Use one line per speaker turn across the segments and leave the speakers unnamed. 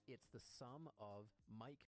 It's the sum of Mike.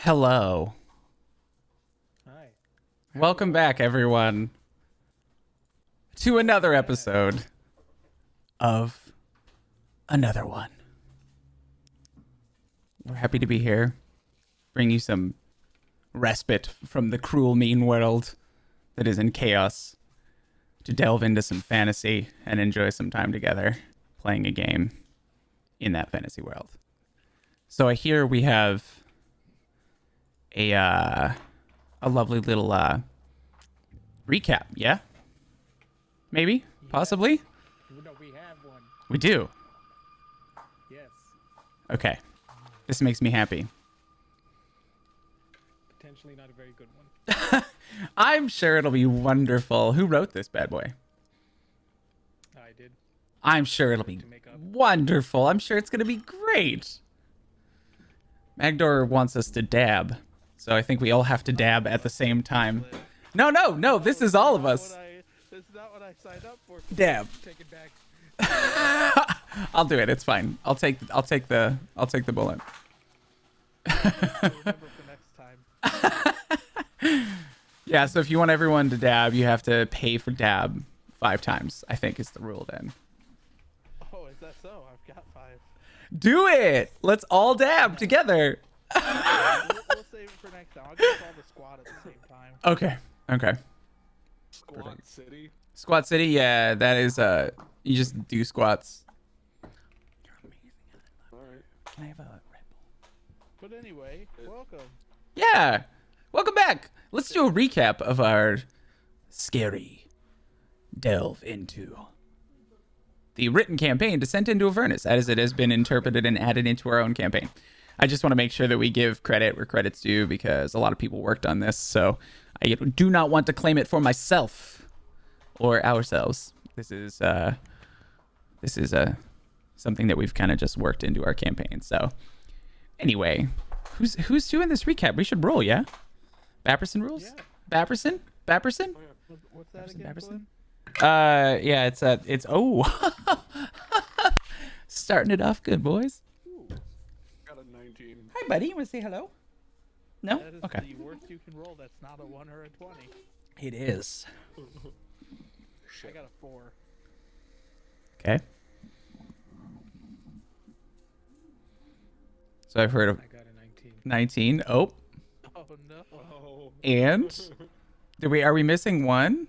Hello.
Hi.
Welcome back, everyone, to another episode of Another One. We're happy to be here. Bring you some respite from the cruel, mean world that is in chaos. To delve into some fantasy and enjoy some time together playing a game in that fantasy world. So I hear we have a lovely little recap. Yeah? Maybe? Possibly?
No, we have one.
We do.
Yes.
Okay. This makes me happy.
Potentially not a very good one.
I'm sure it'll be wonderful. Who wrote this bad boy?
I did.
I'm sure it'll be
To make up.
wonderful. I'm sure it's going to be great. Magdor wants us to dab. So I think we all have to dab at the same time. No. This is all of us.
That's not what I signed up for.
Dab.
Take it back.
I'll do it. It's fine. I'll take the bullet.
Remember for next time.
Yeah, so if you want everyone to dab, you have to pay for dab 5 times, I think is the rule then.
Oh, is that so? I've got 5.
Do it. Let's all dab together.
We'll save it for next time. I'll get us all the squad at the same time.
Okay.
Squat City.
Squat City, yeah, that is you just do squats. You're amazing.
All right.
Can I have a Red Bull?
But anyway, welcome.
Yeah. Welcome back. Let's do a recap of our scary delve into the written campaign Descent into Avernus as it has been interpreted and added into our own campaign. I just want to make sure that we give credit where credit's due because a lot of people worked on this, so I do not want to claim it for myself or ourselves. This is something that we've kind of just worked into our campaign. So anyway, who's doing this recap? We should roll, yeah? Bapperson rules?
Yeah.
Bapperson?
What's that again,
Bapperson?
Glenn?
Yeah, it's starting it off good, boys.
Got a 19.
Hi, buddy. You want to say hello? No?
That is
Okay.
the worst you can roll. That's not a 1 or a 20.
It is.
I got a 4.
Okay. So I've heard of
I got a 19.
19. Oh,
Oh no.
Oh.
and are we missing one?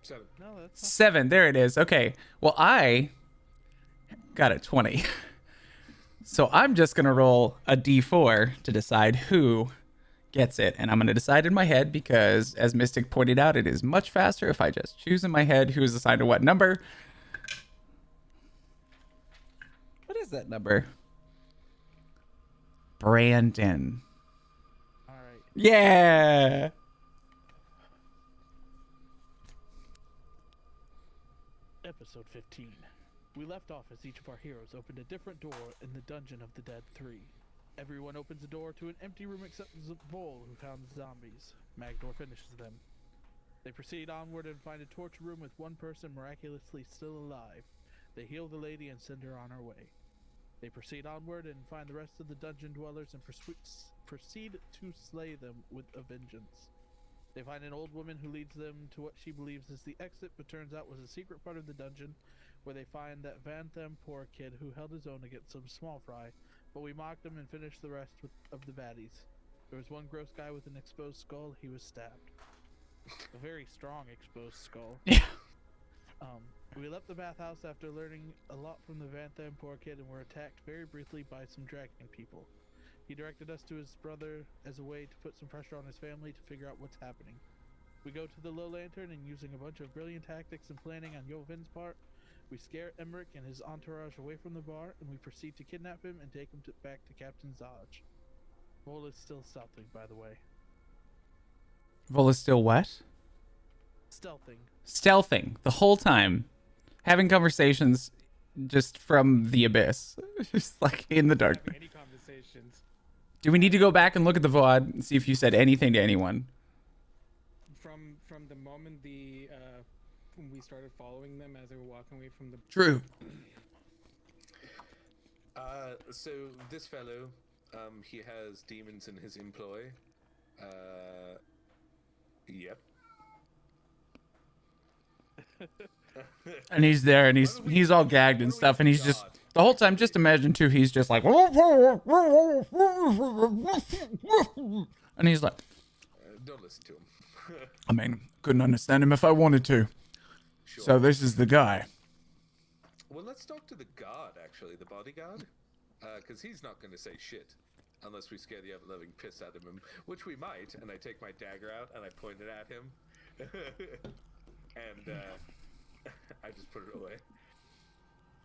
7.
No, that's
7. There it is. Okay. Well, I got a 20. So I'm just going to roll a d4 to decide who gets it. And I'm going to decide in my head because, as Mystic pointed out, it is much faster if I just choose in my head who is assigned to what number. What is that number? Brandon.
all right.
Yeah.
Episode 15. We left off as each of our heroes opened a different door in the Dungeon of the Dead 3. Everyone opens a door to an empty room except Vol, who found the zombies. Magdor finishes them. They proceed onward and find a torture room with one person miraculously still alive. They heal the lady and send her on her way. They proceed onward and find the rest of the dungeon dwellers and proceed to slay them with a vengeance. They find an old woman who leads them to what she believes is the exit, but turns out was a secret part of the dungeon, where they find that Vanthem, poor kid, who held his own against some small fry, but we mocked him and finished the rest of the baddies. There was one gross guy with an exposed skull. He was stabbed. A very strong exposed skull.
Yeah.
We left the bathhouse after learning a lot from the Vanthem poor kid and were attacked very briefly by some dragon people. He directed us to his brother as a way to put some pressure on his family to figure out what's happening. We go to the Low Lantern and using a bunch of brilliant tactics and planning on Yovin's part, we scare Emmerich and his entourage away from the bar and we proceed to kidnap him and take him back to Captain Zaj. Vol is still stealthing, by the way.
Vol is still what?
Stealthing.
Stealthing the whole time. Having conversations just from the abyss. Just like in the dark.
Any conversations
Do we need to go back and look at the VOD and see if you said anything to anyone?
from the moment when we started following them as they were walking away from the
True.
So this fellow, he has demons in his employ. Yep.
And he's there and he's all gagged and stuff and he's just The whole time, just imagine too, he's just like, and he's like,
Don't listen to him.
I mean, couldn't understand him if I wanted to.
Sure.
So this is the guy.
Well, let's talk to the guard, actually, the bodyguard. Because he's not going to say shit. Unless we scare the ever-living piss out of him. Which we might. And I take my dagger out and I point it at him. And I just put it away.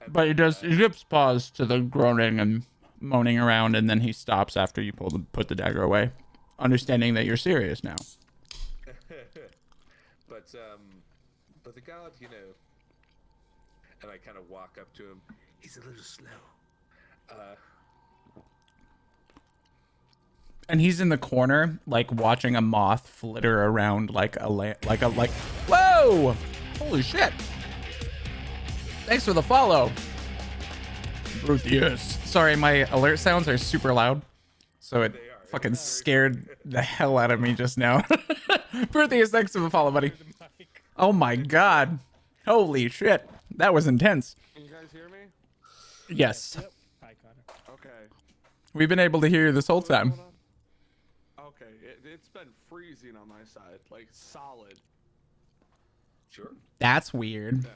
And
But he does, he gives pause to the groaning and moaning around, and then he stops after you put the dagger away, understanding that you're serious now.
But the guard, you know, and I kind of walk up to him. He's a little slow.
And he's in the corner, like watching a moth flitter around like whoa! Holy shit! Thanks for the follow. Bruthius. Sorry, my alert sounds are super loud, so it fucking scared the hell out of me just now. Bruthius, thanks for the follow, buddy. Oh my god. Holy shit. That was intense.
Can you guys hear me?
Yes.
Yep. Hi, Connor.
Okay.
We've been able to hear you this whole time.
Okay, it's been freezing on my side, like solid.
Sure.
That's weird.
Yeah.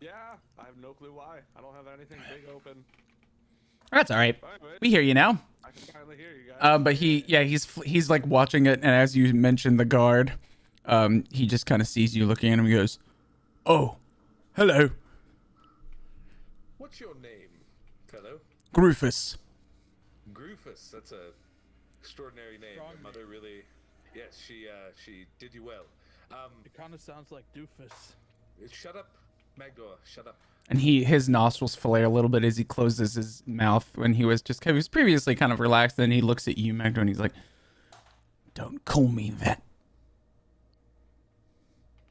Yeah, I have no clue why. I don't have anything big open.
That's all right.
But anyway,
We hear you now.
I can finally hear you guys.
But he's like watching it, and as you mentioned the guard, he just kind of sees you looking at him and goes, "Oh, hello,
What's your name, fellow?
Grufus."
Grufus. That's a extraordinary name.
Strong
Your mother really, yes, she did you well.
It kind of sounds like doofus.
Shut up, Magdor. Shut up.
And his nostrils flare a little bit as he closes his mouth when he was previously kind of relaxed. Then he looks at you, Magdo, and he's like, "Don't call me that."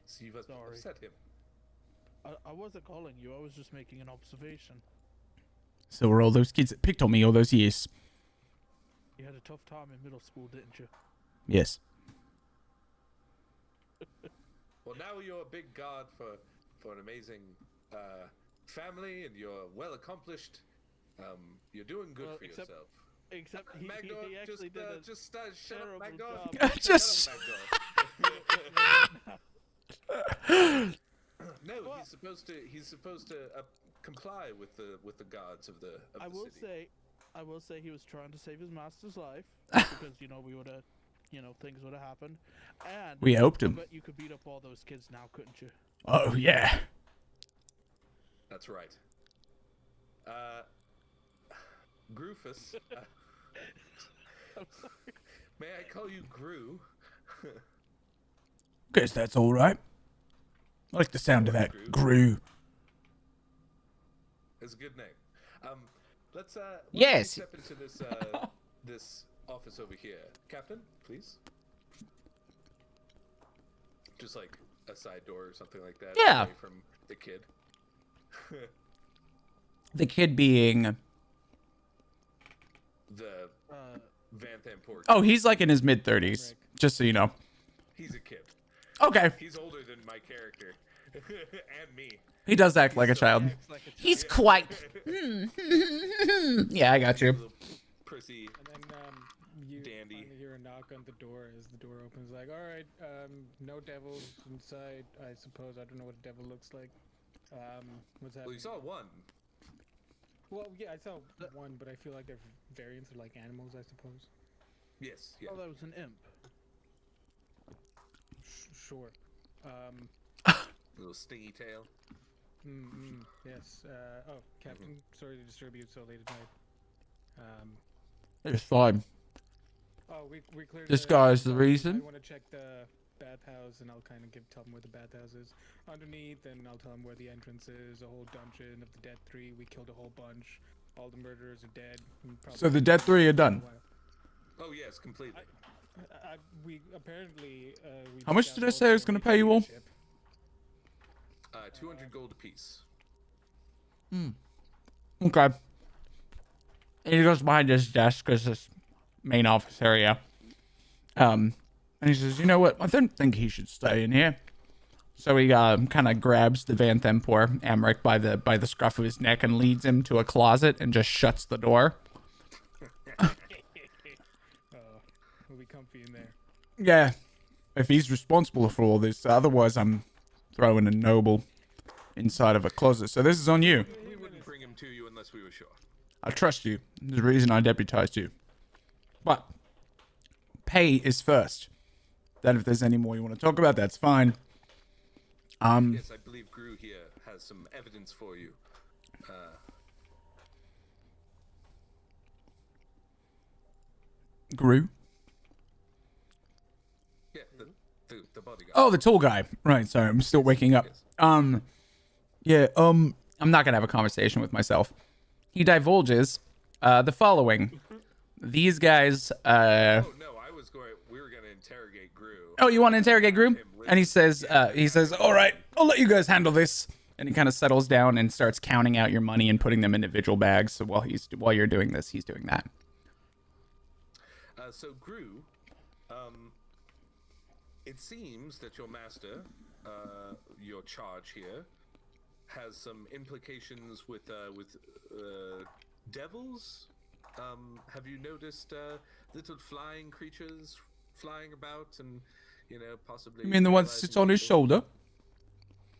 So you've
Sorry.
upset him.
I wasn't calling you. I was just making an observation.
So were all those kids that picked on me all those years?
You had a tough time in middle school, didn't you?
Yes.
Well, now you're a big guard for an amazing family, and you're well accomplished. You're doing good
Well,
for
except-
yourself.
Except he
Magdor,
actually did a
just shut up,
terrible
Magdor.
job.
Just-
Shut up, Magdor. No, he's supposed to comply with the guards of the
I
the
will
city.
say he was trying to save his master's life because we would have, things would have happened. And
We helped him.
I bet you could beat up all those kids now, couldn't you?
Oh yeah.
That's right. Grufus.
I'm sorry.
May I call you Gru?
Guess that's all right. I like the sound of that. Gru.
It's a good name. Let's why don't we
Yes.
step into this this office over here, Captain, please. Just like a side door or something like that.
Yeah.
Away from the kid.
The kid being.
The Van Port.
Oh, he's like in his mid-30s. Just so you know.
He's a kid.
Okay.
He's older than my character. And me.
He does act like a child.
Acts like a child.
He's quite. Yeah, I got you.
Little prissy.
And then you
Dandy.
finally hear a knock on the door as the door opens. Like, all right, no devils inside. I suppose I don't know what a devil looks like. What's
Well,
happening?
you saw one.
Well, yeah, I saw one, but I feel like they're variants of like animals, I suppose.
Yes. Yeah.
Oh, that was an imp.
Sure.
Little stingy tail.
Yes. Oh, Captain, sorry to disturb you so late at night.
It's fine.
Oh, we cleared.
This guy's the reason?
I want to check the bathhouse, and I'll kind of tell them where the bathhouse is underneath, and I'll tell them where the entrance is. A whole dungeon of the Dead Three. We killed a whole bunch. All the murderers are dead.
So the Dead Three are done.
Oh yes, completely.
We apparently. We
How much
took
did
out
I say I was
most of
gonna
the
pay you all?
leadership.
200 gold apiece.
Okay. And he goes behind his desk because this main office area. And he says, "You know what? I don't think he should stay in here. So he kind of grabs the Van Thempor Amric by the scruff of his neck and leads him to a closet and just shuts the door.
We'll be comfy in there.
Yeah, if he's responsible for all this, otherwise I'm throwing a noble inside of a closet. So this is on you.
We wouldn't bring him to you unless we were sure.
I trust you. There's a reason I deputized you. But pay is first. Then if there's any more you want to talk about, that's fine.
Yes, I believe Gru here has some evidence for you.
Gru?
Yeah, the bodyguard.
Oh, the tall guy. Right, sorry, I'm still waking up.
Yes.
Yeah, I'm not gonna have a conversation with myself. He divulges the following. These guys,
Oh no, we were gonna interrogate Gru.
oh, you want to interrogate Gru? And he says, all right, I'll let you guys handle this. And he kind of settles down and starts counting out your money and putting them in individual bags. So while you're doing this, he's doing that.
So Gru, it seems that your master, your charge here, has some implications with devils. Have you noticed little flying creatures flying about and, possibly...
You mean the one that sits on his shoulder?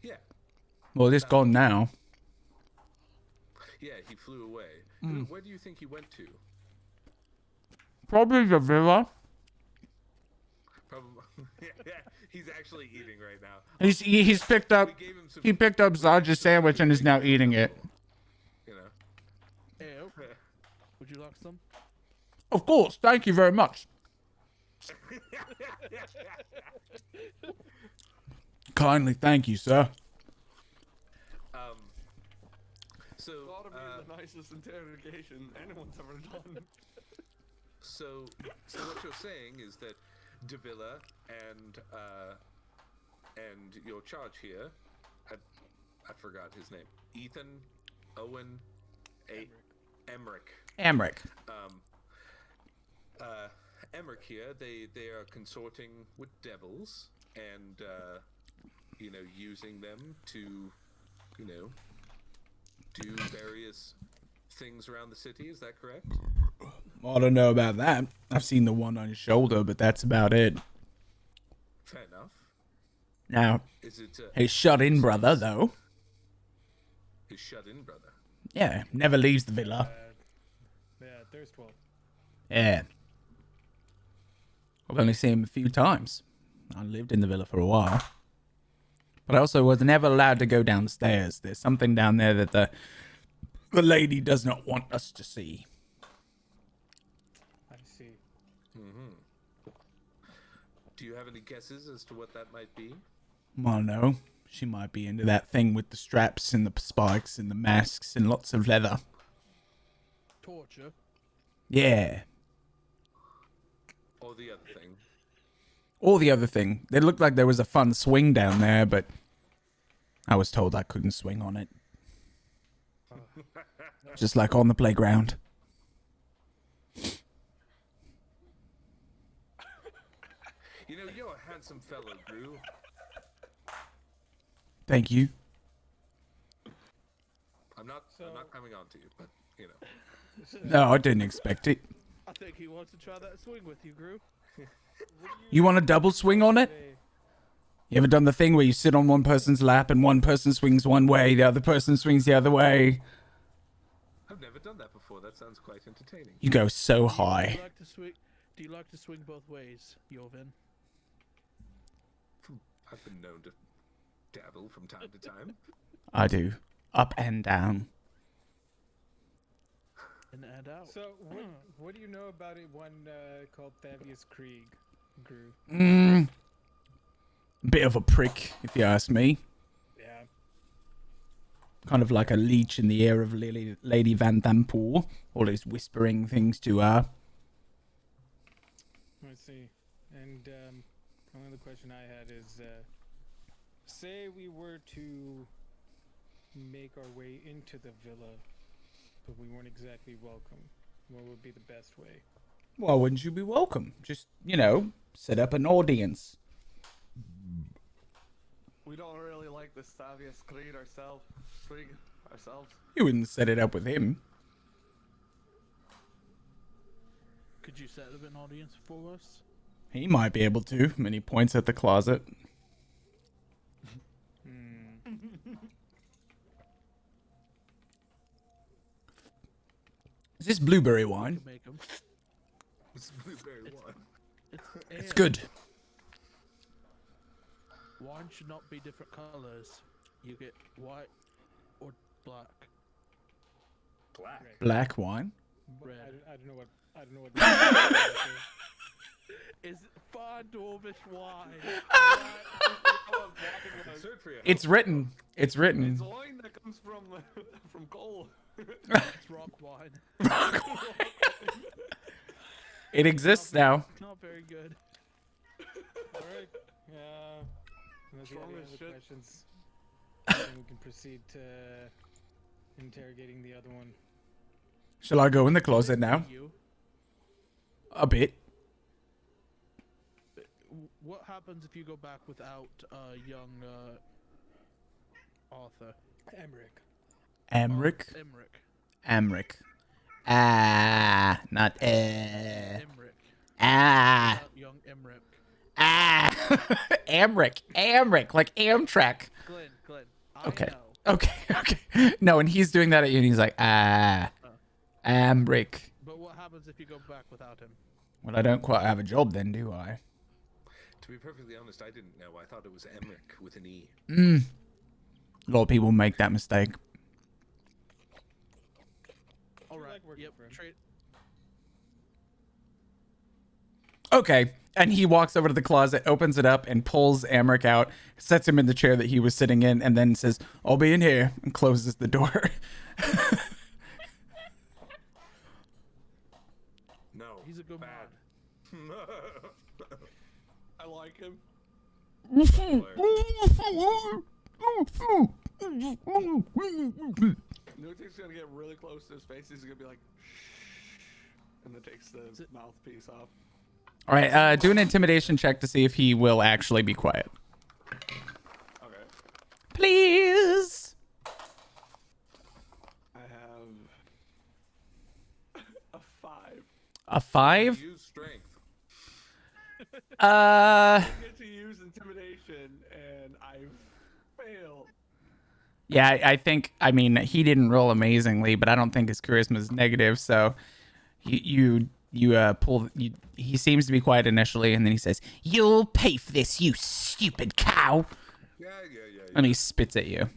Yeah.
Well, it's gone now.
Yeah, he flew away. Where do you think he went to?
Probably the villa.
Probably. Yeah, he's actually eating right now.
He's picked up.
We gave him some.
He picked up Zaj's sandwich and is now eating it.
Hey, would you like some?
Of course. Thank you very much. Kindly, thank you, sir.
So,
Ought to be the nicest interrogation anyone's ever done.
so what you're saying is that Davila and your charge here, I forgot his name. Ethan, Owen, Emmerich.
Amric.
Emmerich here, they are consorting with devils and using them to do various things around the city. Is that correct?
I don't know about that. I've seen the one on his shoulder, but that's about it.
Fair enough.
Now,
Is it
his shut-in brother, though.
his shut-in brother?
Yeah, never leaves the villa.
Yeah, Thirstwell.
Yeah. I've only seen him a few times. I lived in the villa for a while. But I also was never allowed to go downstairs. There's something down there that the lady does not want us to see.
I see.
Do you have any guesses as to what that might be?
I don't know. She might be into that thing with the straps and the spikes and the masks and lots of leather.
Torture.
Yeah.
Or the other thing?
Or the other thing. It looked like there was a fun swing down there, but I was told I couldn't swing on it. Just like on the playground.
You're a handsome fellow, Gru.
Thank you.
I'm not coming on to you, but
No, I didn't expect it.
I think he wants to try that swing with you, Gru.
You want a double swing on it? You ever done the thing where you sit on one person's lap and one person swings one way, the other person swings the other way?
I've never done that before. That sounds quite entertaining.
You go so
Do you
high.
like to swing? Do you like to swing both ways, Joven?
I've been known to dabble from time to time.
I do. Up and down.
In and out.
So, what do you know about it? One called Thavius Krieg, Gru.
Bit of a prick, if you ask me.
Yeah.
Kind of like a leech in the ear of Lady Van Thampoor. Always whispering things to her.
I see. And one other question I had is, say we were to make our way into the villa, but we weren't exactly welcome. What would be the best way?
Why wouldn't you be welcome? Just, set up an audience.
We don't really like the Stavius Creed ourselves.
You wouldn't set it up with him.
Could you set up an audience for us?
He might be able to. And he points at the closet. Is this blueberry wine?
Make 'em.
It's blueberry wine.
It's
ale.
good.
Wine should not be different colors. You get white or black.
Black.
Black wine.
Red.
I don't know what. I don't know what.
Is it fine dwarvish wine?
Concerned for your
It's
health.
written. It's written.
It's wine that comes from coal.
It's rock wine.
It exists now.
Not very good.
All right. Unless you have
Strong
any
as
other
shit.
questions, then we can proceed to interrogating the other one.
Shall I go in the closet now?
You.
A bit.
What happens if you go back without young Arthur?
Emmerich.
Amric.
Emmerich.
Amric. Ah, not
Emmerich.
Ah.
Without young Emmerich.
Ah. Amric. Amric. Like Amtrak.
Glenn.
Okay.
I know.
Okay. No, and he's doing that at you, and he's like, ah. Amric.
But what happens if you go back without him?
Well, I don't quite have a job then, do I?
To be perfectly honest, I didn't know. I thought it was Emmerich with an E.
A lot of people make that mistake.
All right.
like working
Yep.
for him.
Trade.
Okay. And he walks over to the closet, opens it up, and pulls Amric out, sets him in the chair that he was sitting in, and then says, I'll be in here, and closes the door.
No.
He's a good
bad.
man.
I like him. Newton's gonna get really close to his face. He's gonna be like, and then takes the mouthpiece off.
All right, do an intimidation check to see if he will actually be quiet.
Okay.
Please.
I have a 5.
A 5?
Use strength.
I get to use intimidation, and I fail.
Yeah, I think, I mean, he didn't roll amazingly, but I don't think his charisma is negative, so you pull, he seems to be quiet initially, and then he says, you'll pay for this, you stupid cow.
Yeah.
And he spits at you.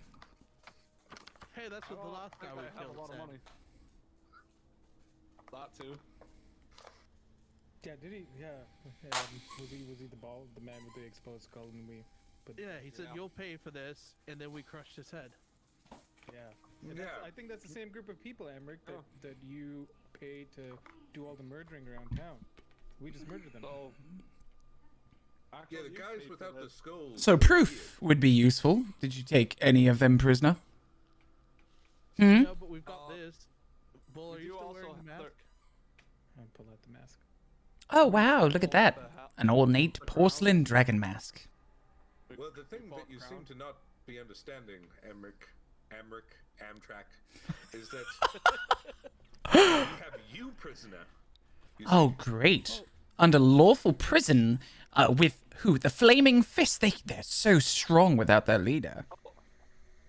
Hey, that's what the last guy we
I have
killed
a lot of
said.
money. That too.
Yeah, did he? Yeah. Was he the man with the exposed skull and we? But
Yeah, he said
Yeah.
you'll pay for this, and then we crushed his head.
yeah. And that's-
Yeah.
I think that's the same group of people, Emmerich,
Oh.
that you pay to do all the murdering around town. We just murdered them.
So.
Yeah,
actually,
the
you
guys
paid for
without the
this.
skulls.
So proof would be useful. Did you take any of them prisoner? Hmm?
Yeah, but we've got this. Bull, are
We
you
do
still
also
wearing the
have-
mask?
And pull out the mask.
Oh, wow, look at that.
The ha-
An ornate porcelain dragon mask.
Well, the thing
Paul
that you seem
Crown.
to not be understanding, Amtrak, is that we have you prisoner. You see.
Oh, great. Under lawful prison, with who? The Flaming Fist. They're so strong without their leader.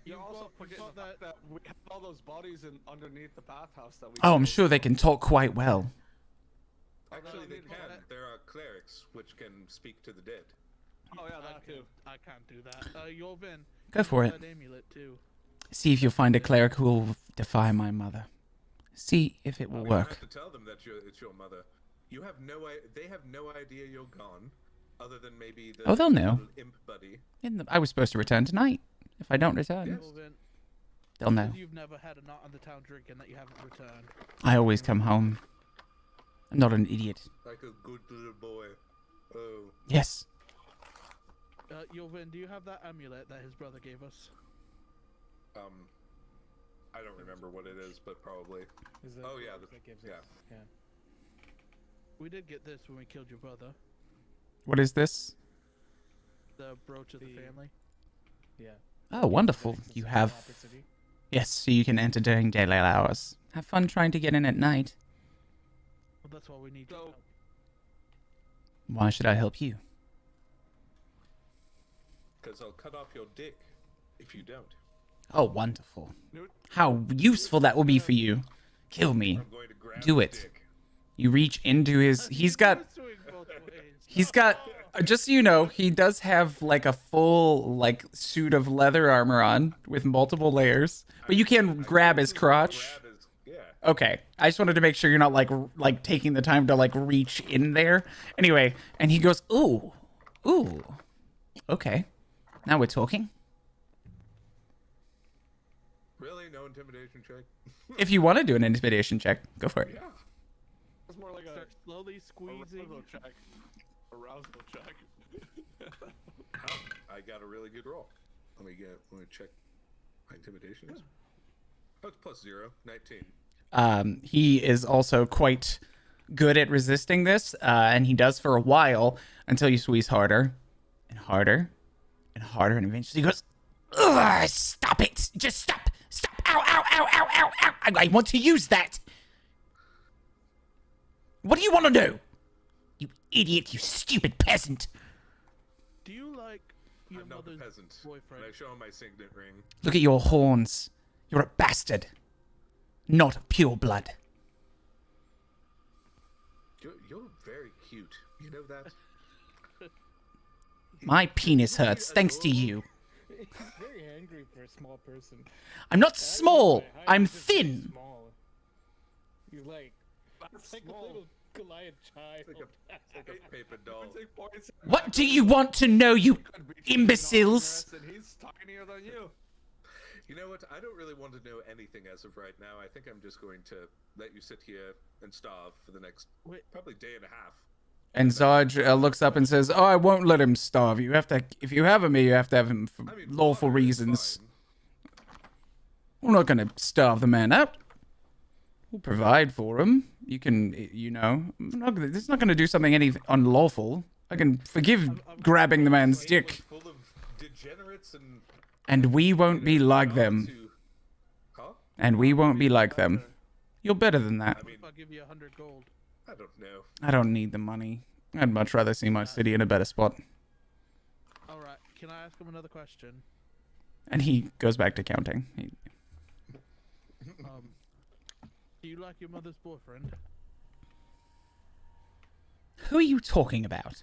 You're
You've
also
got- you've
forgetting
got
the fact that we have all those bodies underneath the bathhouse that we.
Oh, I'm
killed.
sure they can talk quite well.
Actually, they
don't need
can.
that.
There are clerics which can speak to the dead.
Oh yeah, that too.
I can't do that. Yolvin.
Go for it.
That amulet too.
See if you'll find a cleric who will defy my mother. See if it will
You don't
work.
have to tell them that it's your mother. You have they have no idea you're gone, other than maybe the
Oh, they'll know.
little imp buddy.
I was supposed to return tonight. If I don't return,
Yes.
Yolvin,
they'll know.
you've never had a knot on the town drinking that you haven't returned.
I always come home. I'm not an idiot.
Like a good little boy. Oh.
Yes.
Yolvin, do you have that amulet that his brother gave us?
I don't remember what it is, but probably.
Is that
Oh, yeah,
that gives
yeah.
us? Yeah.
We did get this when we killed your brother.
What is this?
The brooch of the
The-
family.
Yeah.
Oh, wonderful.
Access
You
to
have...
Copper City.
Yes, so you can enter during daylight hours. Have fun trying to get in at night.
Well, that's why we need.
So-
help.
Why should I help you?
Because I'll cut off your dick if you don't.
Oh, wonderful.
Newt,
How useful that will be for you. Kill me.
I'm going to grab
Do
the
it.
dick.
You reach into his... He's got...
Swing both ways.
He's got... Just so you know, he does have, like, a full, like, suit of leather armor on with multiple layers. But you can grab his crotch.
Grab his, yeah.
Okay. I just wanted to make sure you're not, like taking the time to, like, reach in there. Anyway, and he goes, ooh. Ooh. Okay. Now we're talking.
Really? No intimidation check?
If you want to do an intimidation check, go for it.
yeah. It's more like a
Start slowly squeezing.
arousal check. Arousal check.
Oh, I got a really good roll. Let me check my intimidation. Oh, it's plus 0. 19.
He is also quite good at resisting this, and he does for a while until you squeeze harder and harder and harder, and eventually he goes, ugh, stop it! Just stop! Stop! Ow, ow, ow, ow, ow, ow! I want to use that! What do you want to do? You idiot, you stupid peasant!
Do you like your
I'm not the
mother's
peasant.
boyfriend?
And I show him my signet ring.
Look at your horns. You're a bastard. Not of pure blood.
You're very cute. You know that?
My penis hurts, thanks to you.
He's very angry for a small person.
I'm not small,
Height
I'm
is just very
thin.
Small. He's like,
That's
like
small.
a little Goliath child.
It's like a paper doll.
It's like points at
What do you want to know, you
could reach him in
imbeciles?
armrest, and he's tinier than you.
You know what? I don't really want to know anything as of right now. I think I'm just going to let you sit here and starve for the next
Wait.
probably day and a half.
And Zarge looks up and says, "Oh, I won't let him starve. You have to, if you have him here, you have to have him for
I mean,
lawful
water is
reasons.
fine.
We're not going to starve the man out. We'll provide for him. You can, you know, this is not going to do something any unlawful. I can forgive grabbing the man's
It
dick,
was full of degenerates
and we won't be like them.
Huh?
And we won't be like them. You're better than that.
I mean,
I'll give you 100 gold.
I don't know.
I don't need the money. I'd much rather see my city in a better spot."
All right. Can I ask him another question?
And he goes back to counting.
Do you like your mother's boyfriend?
Who are you talking about?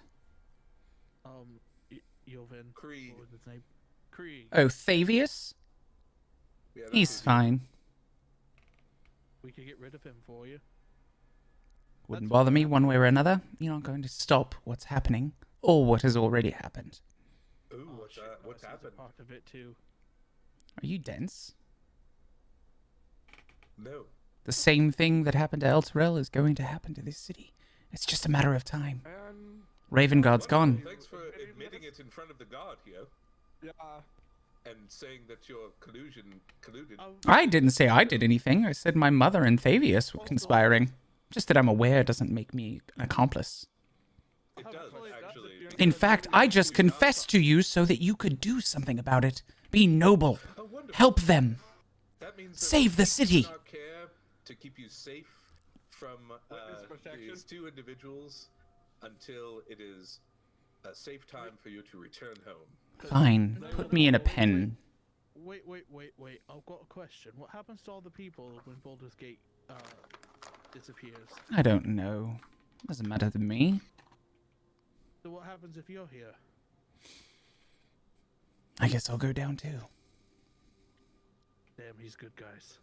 Yovin.
Creed.
What was his name? Creed.
Oh, Thavius?
Yeah, that's
He's
his-
fine.
We could get rid of him for you.
Wouldn't
That's
bother
fine.
me one way or another. You're not going to stop what's happening or what has already happened.
Ooh,
Oh,
what's
shit,
that? What's
Mercy's a
happened?
Part of it too.
Are you dense?
No.
The same thing that happened to Elturel is going to happen to this city. It's just a matter of time.
And
Ravengard's gone.
Thanks for admitting it in front of the guard here
yeah,
and saying that you're colluded.
Oh,
I didn't say I did anything. I said my mother and Thavius were conspiring. Just that I'm aware doesn't make me an accomplice.
It does, actually.
In fact, I just confessed to you so that you could do something about it. Be noble.
Oh, wonderful.
Help them.
That means that
Save the
we
city.
do not care to keep you safe from
Witness protection.
these two individuals until it is a safe time for you to return home.
Fine. Put me in a pen.
Wait. I've got a question. What happens to all the people when Baldur's Gate disappears?
I don't know. Doesn't matter to me.
So what happens if you're here?
I guess I'll go down too.
Damn, he's good, guys.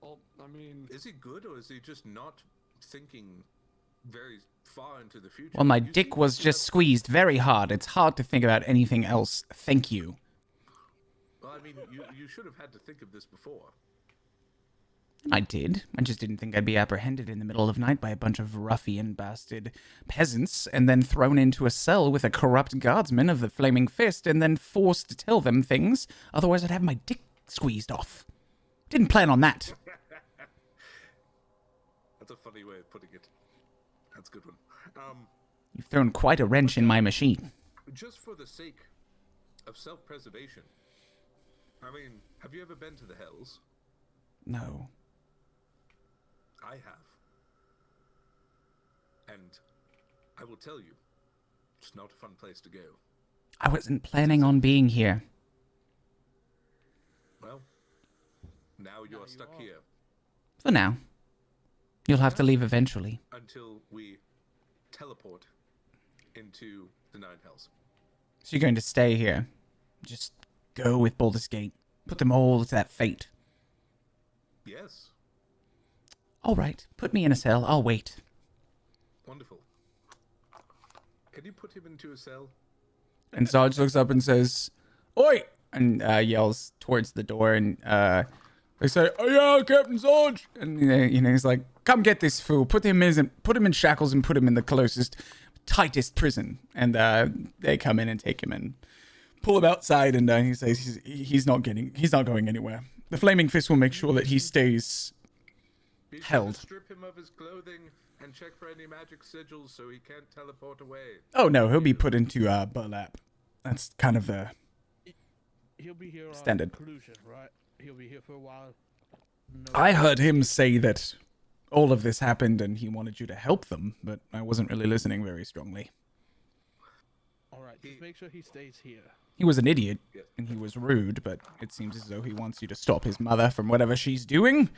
well, I mean,
Is he good or is he just not thinking very far into the future?
Well, my
You
dick
seem
was
to
just
have-
squeezed very hard. It's hard to think about anything else. Thank you.
Well, I mean, you should have had to think of this before.
I did. I just didn't think I'd be apprehended in the middle of night by a bunch of ruffian bastard peasants and then thrown into a cell with a corrupt guardsman of the Flaming Fist and then forced to tell them things. Otherwise, I'd have my dick squeezed off. Didn't plan on that.
That's a funny way of putting it. That's a good one.
You've thrown quite a wrench in my machine.
Just for the sake of self-preservation. I mean, have you ever been to the Hells?
No.
I have. And I will tell you, it's not a fun place to go.
I wasn't planning on being here.
Well, now you are stuck here
For now. You'll have to leave eventually.
until we teleport into the Nine Hells.
So you're going to stay here. Just go with Baldur's Gate. Put them all to that fate.
Yes,
All right. Put me in a cell. I'll wait.
wonderful. Can you put him into a cell?
And Sarge looks up and says, "Oi!" and yells towards the door. And they say, "Oh yeah, Captain Sarge!" And he's like, "Come get this fool. Put him in shackles and put him in the closest, tightest prison." And they come in and take him and pull him outside. And he says he's not going anywhere. The Flaming Fist will make sure that he stays
Be sure
held.
to strip him of his clothing and check for any magic sigils so he can't teleport away.
Oh no, he'll be put into burlap. That's kind of the
He'll be here
Standard.
on collusion, right? He'll be here for a while. No,
I heard him say that all of this happened and he wanted you to help them, but I wasn't really listening very strongly.
all right, just make sure he stays here.
He was an idiot
Yes.
and he was rude, but it seems as though he wants you to stop his mother from whatever she's doing,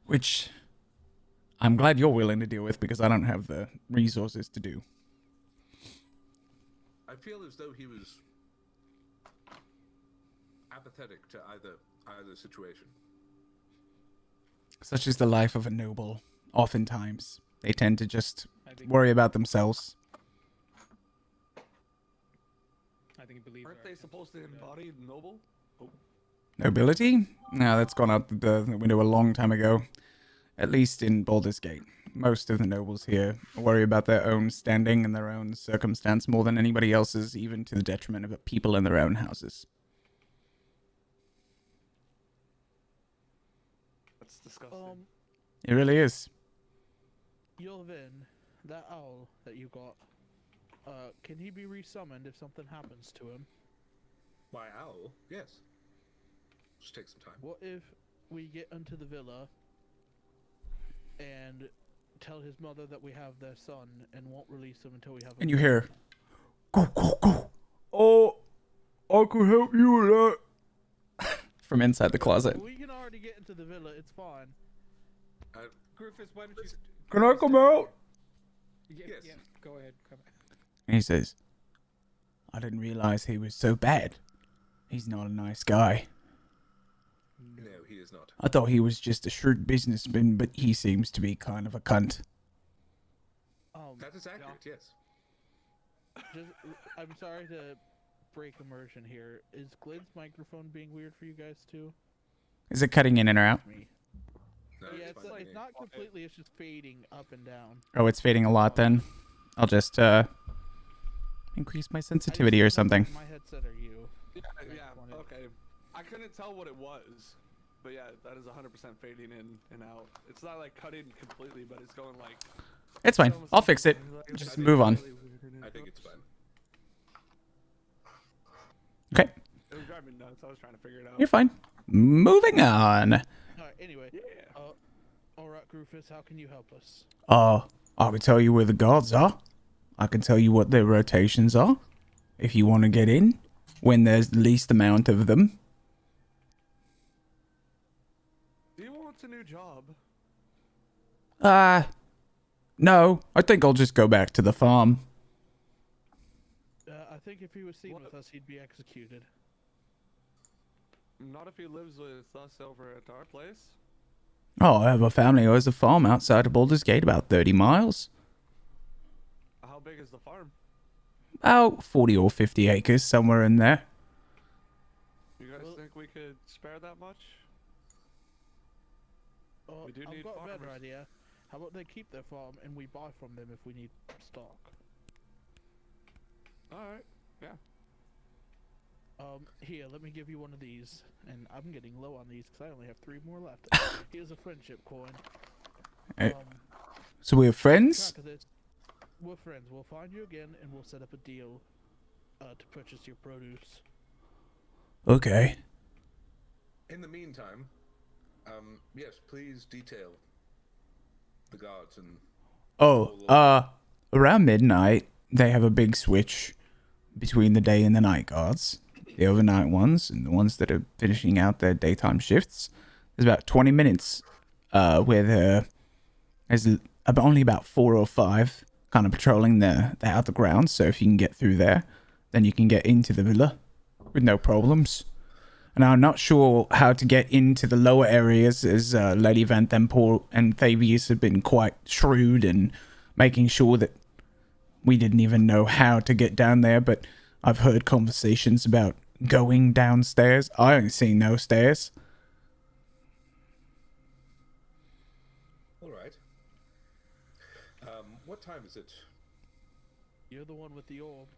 which I'm glad you're willing to deal with because I don't have the resources to do.
I feel as though he was apathetic to either situation.
Such is the life of a noble. Oftentimes, they tend to just
I think
worry about themselves.
I think believe
Aren't they supposed to embody noble?
Nobility? No, that's gone out the window a long time ago. At least in Baldur's Gate. Most of the nobles here worry about their own standing and their own circumstance more than anybody else's, even to the detriment of the people in their own houses.
That's disgusting.
It really is.
Yulvin, that owl that you got, can he be resummoned if something happens to him?
My owl? Yes. Just take some time.
What if we get into the villa and tell his mother that we have their son and won't release him until we have
And you hear, "Go, go, go. Oh, I could help you with that." From inside the closet.
We can already get into the villa, it's fine.
Griffiths, why don't you?
Can I come out?
Yeah,
Yes.
yeah, go ahead. Come.
And he says, "I didn't realize he was so bad. He's not a nice guy.
No, he is not.
I thought he was just a shrewd businessman, but he seems to be kind of a cunt."
That is accurate, yes.
Just, I'm sorry to break immersion here. Is Glenn's microphone being weird for you guys too?
Is it cutting in and out?
Me.
No,
Yeah,
it's
it's,
fine.
it's not completely. It's just fading up and down.
Oh, it's fading a lot then. I'll just increase my sensitivity or something.
My headset or you?
Yeah, okay. I couldn't tell what it was, but yeah, that is 100% fading in and out. It's not like cut in completely, but it's going like.
It's fine. I'll fix it. Just move on.
I think it's fine.
Okay,
It was driving me nuts. I was trying to figure it out.
you're fine. Moving on.
Alright, anyway.
Yeah.
Alright, Rufus, how can you help us?
I can tell you where the guards are. I can tell you what their rotations are. If you want to get in, when there's the least amount of them.
Do you want a new job?
No. I think I'll just go back to the farm.
I think if he was seen
What-
with us, he'd be executed.
Not if he lives with us over at our place.
Oh, I have a family who has a farm outside of Baldur's Gate, about 30 miles.
How big is the farm?
About 40 or 50 acres, somewhere in there.
You guys
Well-
think we could spare that much? We do
I've
need
got a better
farmers.
idea. How about they keep their farm and we buy from them if we need stock?
Alright, yeah.
Here, let me give you one of these. And I'm getting low on these because I only have 3 more left. Here's a friendship coin.
Eh, So we're friends?
Track of this. We're friends. We'll find you again and we'll set up a deal to purchase your produce.
Okay.
In the meantime, yes, please detail the guards and.
Around midnight, they have a big switch between the day and the night guards. The overnight ones and the ones that are finishing out their daytime shifts. There's about 20 minutes where there's only about 4 or 5 kind of patrolling the outer grounds. So if you can get through there, then you can get into the villa with no problems. And I'm not sure how to get into the lower areas, as Lady Van Thempor and Thavius have been quite shrewd in making sure that we didn't even know how to get down there. But I've heard conversations about going downstairs. I ain't seen no stairs.
All right. What time is it?
You're the one with the orb.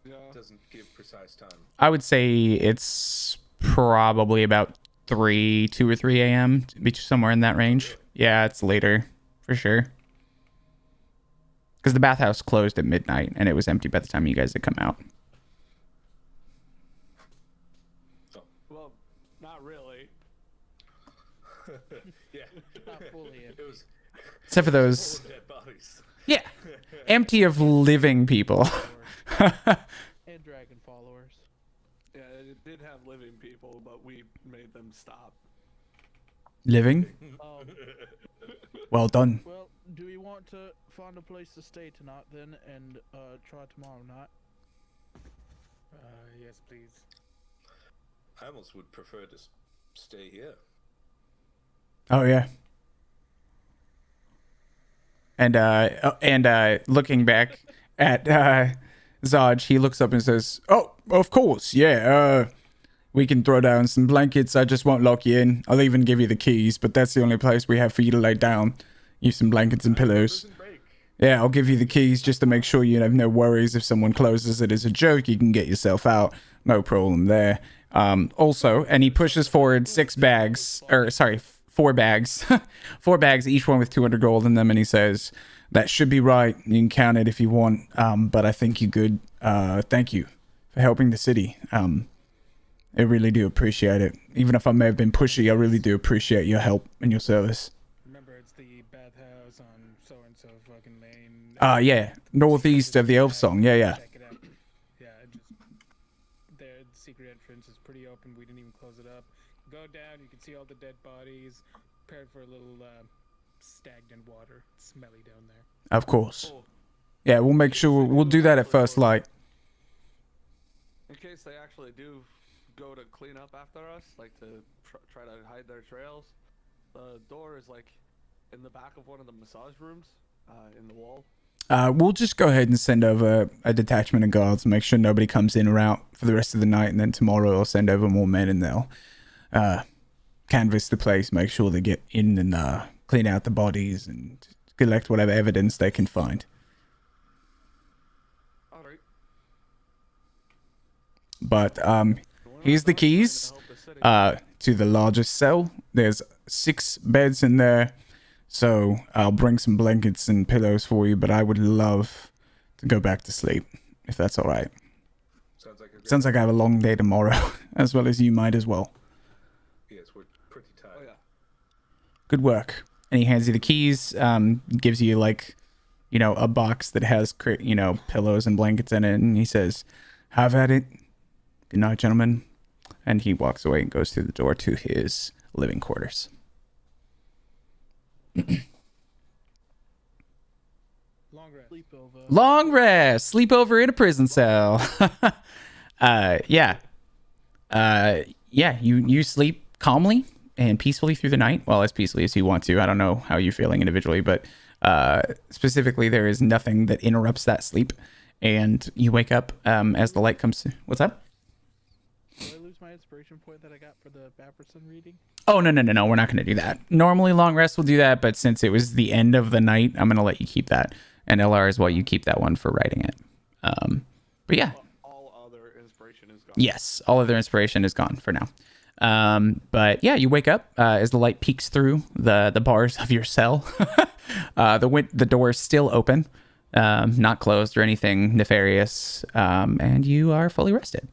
Yeah.
Doesn't give precise time.
I would say it's probably about 2 or 3 a.m. Somewhere in that range. Yeah, it's later for sure. Because the bathhouse closed at midnight and it was empty by the time you guys had come out.
Well, not really.
Yeah.
Not fully
It was
Except for those,
full of dead bodies.
yeah, empty of living people.
and dragon followers.
Yeah, it did have living people, but we made them stop.
Living?
Um,
Well done.
well, do we want to find a place to stay tonight then, and try tomorrow night?
Yes, please.
I almost would prefer to stay here.
Oh yeah. And looking back at Zaj, he looks up and says, "Oh, of course, yeah. We can throw down some blankets. I just won't lock you in. I'll even give you the keys, but that's the only place we have for you to lay down. Use some blankets and pillows.
Prison break.
Yeah, I'll give you the keys just to make sure you have no worries. If someone closes it as a joke, you can get yourself out. No problem there. Also," and he pushes forward 4 bags, 4 bags, each one with 200 gold in them, and he says, "That should be right. You can count it if you want, but I think you're good. Thank you for helping the city. I really do appreciate it. Even if I may have been pushy, I really do appreciate your help and your service."
Remember, it's the bathhouse on so-and-so fucking lane.
Yeah, northeast of the Elf Song. Yeah.
Check it out. Yeah, the secret entrance is pretty open. We didn't even close it up. Go down, you can see all the dead bodies. Prepared for a little stagnant water. It's smelly down there.
Of course.
Cool.
Yeah, we'll make sure we'll do that at first light.
In case they actually do go to clean up after us, like to try to hide their trails, the door is like in the back of one of the massage rooms, in the wall.
We'll just go ahead and send over a detachment of guards, make sure nobody comes in or out for the rest of the night, and then tomorrow I'll send over more men and they'll canvass the place, make sure they get in and clean out the bodies and collect whatever evidence they can find.
All right.
But here's the keys to the largest cell. There's 6 beds in there, so I'll bring some blankets and pillows for you, but I would love to go back to sleep, if that's all right. Sounds like I have a long day tomorrow, as well as you might as well.
Yes, we're pretty tired.
Oh yeah.
Good work. And he hands you the keys, gives you a box that has, pillows and blankets in it, and he says, "Have at it. Good night, gentlemen." And he walks away and goes through the door to his living quarters.
Long rest.
Sleepover.
Long rest. Sleepover in a prison cell. Yeah. You sleep calmly and peacefully through the night. Well, as peacefully as you want to. I don't know how you're feeling individually, but specifically, there is nothing that interrupts that sleep. And you wake up as the light comes. What's up?
Did I lose my inspiration point that I got for the Bapperson reading?
Oh, no. We're not going to do that. Normally, long rest will do that, but since it was the end of the night, I'm going to let you keep that. And LR as well, you keep that one for writing it. But yeah.
All other inspiration is gone.
Yes, all other inspiration is gone for now. But yeah, you wake up as the light peeks through the bars of your cell. The door is still open, not closed or anything nefarious, and you are fully rested.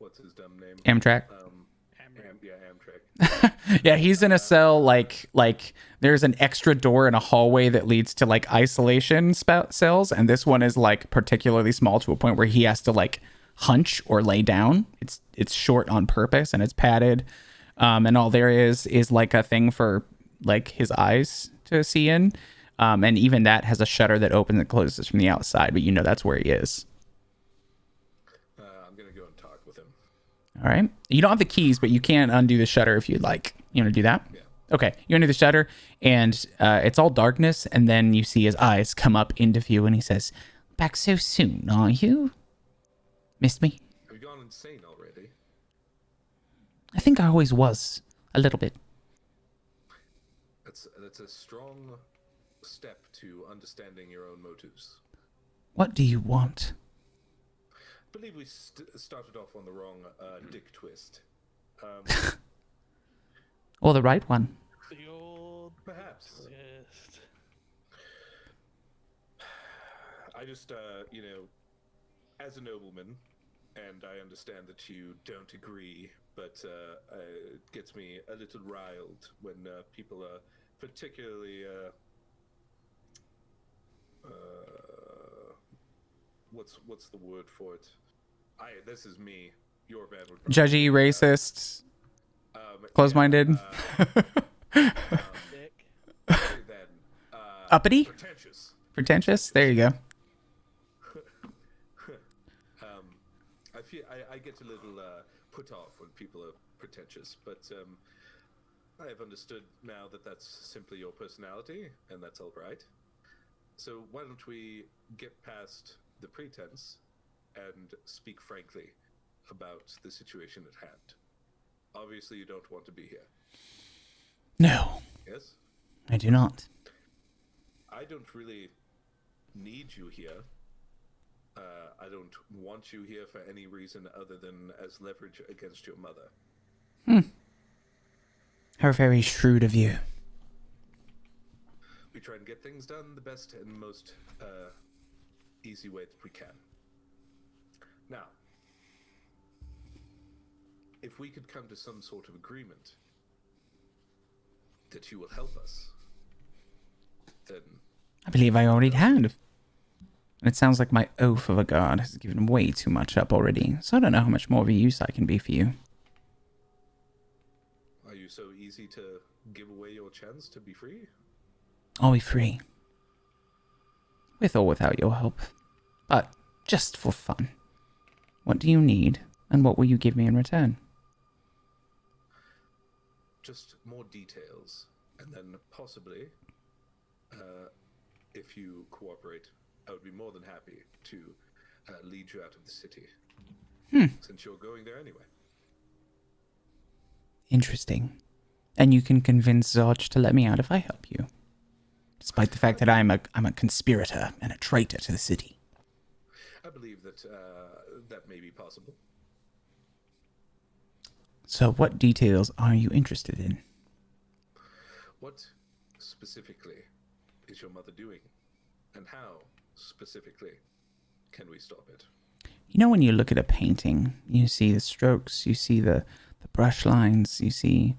what's his dumb name?
Amtrak.
Amtrak.
Yeah, he's in a cell like there's an extra door in a hallway that leads to like isolation cells, and this one is like particularly small to a point where he has to like hunch or lay down. It's short on purpose and it's padded, and all there is like a thing for like his eyes to see in, and even that has a shutter that opens and closes from the outside, but you know that's where he is.
I'm gonna go and talk with him.
All right. You don't have the keys, but you can undo the shutter if you'd like. You want to do that?
Yeah.
Okay. You undo the shutter, and it's all darkness, and then you see his eyes come up into view, and he says, "Back so soon, are you? Missed me?"
Have you gone insane already?
I think I always was. A little bit.
That's a strong step to understanding your own motives.
What do you want?
I believe we started off on the wrong dick twist.
Or the right one.
The old
Perhaps.
twist.
I just, as a nobleman, and I understand that you don't agree, but it gets me a little riled when people are particularly, what's the word for it? This is me. You're bad word.
Judgy, racist, close-minded.
Dick.
Then,
Uppity?
pretentious.
Pretentious? There you go.
I get a little put off when people are pretentious, but I have understood now that that's simply your personality, and that's all right. So why don't we get past the pretense and speak frankly about the situation at hand? Obviously, you don't want to be here.
No,
Yes?
I do not.
I don't really need you here. I don't want you here for any reason other than as leverage against your mother.
How very shrewd of you.
We try and get things done the best and most easy way that we can. Now, if we could come to some sort of agreement that you will help us, then
I believe I already had. And it sounds like my oath of a god has given way too much up already, so I don't know how much more of a use I can be for you.
are you so easy to give away your chance to be free?
I'll be free. With or without your help. But just for fun. What do you need, and what will you give me in return?
Just more details, and then possibly, if you cooperate, I would be more than happy to lead you out of the city. Since you're going there anyway.
Interesting. And you can convince Zodge to let me out if I help you. Despite the fact that I'm a conspirator and a traitor to the city.
I believe that that may be possible.
So what details are you interested in?
What specifically is your mother doing? And how specifically can we stop it?
You know when you look at a painting, you see the strokes, you see the brush lines, you see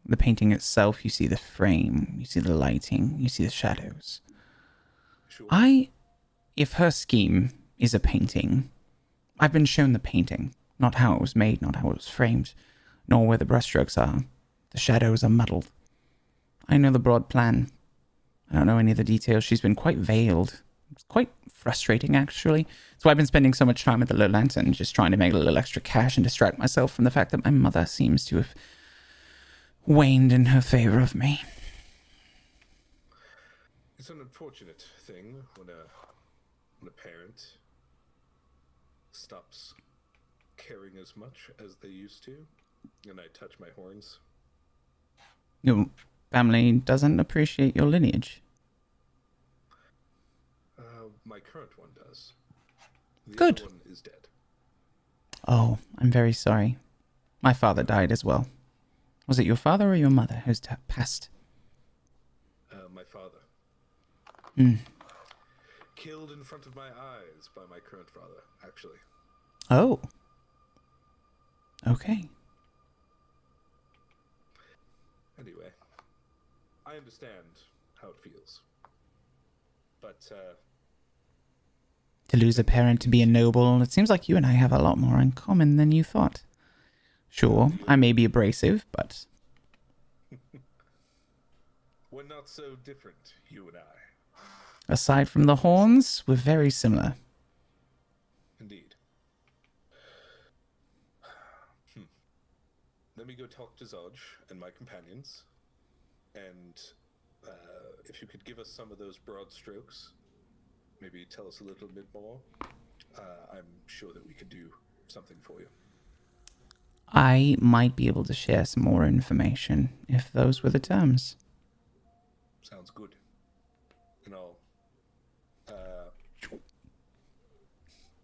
the painting itself, you see the frame, you see the lighting, you see the shadows.
Sure.
If her scheme is a painting, I've been shown the painting, not how it was made, not how it was framed, nor where the brushstrokes are. The shadows are muddled. I know the broad plan. I don't know any of the details. She's been quite veiled. It's quite frustrating, actually. That's why I've been spending so much time with the little lantern, just trying to make a little extra cash and distract myself from the fact that my mother seems to have waned in her favor of me.
It's an unfortunate thing when a parent stops caring as much as they used to, and I touch my horns.
Your family doesn't appreciate your lineage.
My current one does. The
Good.
other one is dead.
Oh, I'm very sorry. My father died as well. Was it your father or your mother who's passed?
My father.
Hmm.
Killed in front of my eyes by my current father, actually.
Oh. Okay.
Anyway, I understand how it feels. But,
To lose a parent, to be a noble, it seems like you and I have a lot more in common than you thought. Sure, I may be abrasive, but...
we're not so different, you and I.
aside from the horns, we're very similar.
Indeed. Let me go talk to Zodge and my companions. And if you could give us some of those broad strokes, maybe tell us a little bit more, I'm sure that we could do something for you.
I might be able to share some more information, if those were the terms.
Sounds good. And I'll,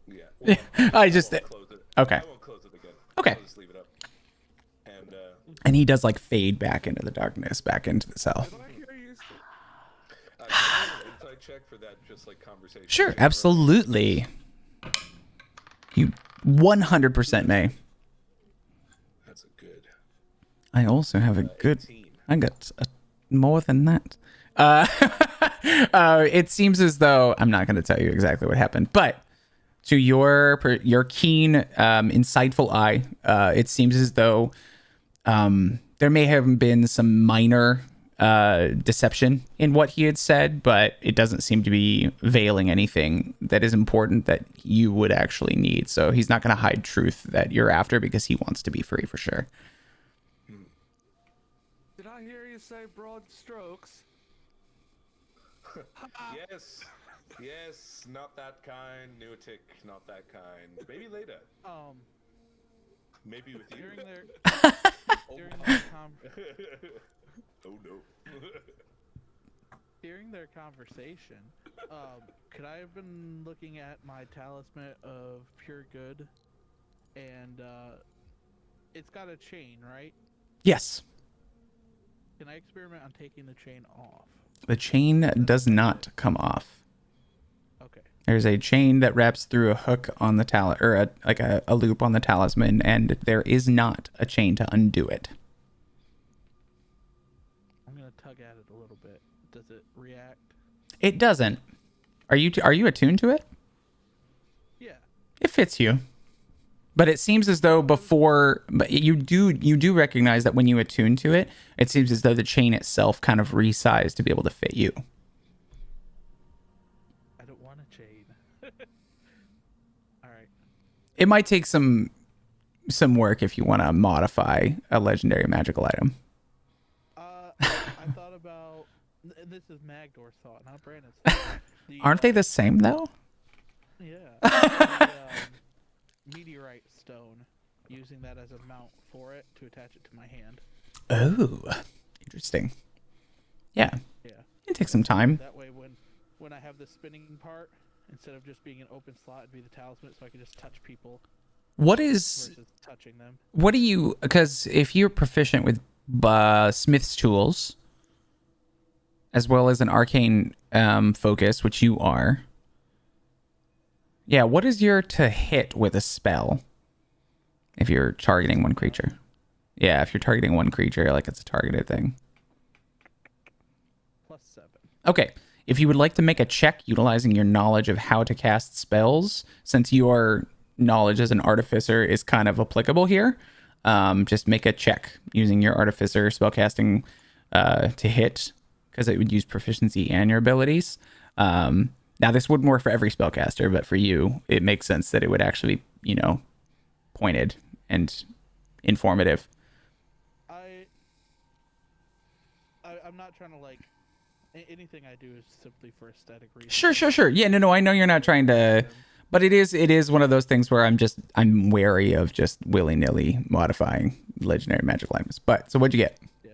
yeah. Well,
I just...
won't close it.
Okay.
I won't close it again.
Okay.
I'll just leave it up.
And he does, like, fade back into the darkness, back into the cell.
Did I hear you?
Can I do an insight check for that, just like conversation?
Sure, absolutely. You 100% may.
That's a good.
I also have a good...
18.
I got more than that. It seems as though... I'm not going to tell you exactly what happened, but to your keen, insightful eye, it seems as though there may have been some minor deception in what he had said, but it doesn't seem to be veiling anything that is important that you would actually need. So he's not going to hide truth that you're after because he wants to be free for sure.
Did I hear you say broad strokes?
Yes. Yes, not that kind. Newtic, not that kind. Maybe later. Maybe with you.
During their
Oh no.
during their conversation, could I have been looking at my talisman of pure good, and it's got a chain, right?
Yes.
Can I experiment on taking the chain off?
The chain does not come off.
Okay.
There's a chain that wraps through a hook on the a loop on the talisman, and there is not a chain to undo it.
I'm gonna tug at it a little bit. Does it react?
It doesn't. Are you attuned to it?
Yeah.
It fits you. But it seems as though but you do recognize that when you attune to it, it seems as though the chain itself kind of resized to be able to fit you.
I don't want a chain. All right.
It might take some work if you want to modify a legendary magical item.
I thought about this is Magdor's thought, not Brandon's thought.
Aren't they the same though?
Yeah. Meteorite stone, using that as a mount for it to attach it to my hand.
Oh, interesting. Yeah,
Yeah.
it takes some time.
That way, when I have the spinning part, instead of just being an open slot, it'd be the talisman, so I can just touch people
What is
versus touching them.
what do you? Because if you're proficient with Smith's tools, as well as an arcane focus, which you are. Yeah, what is your to hit with a spell? If you're targeting one creature. Yeah, if you're targeting one creature, like it's a targeted thing.
+7.
Okay. If you would like to make a check utilizing your knowledge of how to cast spells, since your knowledge as an artificer is kind of applicable here, just make a check using your artificer spellcasting to hit, because it would use proficiency and your abilities. Now, this wouldn't work for every spellcaster, but for you, it makes sense that it would actually be, pointed and informative.
I'm not trying to anything I do is simply for aesthetic reasons.
Sure. Yeah, no, I know you're not trying to, but it is one of those things where I'm wary of just willy-nilly modifying legendary magical items. But so what'd you get?
Yeah.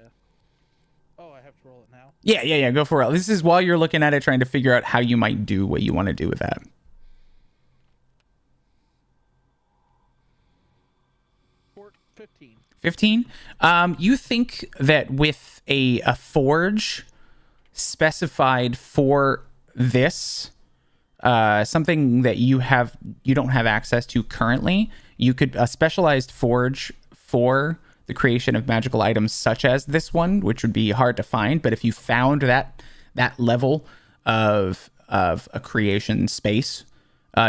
Oh, I have to roll it now.
Yeah, go for it. This is while you're looking at it, trying to figure out how you might do what you want to do with that.
15.
15. You think that with a forge specified for this, something that you don't have access to currently. You could a specialized forge for the creation of magical items such as this one, which would be hard to find. But if you found that level of a creation space,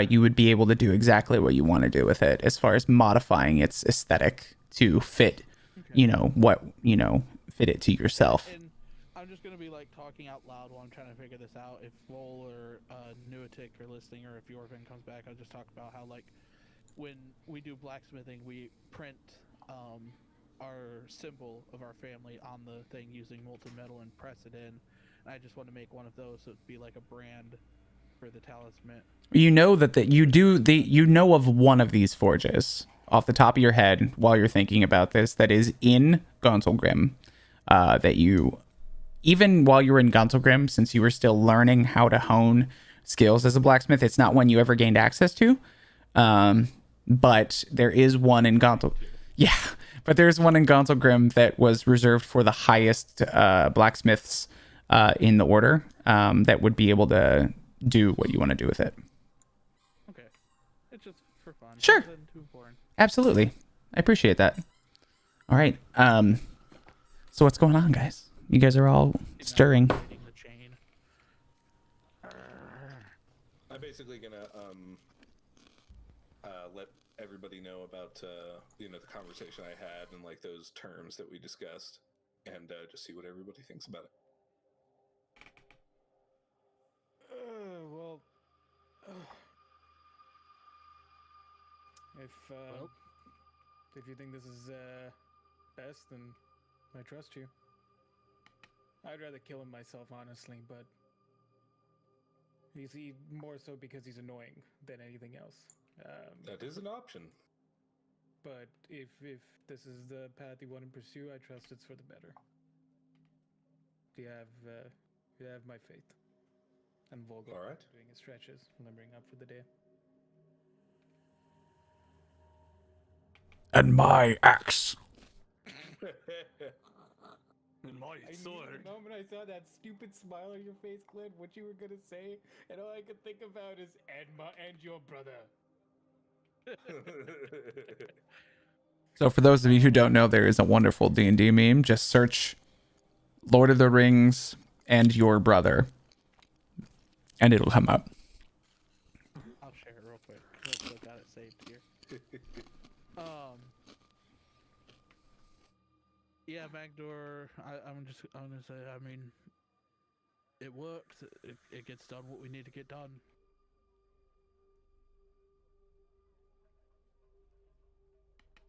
you would be able to do exactly what you want to do with it as far as modifying its aesthetic to fit, fit it to yourself.
And I'm just gonna be like talking out loud while I'm trying to figure this out. If Vol or Nuatic are listening, or if Yorvin comes back, I'll just talk about how like when we do blacksmithing, we print our symbol of our family on the thing using molten metal and press it in. And I just want to make one of those so it'd be like a brand for the talisman.
You know you know of one of these forges off the top of your head while you're thinking about this that is in Gonselgrim, that you, even while you were in Gonselgrim, since you were still learning how to hone skills as a blacksmith, it's not one you ever gained access to. But there is one in Gonselgrim. Yeah, but there's one in Gonselgrim that was reserved for the highest blacksmiths in the order that would be able to do what you want to do with it.
Okay. It's just for fun.
Sure.
Nothing too important.
Absolutely. I appreciate that. All right. So what's going on, guys? You guys are all stirring.
Eating the chain.
I'm basically gonna let everybody know about the conversation I had and like those terms that we discussed, and just see what everybody thinks about it.
Well, if you think this is best, then I trust you. I'd rather kill him myself, honestly, but you see, more so because he's annoying than anything else.
That is an option.
But if this is the path you want to pursue, I trust it's for the better. You have my faith. And Volgo
All right.
doing his stretches, limbering up for the day.
And my axe.
And my
I knew
sword.
the moment I saw that stupid smile on your face, Clint, what you were gonna say, and all I could think about is Edma and your brother.
So for those of you who don't know, there is a wonderful D&D meme. Just search Lord of the Rings and your brother, and it'll come up.
I'll share it real quick. I've got it saved here. Yeah, Magdor. I'm gonna say. I mean, it works. It gets done what we need to get done.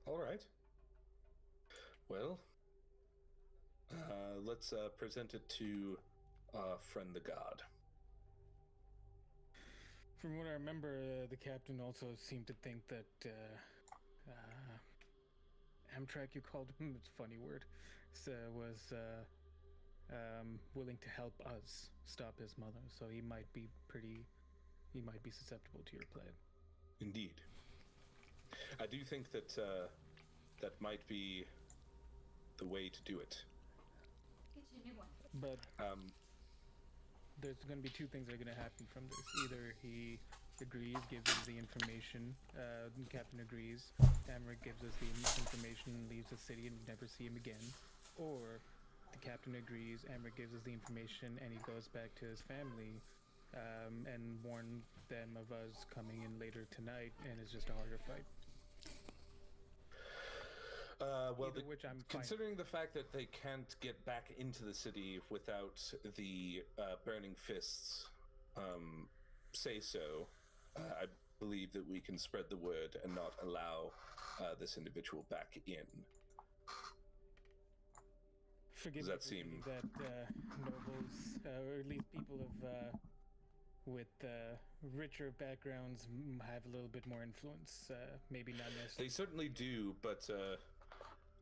All right. Well, let's present it to friend the god.
From what I remember, the captain also seemed to think that Amtrak, you called him, it's a funny word, was willing to help us stop his mother. So he might be susceptible to your plan.
Indeed. I do think that that might be the way to do it.
But there's going to be two things that are going to happen from this. Either he agrees, gives us the information, the captain agrees, Amric gives us the information, leaves the city, and we never see him again. Or the captain agrees, Amric gives us the information, and he goes back to his family and warn them of us coming in later tonight, and it's just a harder fight.
Well,
Which I'm fine.
considering the fact that they can't get back into the city without the Burning Fists say so, I believe that we can spread the word and not allow this individual back in.
Forgive
Does
me
that
for
seem-
thinking that nobles, or at least people of with richer backgrounds, have a little bit more influence. Maybe not necessarily.
They certainly do, but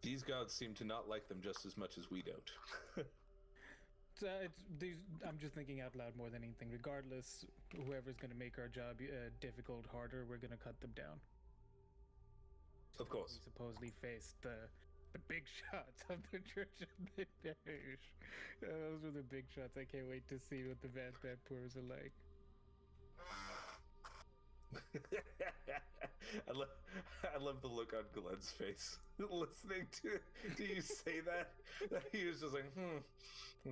these gods seem to not like them just as much as we don't.
I'm just thinking out loud more than anything. Regardless, whoever's going to make our job difficult, harder, we're going to cut them down.
Of course.
We supposedly faced the big shots of the Church of the Daesh. Those were the big shots. I can't wait to see what the Vast Bad Poors are like.
I love the look on Glenn's face listening to you say that. He was just like,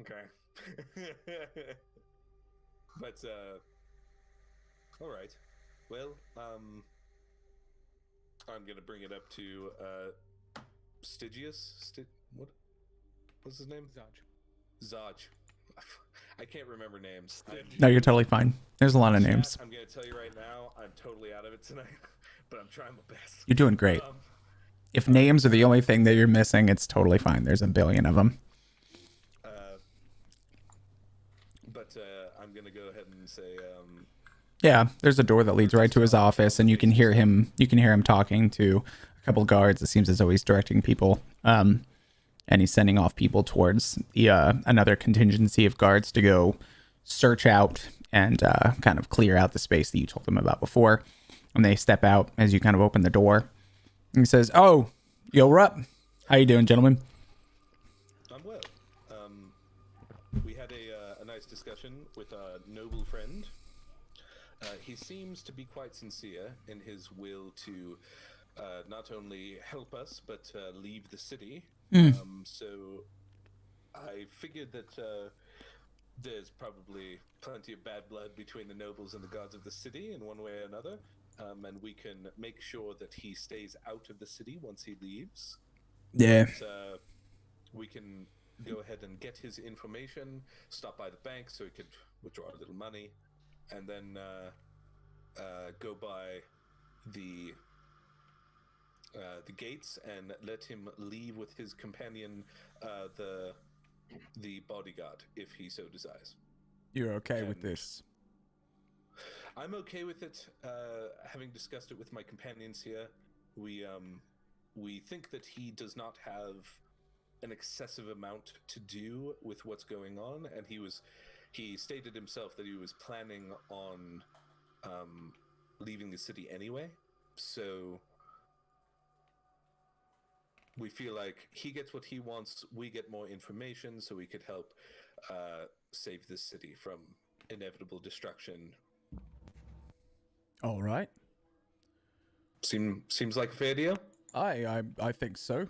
okay. But all right. Well, I'm gonna bring it up to Stygius. What's his name? Zaj. I can't remember names.
No, you're totally fine. There's a lot of
Chat,
names.
I'm gonna tell you right now, I'm totally out of it tonight, but I'm trying my best.
You're doing great.
Um,
If names are the only thing that you're missing, it's totally fine. There's a billion of them.
but I'm gonna go ahead and say,
Yeah, there's a door that leads right to his office, and you can hear him. You can hear him talking to a couple guards. It seems as though he's directing people, and he's sending off people towards the another contingency of guards to go search out and kind of clear out the space that you told them about before. And they step out as you kind of open the door. And he says, "Oh, yo, we're up. How you doing, gentlemen?"
I'm well. We had a nice discussion with a noble friend. He seems to be quite sincere in his will to not only help us, but leave the city. So I figured that there's probably plenty of bad blood between the nobles and the gods of the city in one way or another. And we can make sure that he stays out of the city once he leaves.
Yeah.
But, we can go ahead and get his information, stop by the bank so he could withdraw a little money, and then go by the gates and let him leave with his companion, the bodyguard, if he so desires.
You're okay with
And-
this?
I'm okay with it. Having discussed it with my companions here, we think that he does not have an excessive amount to do with what's going on, and he stated himself that he was planning on leaving the city anyway. So we feel like he gets what he wants, we get more information, so we could help save this city from inevitable destruction.
All right.
Seems like a fair deal.
I think so.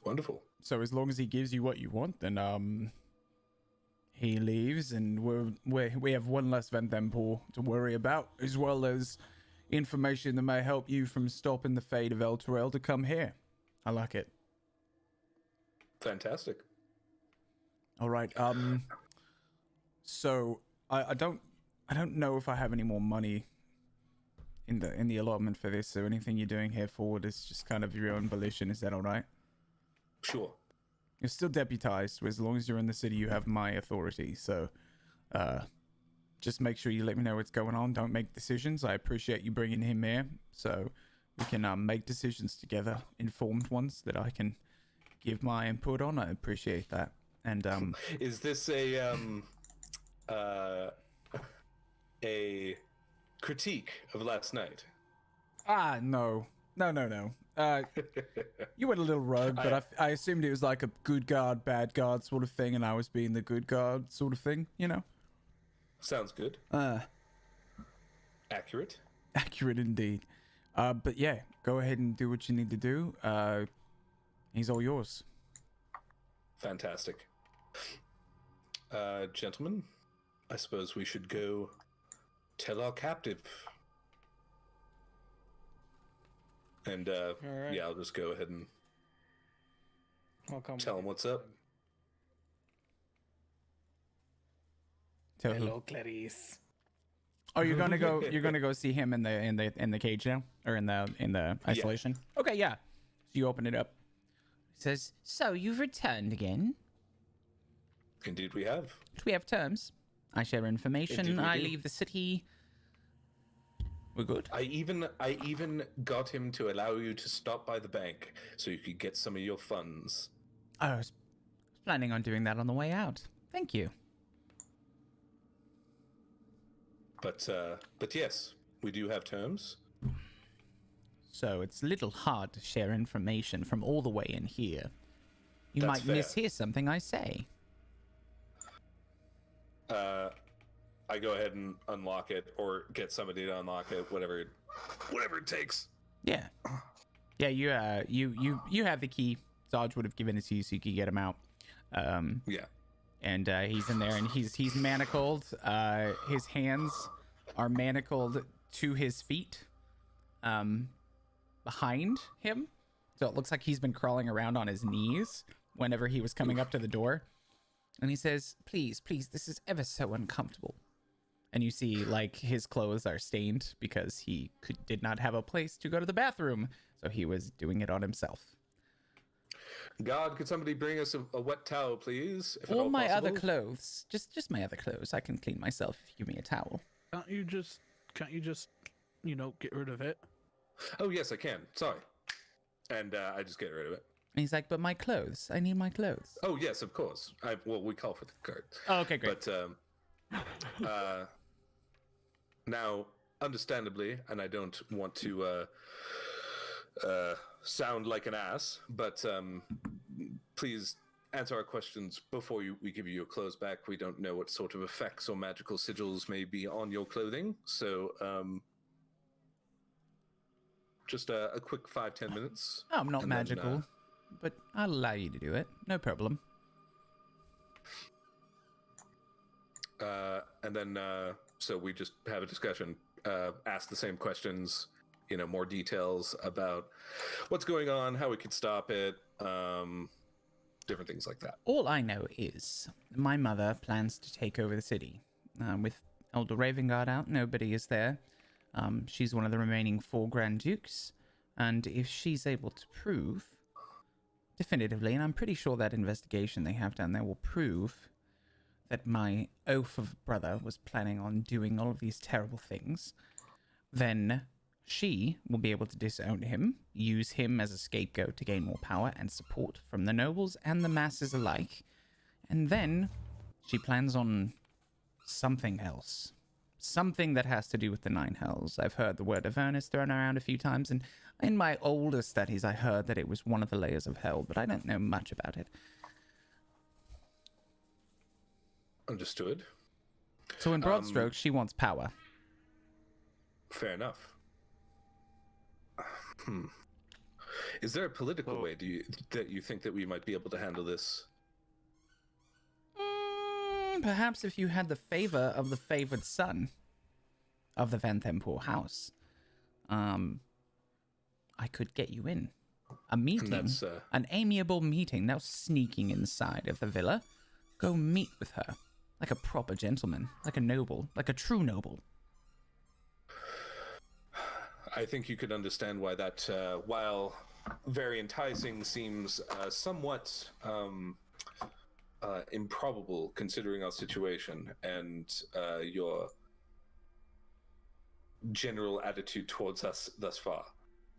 Wonderful.
So as long as he gives you what you want, then he leaves, and we have one less Venthem pool to worry about, as well as information that may help you from stopping the fate of El Terrell to come here. I like it.
Fantastic.
All right. So I don't know if I have any more money in the allotment for this. So anything you're doing here forward is just kind of your own volition. Is that all right?
Sure.
You're still deputized. As long as you're in the city, you have my authority. So, just make sure you let me know what's going on. Don't make decisions. I appreciate you bringing him here, so we can make decisions together, informed ones that I can give my input on. I appreciate that. And
Is this a critique of last night?
no. You went a little rogue, but I assumed it was like a good guard, bad guard sort of thing, and I was being the good guard sort of thing, you know?
Sounds good. Accurate.
Accurate indeed. But yeah, go ahead and do what you need to do. He's all yours.
Fantastic. Gentlemen, I suppose we should go tell our captive. And
All right.
yeah, I'll just go ahead and
I'll come
tell
with
him
you.
what's up.
Tell who?
Hello, Clarice.
Oh, you're gonna go. You're gonna go see him in the cage now, or in the isolation. Okay, yeah. So you open it up. It says, "So you've returned again.
Indeed, we have.
We have terms. I share information.
Indeed we
I
do.
leave the city. We're good.
I even got him to allow you to stop by the bank so you could get some of your funds.
I was planning on doing that on the way out. Thank you.
But yes, we do have terms.
So it's a little hard to share information from all the way in here. You
That's
might
fair.
mishear something I say.
I go ahead and unlock it, or get somebody to unlock it, whatever it takes.
Yeah. Yeah, you have the key. Dodge would have given it to you so you could get him out.
Yeah.
And he's in there, and he's manacled. His hands are manacled to his feet, behind him. So it looks like he's been crawling around on his knees whenever he was coming up to the door. And he says, please, this is ever so uncomfortable. And you see, like, his clothes are stained because he did not have a place to go to the bathroom. So he was doing it on himself.
God, could somebody bring us a wet towel, please? If at
All
all
my other
possible?
clothes. Just my other clothes. I can clean myself if you give me a towel.
Can't you just, get rid of it?
Oh, yes, I can. Sorry. And I just get rid of it.
And he's like, but my clothes. I need my clothes.
Oh, yes, of course. Well, we call for the card.
Oh, okay, great.
But now, understandably, and I don't want to sound like an ass, but please answer our questions before we give you your clothes back. We don't know what sort of effects or magical sigils may be on your clothing, so just a quick 5-10 minutes.
I'm not
and then,
magical, but I'll allow you to do it. No problem.
And then, so we just have a discussion, ask the same questions, more details about what's going on, how we could stop it, different things like that.
All I know is my mother plans to take over the city. With Elder Ravengard out, nobody is there. She's one of the remaining 4 Grand Dukes, and if she's able to prove definitively, and I'm pretty sure that investigation they have down there will prove that my oaf of brother was planning on doing all of these terrible things, then she will be able to disown him, use him as a scapegoat to gain more power and support from the nobles and the masses alike, and then she plans on something else. Something that has to do with the 9 hells. I've heard the word Avernus thrown around a few times, and in my older studies I heard that it was one of the layers of hell, but I don't know much about it.
Understood.
So in broad strokes, she wants power.
Fair enough. Is there a political way that you think that we might be able to handle this?
Perhaps if you had the favor of the favored son of the Van Thempor house, I could get you in. A meeting,
That's,
an amiable meeting, now sneaking inside of the villa. Go meet with her, like a proper gentleman, like a noble, like a true noble.
I think you could understand why that, while very enticing, seems somewhat improbable considering our situation and your general attitude towards us thus far.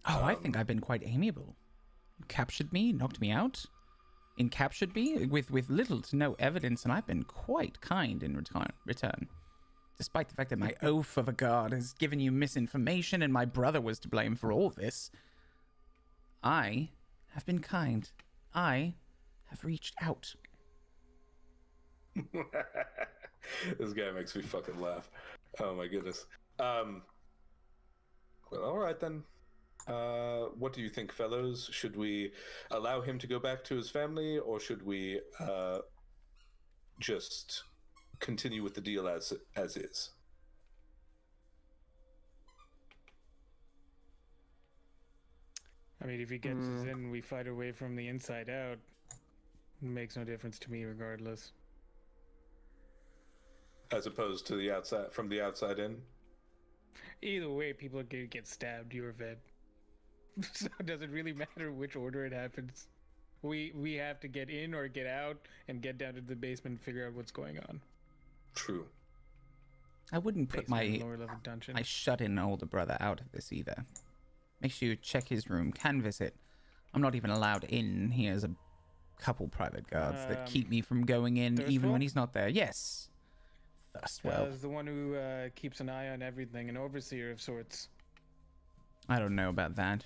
Oh, I think I've been quite amiable. You captured me, knocked me out, encaptured me with little to no evidence, and I've been quite kind in return. Despite the fact that my oaf of a god has given you misinformation and my brother was to blame for all this, I have been kind. I have reached out.
This guy makes me fucking laugh. Oh my goodness. Well, all right then. What do you think, fellows? Should we allow him to go back to his family, or should we just continue with the deal as is?
I mean, if he gets us in, we fight our way from the inside out. It makes no difference to me, regardless.
As opposed to the outside, from the outside in?
Either way, people are gonna get stabbed, you or Ved. So it doesn't really matter which order it happens. We have to get in or get out and get down to the basement and figure out what's going on.
True.
I wouldn't put
Basement, lower level dungeon.
my shut-in older brother out of this either. Make sure you check his room, canvass it. I'm not even allowed in. He has a couple private guards that keep me from going in even when he's not there. Yes. Thirstwell.
As the one who keeps an eye on everything, an overseer of sorts.
I don't know about that.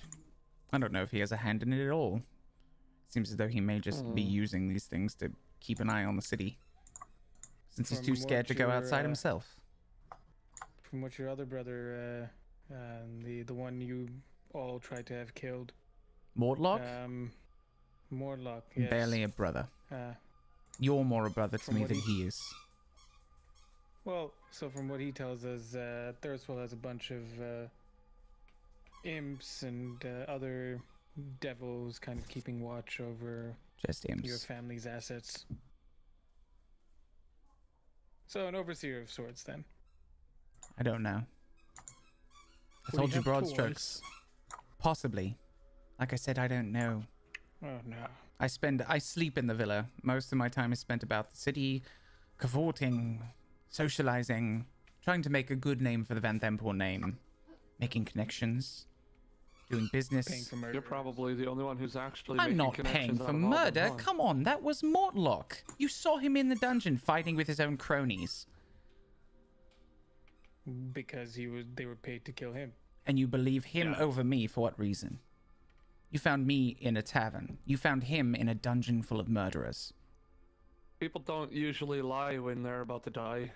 I don't know if he has a hand in it at all. Seems as though he may just be using these things to keep an eye on the city, since he's
From
too scared to go
what
outside
you're,
himself.
from what your other brother, the one you all tried to have killed,
Mortlock?
Mortlock, yes.
Barely a brother.
Uh,
You're more a brother to
From
me
what
than
he-
he is.
well, so from what he tells us, Thurswell has a bunch of imps and other devils kind of keeping watch over
Just
your
imps.
family's assets. So an overseer of sorts, then.
I don't know. I
Well, you
told you
have
broad
toys.
strokes. Possibly. Like I said, I don't know.
Oh no.
I sleep in the villa. Most of my time is spent about the city, cavorting, socializing, trying to make a good name for the Van Thempel name, making connections, doing business.
Paying for murder.
You're probably the only one who's actually
I'm
making
not paying
connections
for
out of all of
murder.
them, huh?
Come on, that was Mortlock. You saw him in the dungeon fighting with his own cronies.
Because they were paid to kill him.
And you believe him
Yeah.
over me for what reason? You found me in a tavern. You found him in a dungeon full of murderers.
People don't usually lie when they're about to die.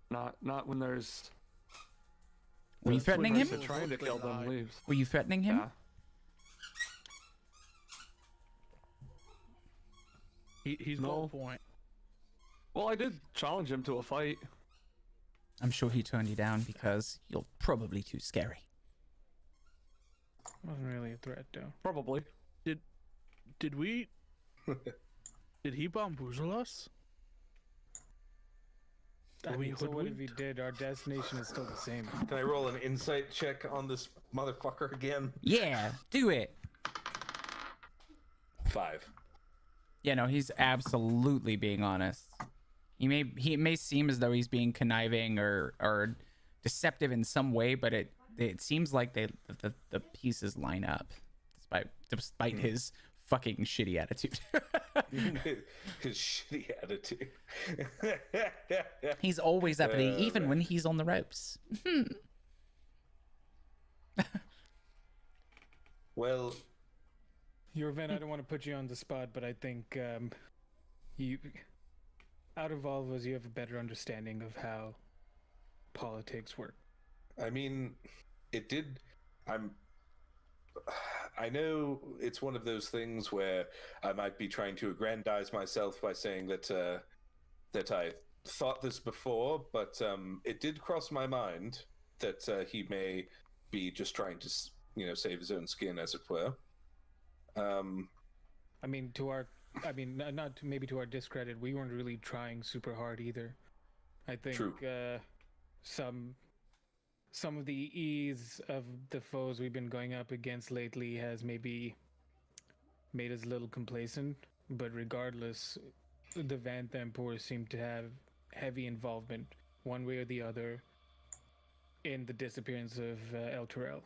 Not when there's.
Were you
the
threatening
person
him?
Trying to kill them
Lie.
leaves.
Were you threatening him?
Yeah.
He's
No.
got a point.
Well, I did challenge him to a fight.
I'm sure he turned you down because you're probably too scary.
Wasn't really a threat, though.
Probably.
Did we? Did he bamboozle us?
I
Were we
mean, so what if he
hoodwinked?
did? Our destination is still the same.
Can I roll an insight check on this motherfucker again?
Yeah, do it.
5.
Yeah, no, he's absolutely being honest. He may seem as though he's being conniving or deceptive in some way, but it seems like the pieces line up, despite his fucking shitty attitude.
His shitty attitude.
He's always uppity, even when he's on the ropes.
Well,
Your event, I don't want to put you on the spot, but I think you, out of all of us, you have a better understanding of how politics work.
I mean, it did. I know it's one of those things where I might be trying to aggrandize myself by saying that I thought this before, but it did cross my mind that he may be just trying to, save his own skin, as it were.
I mean, not to, maybe to our discredit, we weren't really trying super hard either. I think
True.
some of the ease of the foes we've been going up against lately has maybe made us a little complacent. But regardless, the Van Thempor seem to have heavy involvement, one way or the other, in the disappearance of El Terrell.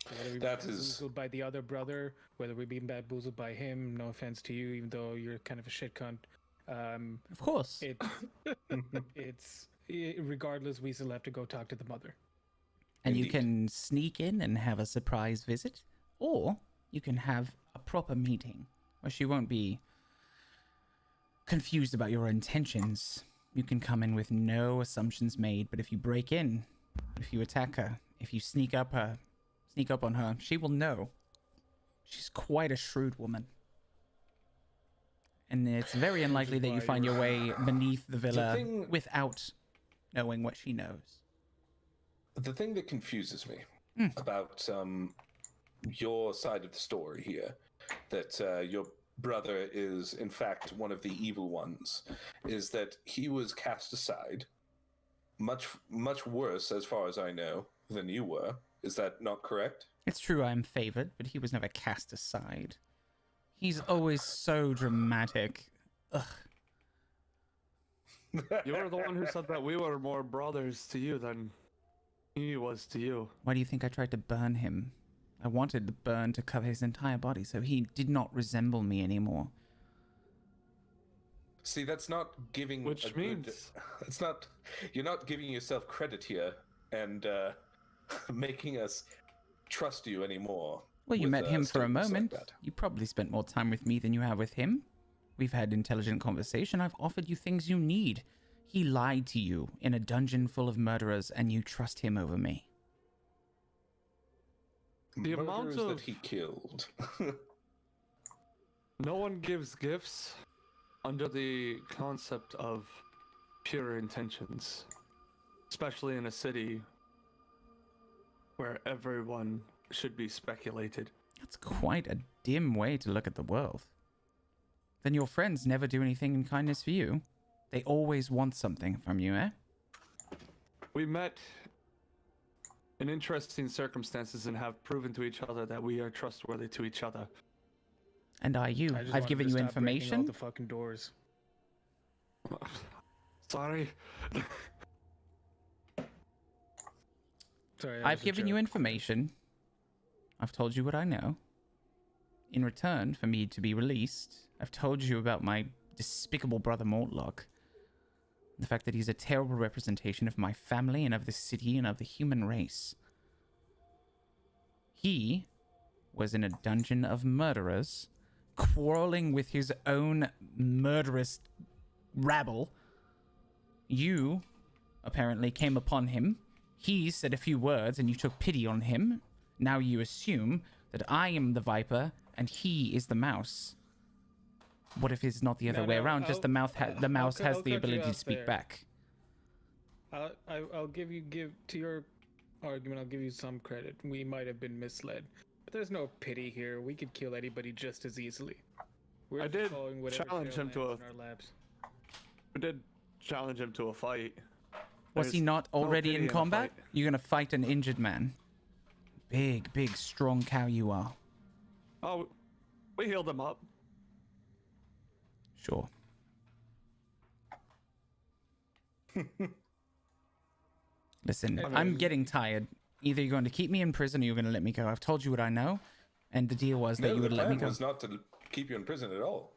Whether we've been
That is-
bamboozled by the other brother, whether we've been bamboozled by him, no offense to you, even though you're kind of a shit cunt.
Of course.
Regardless, we still have to go talk to the mother.
And you
Indeed.
can sneak in and have a surprise visit, or you can have a proper meeting where she won't be confused about your intentions. You can come in with no assumptions made, but if you break in, if you attack her, if you sneak up on her, she will know. She's quite a shrewd woman. And it's very unlikely that you find your way beneath the villa
thing-
without knowing what she knows.
The thing that confuses me about your side of the story here, that your brother is in fact one of the evil ones, is that he was cast aside, much worse, as far as I know, than you were. Is that not correct?
It's true I'm favored, but he was never cast aside. He's always so dramatic. Ugh.
You were the one who said that we were more brothers to you than he was to you.
Why do you think I tried to burn him? I wanted the burn to cover his entire body, so he did not resemble me anymore.
See, that's not giving.
Which
a good-
means-
that's not. You're not giving yourself credit here and making us trust you anymore.
Well, you
with,
met him for a
statements like
moment.
that.
You probably spent more time with me than you have with him. We've had intelligent conversation. I've offered you things you need. He lied to you in a dungeon full of murderers, and you trust him over me.
The amount
Murderers
of
that he killed.
no one gives gifts under the concept of pure intentions, especially in a city where everyone should be speculated.
That's quite a dim way to look at the world. Then your friends never do anything in kindness for you. They always want something from you, eh?
We met in interesting circumstances and have proven to each other that we are trustworthy to each other.
And are you?
I just
I've
wanted
given
to
you
stop breaking all
information.
the fucking doors.
Sorry.
Sorry, that
I've
was a
given you
joke.
information. I've told you what I know. In return for me to be released, I've told you about my despicable brother Mortlock. The fact that he's a terrible representation of my family and of the city and of the human race. He was in a dungeon of murderers, quarreling with his own murderous rabble. You apparently came upon him. He said a few words and you took pity on him. Now you assume that I am the viper and he is the mouse. What if it's not the other
No,
way
no,
around? Just the mouse has
I'll
the
cut you
ability to
off
speak
there.
back.
I'll give to your argument. I'll give you some credit. We might have been misled, but there's no pity here. We could kill anybody just as easily. We're
I
just
did
following whatever
challenge
trail
him to
lands
a-
in our labs.
We did challenge him to a fight.
Was he
There's
not
no
already
pity
in
a
combat?
fight.
You're gonna fight an injured man. Big, strong cow you are.
Oh, we healed him up.
Sure. Listen,
Anyway,
I'm getting tired. Either you're going to keep me in prison or you're going to let me go. I've told you what I know, and the deal was that
No,
you
the
would let me
plan
go.
was not to keep you in prison at all.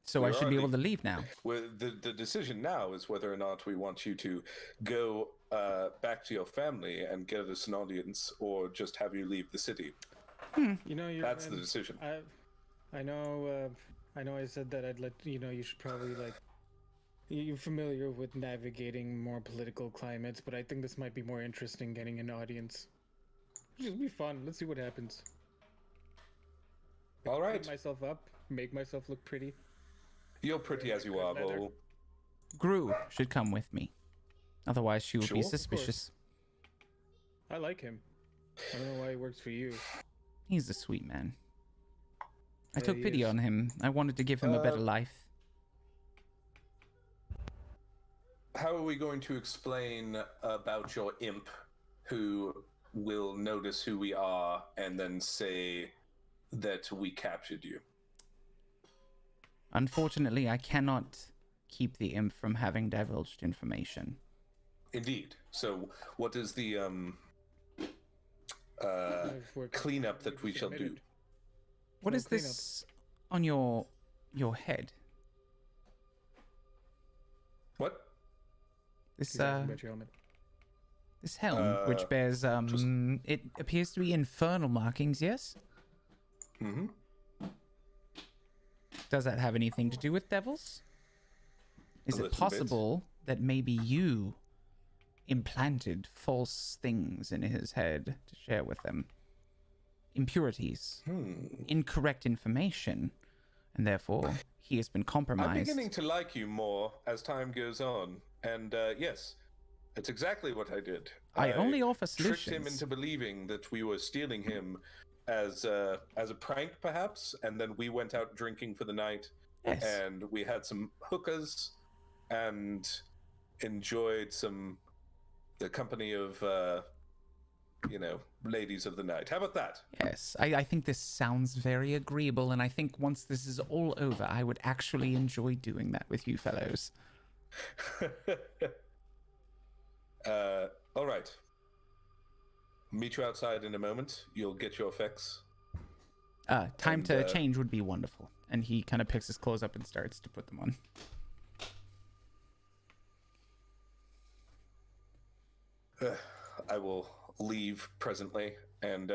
So
we
I should be
already-
able to leave now.
Well, the decision now is whether or not we want you to go back to your family and get us an audience, or just have you leave the city.
You know,
That's the decision.
I know. I know. I said that I'd let you know. You should probably like. You're familiar with navigating more political climates, but I think this might be more interesting getting an audience. It'll be fun. Let's see what happens.
All right.
Put myself up, make myself look pretty.
You're pretty as you are,
Leather.
Vol.
Gru should come with me. Otherwise, she will
Sure,
be
of course.
suspicious.
I like him. I don't know why he works for you.
He's a sweet man. I
Yeah,
took
he
pity
is.
on him. I wanted to give him a better
Uh,
life.
How are we going to explain about your imp who will notice who we are and then say that we captured you?
Unfortunately, I cannot keep the imp from having divulged information.
Indeed. So, what is the
If we're
cleanup that we shall do?
submitted.
What
No
is
cleanup.
this on your head?
What?
This
He's asking about your helmet.
this helm, which bears it appears to be infernal markings. Yes.
Mm-hmm.
Does that have anything to do with devils? Is
A
it
little bit.
possible that maybe you implanted false things in his head to share with them? Impurities, incorrect information, and therefore he has been compromised.
I'm beginning to like you more as time goes on, and yes, it's exactly what I did.
I only offer
tricked him
solutions.
into believing that we were stealing him as a prank, perhaps, and then we went out drinking for the night,
Yes.
and we had some hookahs, and enjoyed the company of ladies of the night. How about that?
Yes, I think this sounds very agreeable, and I think once this is all over, I would actually enjoy doing that with you fellows.
All right. Meet you outside in a moment. You'll get your effects.
Time
And,
to change would be wonderful. And he kind of picks his clothes up and starts to put them on.
I will leave presently and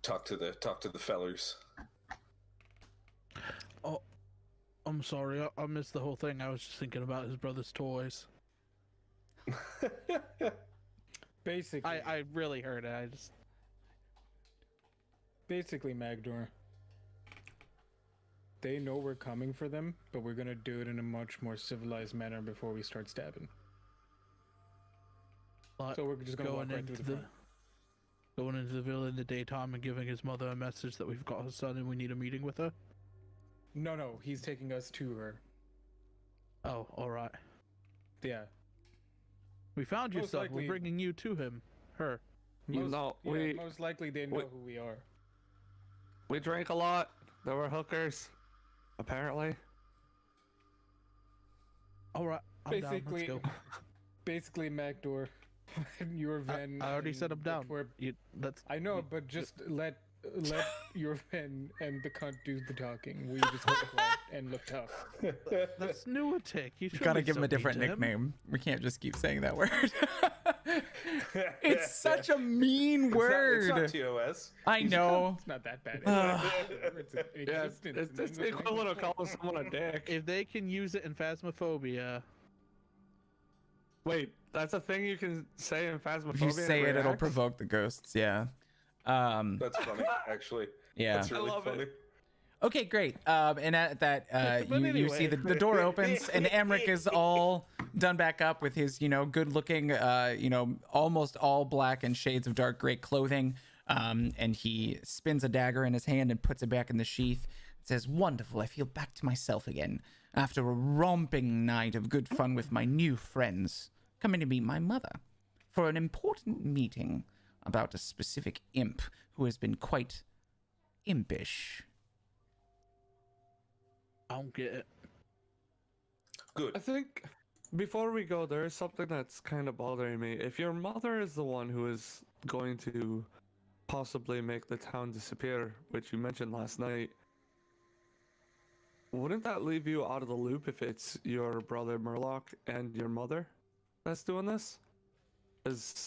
talk to the fellers.
I'm sorry, I missed the whole thing. I was just thinking about his brother's toys.
Basically,
I really heard it. I just
basically, Magdor. They know we're coming for them, but we're gonna do it in a much more civilized manner before we start stabbing. So we're just gonna walk right through the front.
Going into the villa in the daytime and giving his mother a message that we've got her son and we need a meeting with her.
No, he's taking us to her.
Oh, all right.
Yeah.
We found your
Most
son.
likely-
We're bringing you to him. Her.
Most likely they know who we are.
We drank a lot. There were hookers, apparently.
All right. I'm down. Let's go.
Basically, Magdor, your Ven.
I already said I'm down.
I know, but just let your Ven and the cunt do the talking. We just look quiet and look tough.
That's Newatic. You
Gotta give him a different nickname. We can't just keep saying that word. It's such a mean word.
It's not TOS.
I know.
It's not that bad.
It's the equivalent of calling someone a dick.
If they can use it in Phasmophobia.
Wait, that's a thing you can say in Phasmophobia?
If you say it, it'll
react?
provoke the ghosts. Yeah.
That's funny, actually.
Yeah.
That's really funny.
Okay, great. And at that,
But
you see
anyway.
the door opens, and Emmerich is all done back up with his, good-looking, almost all black and shades of dark gray clothing. And he spins a dagger in his hand and puts it back in the sheath. It says, "Wonderful, I feel back to myself again. After a romping night of good fun with my new friends, coming to meet my mother for an important meeting about a specific imp who has been quite impish."
I don't get it.
Good.
I think before we go, there is something that's kind of bothering me. If your mother is the one who is going to possibly make the town disappear, which you mentioned last night, wouldn't that leave you out of the loop if it's your brother Murloc and your mother that's doing this?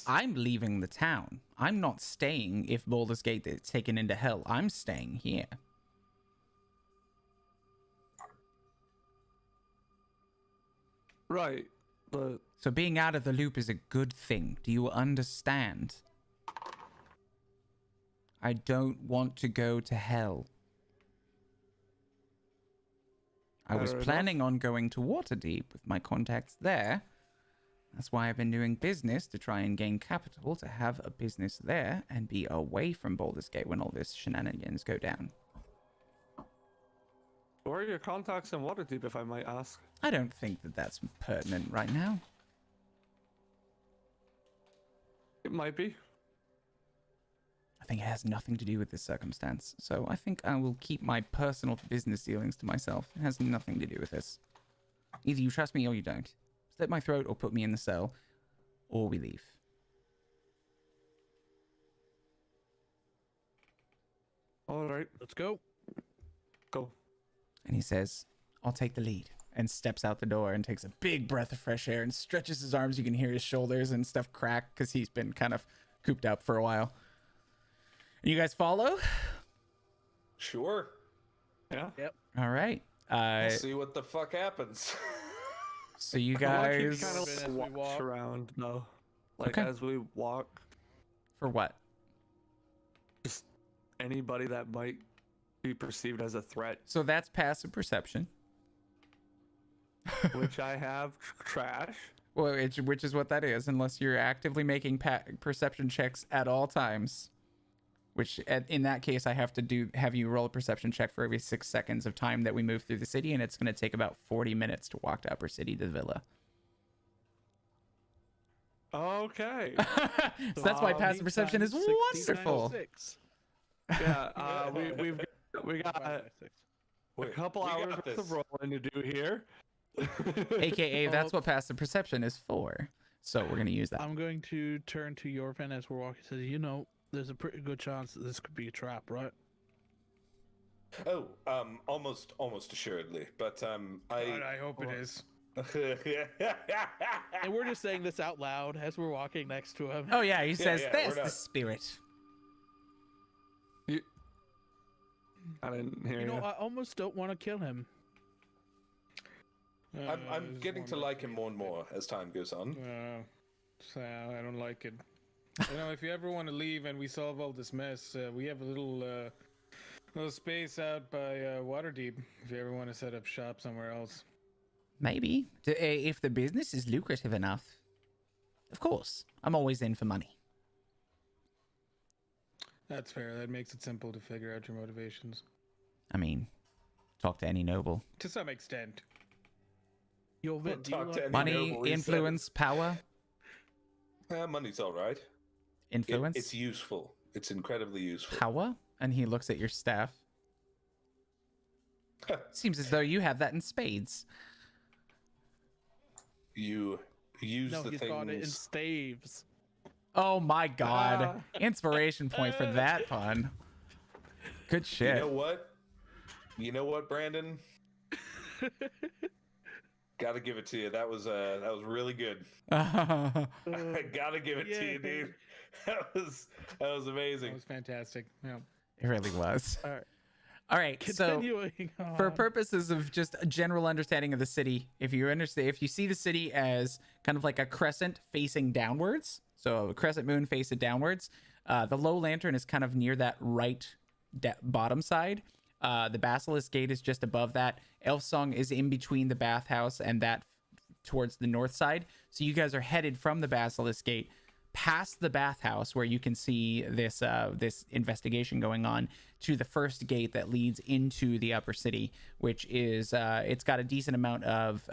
I'm leaving the town. I'm not staying if Baldur's Gate is taken into hell. I'm staying here.
Right, but
So being out of the loop is a good thing. Do you understand? I don't want to go to hell. I was
Fair enough.
planning on going to Waterdeep with my contacts there. That's why I've been doing business, to try and gain capital to have a business there and be away from Baldur's Gate when all this shenanigans go down.
where are your contacts in Waterdeep, if I might ask?
I don't think that that's pertinent right now.
It might be.
I think it has nothing to do with this circumstance, so I think I will keep my personal business dealings to myself. It has nothing to do with this. Either you trust me or you don't. Slit my throat or put me in the cell, or we leave.
All right,
Let's go.
go.
And he says, "I'll take the lead," and steps out the door and takes a big breath of fresh air and stretches his arms. You can hear his shoulders and stuff crack because he's been kind of cooped up for a while. You guys follow?
Sure.
Yeah.
All right.
We'll see what the fuck happens.
So you
I want to
guys...
keep kind
As
of
we
watch
walk.
around, though. Like,
Okay.
as we walk,
For what?
just anybody that might be perceived as a threat,
So that's passive perception.
which I have trash.
Well, which is what that is, unless you're actively making perception checks at all times. Which, in that case, I have you roll a perception check for every 6 seconds of time that we move through the city, and it's going to take about 40 minutes to walk to Upper City to the villa.
Okay.
So that's why passive perception is
16
wonderful.
times 6.
Yeah. We got a
Wait,
couple
we got
hours worth
this.
of rolling to do here.
AKA, that's what passive perception is for. So we're going to use that.
I'm going to turn to Yorvin as we're walking. Says, there's a pretty good chance that this could be a trap, right?
Oh, almost assuredly. But
God, I hope it is.
And we're just saying this out loud as we're walking next to him.
Oh, yeah, he says,
yeah,
"There's
we're
the
not-
spirit."
I didn't hear you.
I almost don't want to kill him.
I'm
There's
getting
one
to
more
like him
three
more and
bit.
more as time goes on.
So I don't like it. You know, if you ever want to leave and we solve all this mess, we have a little space out by Waterdeep. If you ever want to set up shop somewhere else.
Maybe. If the business is lucrative enough. Of course. I'm always in for money.
That's fair. That makes it simple to figure out your motivations.
I mean, talk to any noble.
To some extent.
Yo, Vin, do you
Talk to
want-
any
Money,
noble, he
influence, power.
money's all right.
Influence,
It's useful. It's incredibly useful.
power. And he looks at your staff. Seems as though you have that in spades.
You use
No,
the
he's got it in
things.
staves.
Oh my god. Inspiration point for that pun. Good
You
shit.
know what? You know what, Brandon? Gotta give it to you. That was really good. I gotta give it to you, dude. That was
That
amazing.
was fantastic. Yeah.
It really was.
All right,
All right, so
continuing on.
for purposes of just a general understanding of the city, if you see the city as kind of like a crescent facing downwards, so a crescent moon facing downwards, the low lantern is kind of near that right bottom side. The basilisk gate is just above that. Elf Song is in between the bathhouse and that towards the north side. So you guys are headed from the basilisk gate past the bathhouse, where you can see this investigation going on, to the first gate that leads into the upper city, which is it's got a decent amount of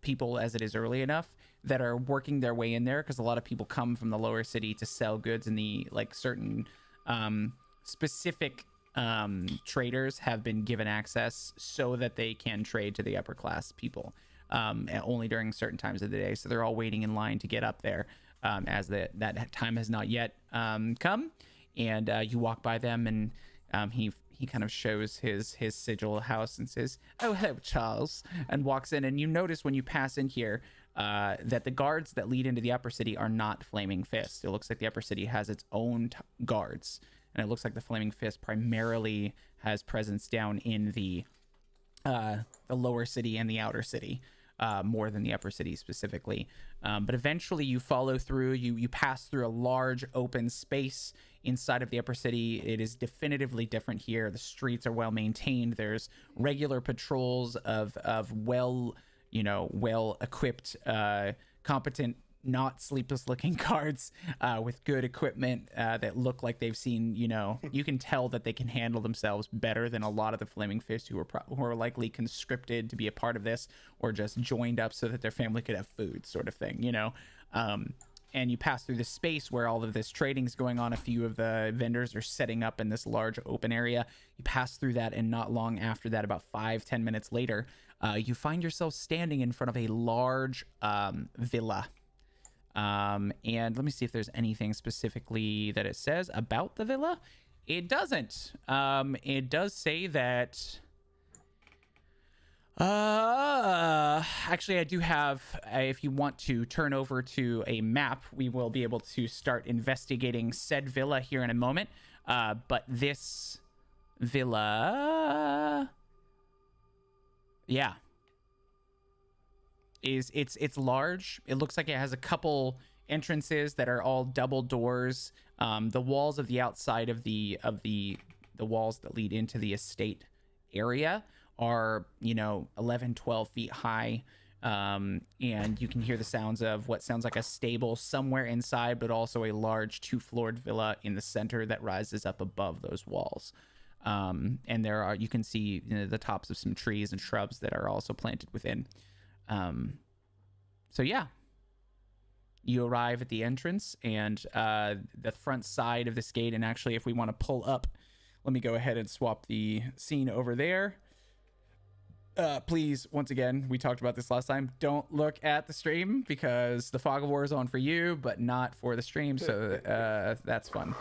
people, as it is early enough, that are working their way in there, because a lot of people come from the lower city to sell goods, and the certain specific traders have been given access so that they can trade to the upper class people only during certain times of the day. So they're all waiting in line to get up there, as that time has not yet come. And you walk by them, and he kind of shows his sigil house and says, "Oh, hello, Charles," and walks in. And you notice when you pass in here that the guards that lead into the upper city are not Flaming Fist. It looks like the upper city has its own guards. And it looks like the Flaming Fist primarily has presence down in the lower city and the outer city, more than the upper city specifically. But eventually you follow through, you pass through a large open space inside of the upper city. It is definitively different here. The streets are well maintained. There's regular patrols of well equipped, competent, not sleepless looking guards with good equipment that look like they've seen, you can tell that they can handle themselves better than a lot of the Flaming Fists who are likely conscripted to be a part of this, or just joined up so that their family could have food, sort of thing, and you pass through the space where all of this trading is going on. A few of the vendors are setting up in this large open area. You pass through that, and not long after that, about 5-10 minutes later, you find yourself standing in front of a large villa. And let me see if there's anything specifically that it says about the villa. It doesn't. It does say that actually, I do have, if you want to turn over to a map, we will be able to start investigating said villa here in a moment. But this villa, yeah, it's large. It looks like it has a couple entrances that are all double doors. The walls of the outside of the walls that lead into the estate area are 11-12 feet high, and you can hear the sounds of what sounds like a stable somewhere inside, but also a large 2-floored villa in the center that rises up above those walls. And you can see the tops of some trees and shrubs that are also planted within. So yeah, you arrive at the entrance, and the front side of this gate. And actually, if we want to pull up, let me go ahead and swap the scene over there. Please, once again, we talked about this last time, don't look at the stream, because the Fog of War is on for you, but not for the stream. So that's fun.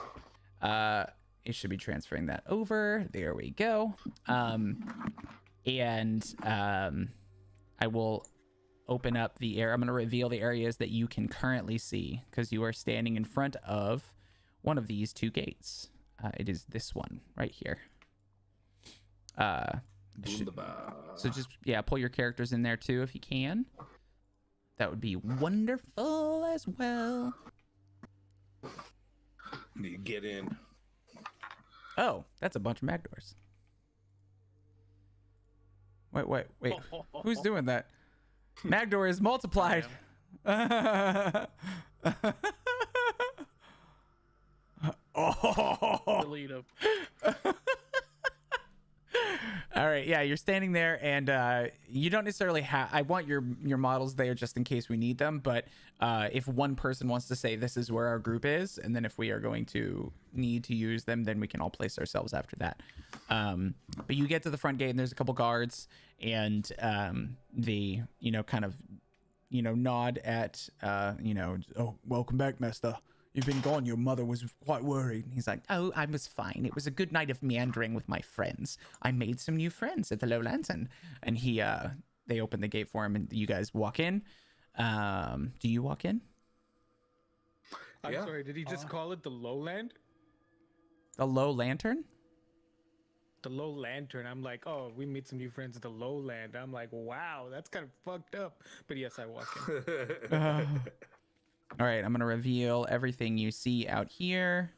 It should be transferring that over. There we go. And I will open up the air. I'm going to reveal the areas that you can currently see, because you are standing in front of one of these two gates. It is this one right here.
Wunderbar.
So just pull your characters in there too if you can. That would be wonderful as well.
Need to get in.
Oh, that's a bunch of mag doors. Wait. Who's doing that? Magdor is multiplied.
Delete him.
All right, yeah, you're standing there, and you don't necessarily have. I want your models there just in case we need them. But if one person wants to say this is where our group is, and then if we are going to need to use them, then we can all place ourselves after that. But you get to the front gate, and there's a couple guards, and they kind of nod at oh, welcome back, master. You've been gone. Your mother was quite worried. He's like, oh, I was fine. It was a good night of meandering with my friends. I made some new friends at the Lowlands, and they open the gate for him, and you guys walk in. Do you walk in?
I'm
Yeah.
sorry, did he just call it the Lowland?
The Low Lantern?
The Low Lantern. I'm like, oh, we meet some new friends at the Lowland. I'm like, wow, that's kind of fucked up. But yes, I walk in.
All right, I'm gonna reveal everything you see out here.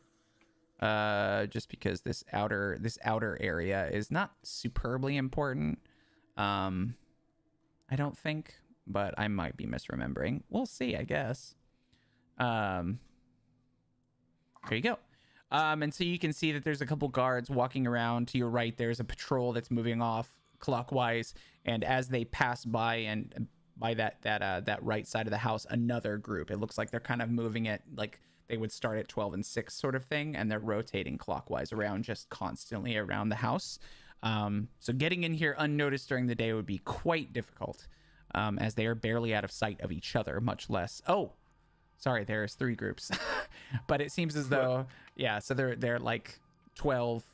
Just because this outer area is not superbly important. I don't think, but I might be misremembering. We'll see, I guess. There you go. And so you can see that there's a couple guards walking around to your right. There's a patrol that's moving off clockwise, and as they pass by and by that right side of the house, another group. It looks like they're kind of moving it like they would start at 12 and 6 sort of thing, and they're rotating clockwise around just constantly around the house. So getting in here unnoticed during the day would be quite difficult, as they are barely out of sight of each other, much less. Oh, sorry, there's 3 groups. But it seems as though, so they're like 12,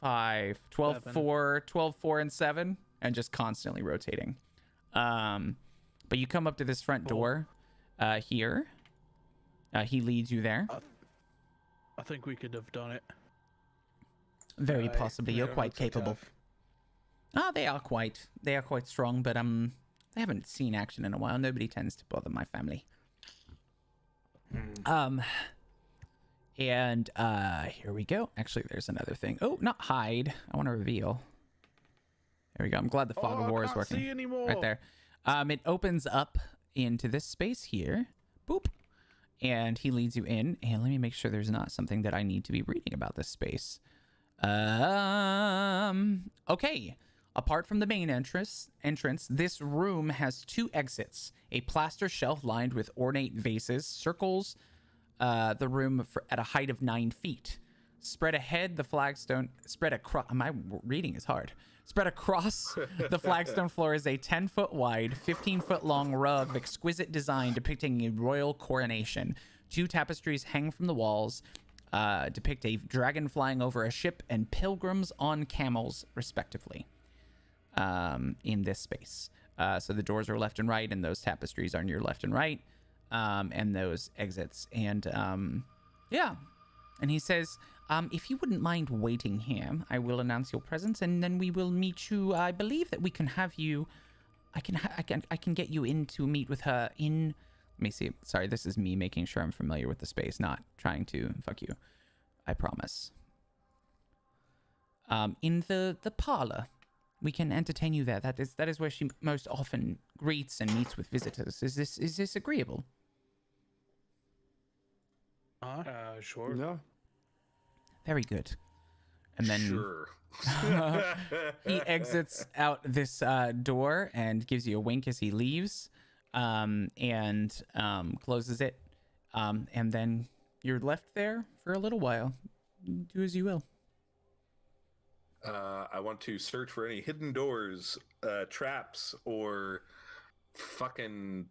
5, 12,
7.
4, 12, 4, and 7, and just constantly rotating. But you come up to this front door here. He leads you there.
I think we could have done it.
Very
Right.
possibly. You're
They don't
quite
look so
capable.
tough.
They are quite strong, but they haven't seen action in a while. Nobody tends to bother my family. And here we go. Actually, there's another thing. Oh, not hide. I want to reveal. There we go. I'm glad the fog of war is working.
See anymore.
Right there. It opens up into this space here. Boop. And he leads you in. And let me make sure there's not something that I need to be reading about this space. Okay. Apart from the main entrance, this room has 2 exits. A plaster shelf lined with ornate vases circles the room at a height of 9 feet. Spread ahead, the flagstone... Spread across... My reading is hard. Spread across the flagstone floor is a 10-foot wide, 15-foot long rug of exquisite design depicting a royal coronation. 2 tapestries hang from the walls, depict a dragon flying over a ship and pilgrims on camels, respectively, in this space. So the doors are left and right, and those tapestries are on your left and right, and those exits. And, And he says... if you wouldn't mind waiting here, I will announce your presence, and then we will meet you. I believe that we can have you. I can get you in to meet with her in. Let me see. Sorry, this is me making sure I'm familiar with the space, not trying to fuck you. I promise. In the parlor, we can entertain you there. That is where she most often greets and meets with visitors. Is this agreeable?
Sure.
Yeah.
Very good. And then
Sure.
he exits out this door and gives you a wink as he leaves, and closes it. And then you're left there for a little while. Do as you will.
I want to search for any hidden doors, traps, or fucking,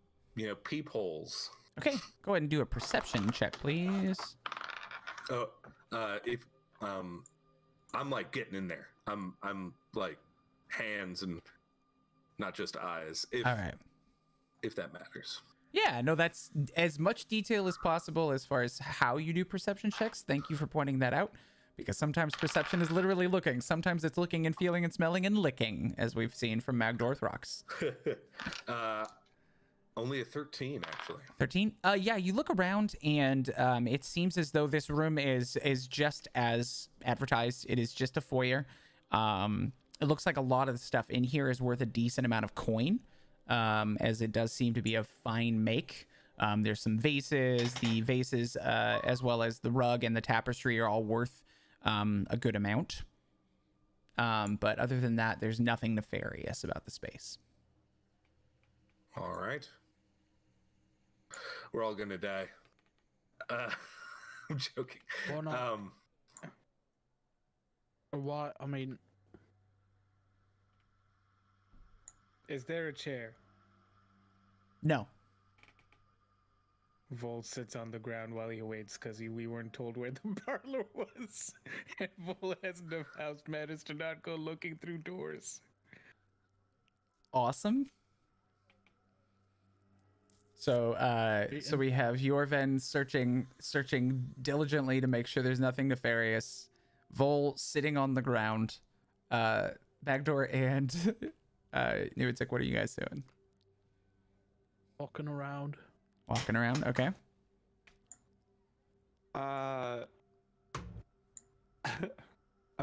peepholes.
Okay, go ahead and do a perception check, please.
If I'm like getting in there. I'm like hands and not just eyes.
All right.
If that matters.
Yeah, no, that's as much detail as possible as far as how you do perception checks. Thank you for pointing that out, Because sometimes perception is literally looking. Sometimes it's looking and feeling and smelling and licking, as we've seen from Magdorth Rocks.
Only a 13, actually.
13? Yeah, you look around and it seems as though this room is just as advertised. It is just a foyer. It looks like a lot of the stuff in here is worth a decent amount of coin, as it does seem to be of fine make. There's some vases. The vases, as well as the rug and the tapestry, are all worth a good amount. But other than that, there's nothing nefarious about the space.
All right. We're all gonna die. I'm joking.
Well, not. Or what? I mean,
Is there a chair?
No.
Vol sits on the ground while he awaits because we weren't told where the parlor was. And Vol has enough house manners to not go looking through doors.
Awesome. So we have Yorven searching diligently to make sure there's nothing nefarious. Vol sitting on the ground. Bagdoor and Newitzik, what are you guys doing?
walking around.
Walking around, okay.
I'm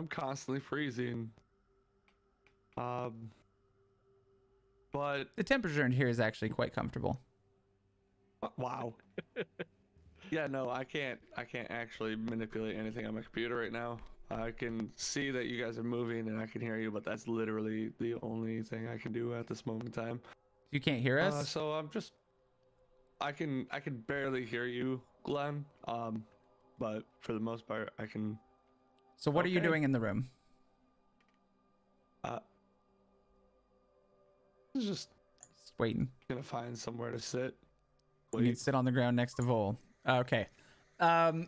constantly freezing. But
The temperature in here is actually quite comfortable.
wow. Yeah, no, I can't actually manipulate anything on my computer right now. I can see that you guys are moving and I can hear you, but that's literally the only thing I can do at this moment in time.
You can't hear us?
So I'm just I can barely hear you, Glenn. But for the most part I can.
So what are you
okay.
doing in the room?
Just
waiting.
gonna find somewhere to sit.
You can sit on the ground next to Vol. Okay. So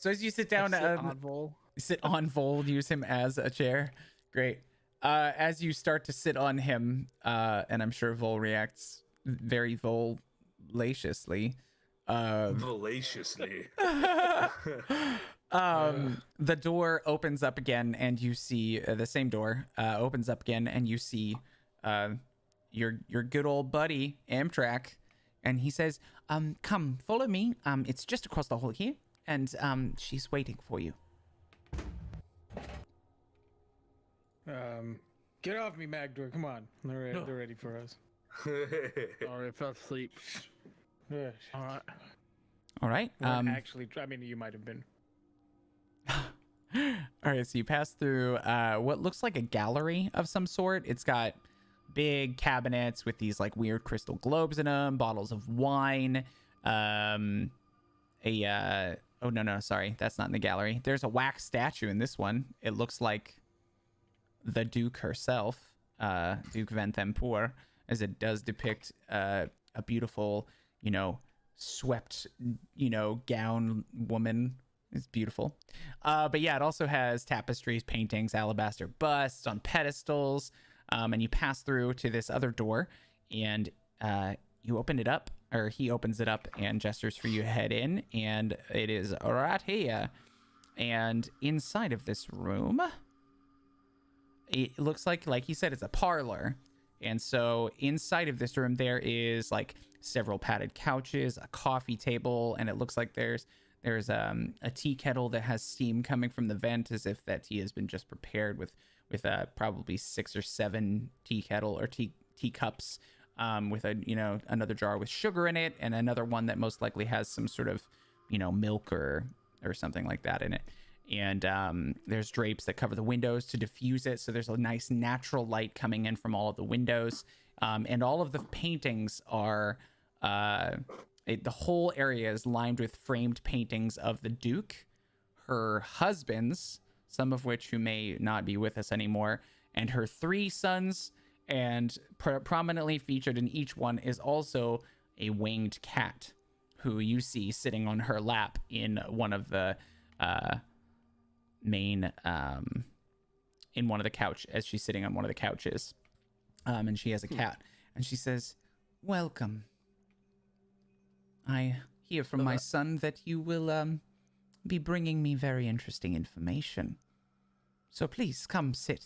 as you sit down,
Sit on Vol.
sit on Vol, use him as a chair. Great. As you start to sit on him, and I'm sure Vol reacts very volaciously.
Volaciously.
The door opens up again, and you see the same door opens up again, and you see your good old buddy Amtrak, and he says, "Come, follow me. It's just across the hall here, and she's waiting for you."
Get off me, Magdor. Come on. They're ready for us.
Sorry, I fell asleep.
Yeah.
All right.
All right.
Actually, I mean, you might have been.
All right. So you pass through what looks like a gallery of some sort. It's got big cabinets with these like weird crystal globes in them, bottles of wine, oh no, sorry, that's not in the gallery. There's a wax statue in this one. It looks like the Duke herself, Duke Ventempur, as it does depict a beautiful, swept, gown woman. It's beautiful. But yeah, it also has tapestries, paintings, alabaster busts on pedestals. And you pass through to this other door, and you open it up, or he opens it up and gestures for you to head in, and it is right here. And inside of this room, it looks like he said, it's a parlor. And so inside of this room, there is like several padded couches, a coffee table, and it looks like there's a tea kettle that has steam coming from the vent, as if that tea has been just prepared with probably 6 or 7 teacups, with another jar with sugar in it, and another one that most likely has some sort of milk or something like that in it. And there's drapes that cover the windows to diffuse it, so there's a nice natural light coming in from all of the windows. And all of the paintings are the whole area is lined with framed paintings of the Duke, her husbands, some of which who may not be with us anymore, and her 3 sons, and prominently featured in each one is also a winged cat, who you see sitting on her lap in one of the in one of the couch, as she's sitting on one of the couches, and she has a cat, and she says, "Welcome. I hear from my son that you will be bringing me very interesting information. So please come sit.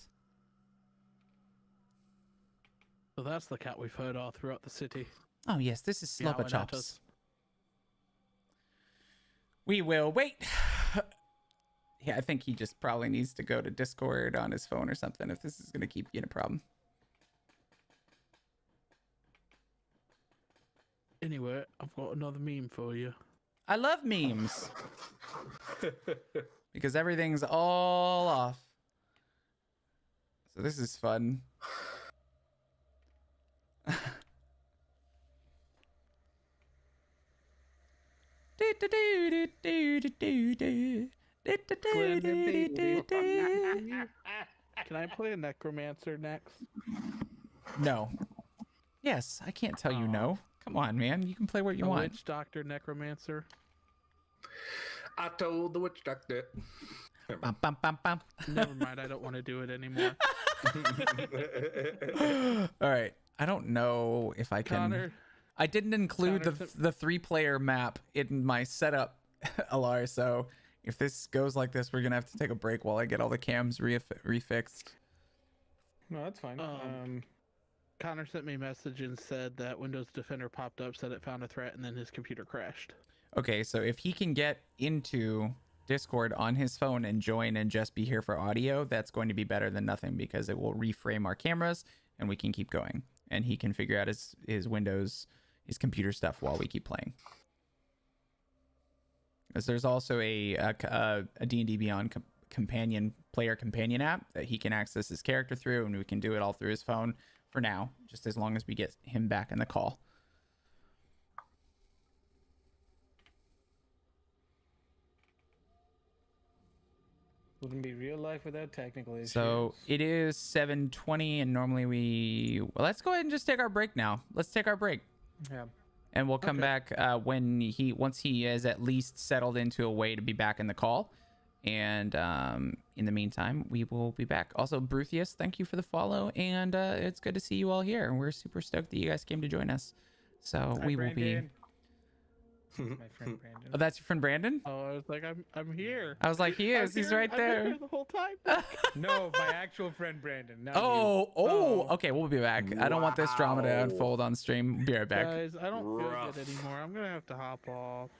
So that's the cat we've heard all throughout the city.
Oh yes, this is Slobber
Meowing at
Chops.
us.
We will wait. Yeah, I think he just probably needs to go to Discord on his phone or something if this is going to keep being a problem.
Anyway, I've got another meme for you.
I love memes. Because everything's all off. So this is fun.
Can I play a necromancer next?
No. Yes, I can't tell you no. Come on, man. You can play what you
A
want.
witch doctor necromancer.
I told the witch doctor.
Bum, bum, bum, bum.
Never mind, I don't want to do it anymore.
All right. I don't know if I can.
Connor,
I didn't include
Connor,
the 3-player map in my setup, Alar. So if this goes like this, we're gonna have to take a break while I get all the cams refixed.
No, that's fine.
Connor sent me a message and said that Windows Defender popped up, said it found a threat, and then his computer crashed.
Okay, so if he can get into Discord on his phone and join and just be here for audio, that's going to be better than nothing because it will reframe our cameras and we can keep going. And he can figure out his Windows, his computer stuff while we keep playing. Because there's also a D&D Beyond player companion app that he can access his character through, and we can do it all through his phone for now, just as long as we get him back in the call.
Wouldn't be real life without technical issues.
So it is 7:20, and normally let's go ahead and just take our break now. Let's take our break.
Yeah.
And we'll come back once he is at least settled into a way to be back in the call. And in the meantime, we will be back. Also, Bruthius, thank you for the follow, and it's good to see you all here. We're super stoked that you guys came to join us. So
Hi,
we will be.
Brandon. My friend Brandon.
Oh, that's your friend Brandon?
Oh, I was like, I'm here.
I was like, he is. He's right
I've been
there.
here the whole time.
No, my actual friend Brandon. Not you.
Oh. Okay, we'll be back. I don't want this drama to
Wow.
unfold on stream. Be right back.
Guys, I don't feel
Rough.
good anymore. I'm gonna have to hop off.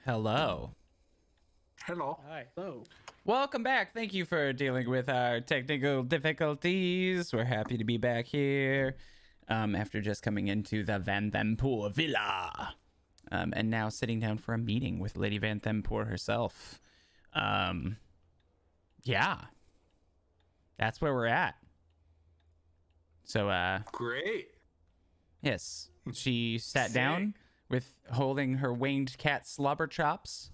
Hello.
Hello.
Hi.
So,
Welcome back. Thank you for dealing with our technical difficulties. We're happy to be back here after just coming into the Van Thempoor Villa and now sitting down for a meeting with Lady Van Thempoor herself. Yeah, that's where we're at. So,
Great.
yes, she sat
Sick.
down with holding her winged cat slobber chops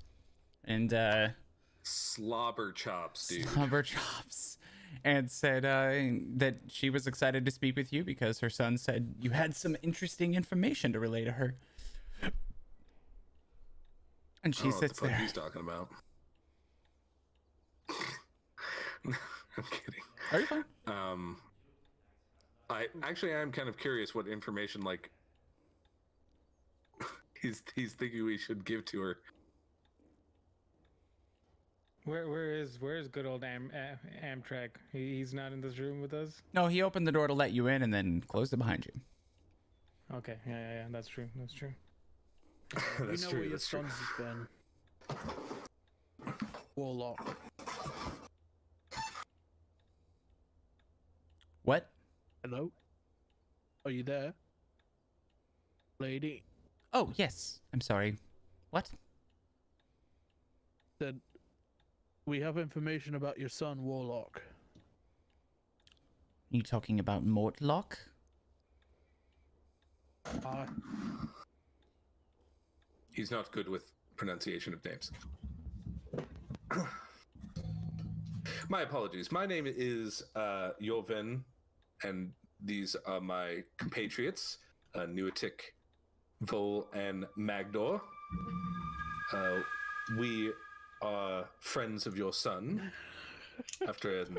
and
Slobber chops, dude.
slobber chops, and said that she was excited to speak with you because her son said you had some interesting information to relay to her. And she
I don't know what the
sits
fuck
there.
he's talking about. I'm kidding.
Are you fine?
I'm kind of curious what information like he's thinking we should give to her.
Where is good old Amtrak? He's not in this room with us.
No, he opened the door to let you in and then closed it behind you.
Okay, yeah. That's true.
That's
we know
true.
where your
That's true.
son's been. Warlock.
What?
Hello? Are you there? Lady?
Oh, yes. I'm sorry. What?
Said, we have information about your son, Warlock.
You talking about Mortlock?
He's not good with pronunciation of names. My apologies. My name is Joven, and these are my compatriots, Nuatik, Vol, and Magdor. We are friends of your son after an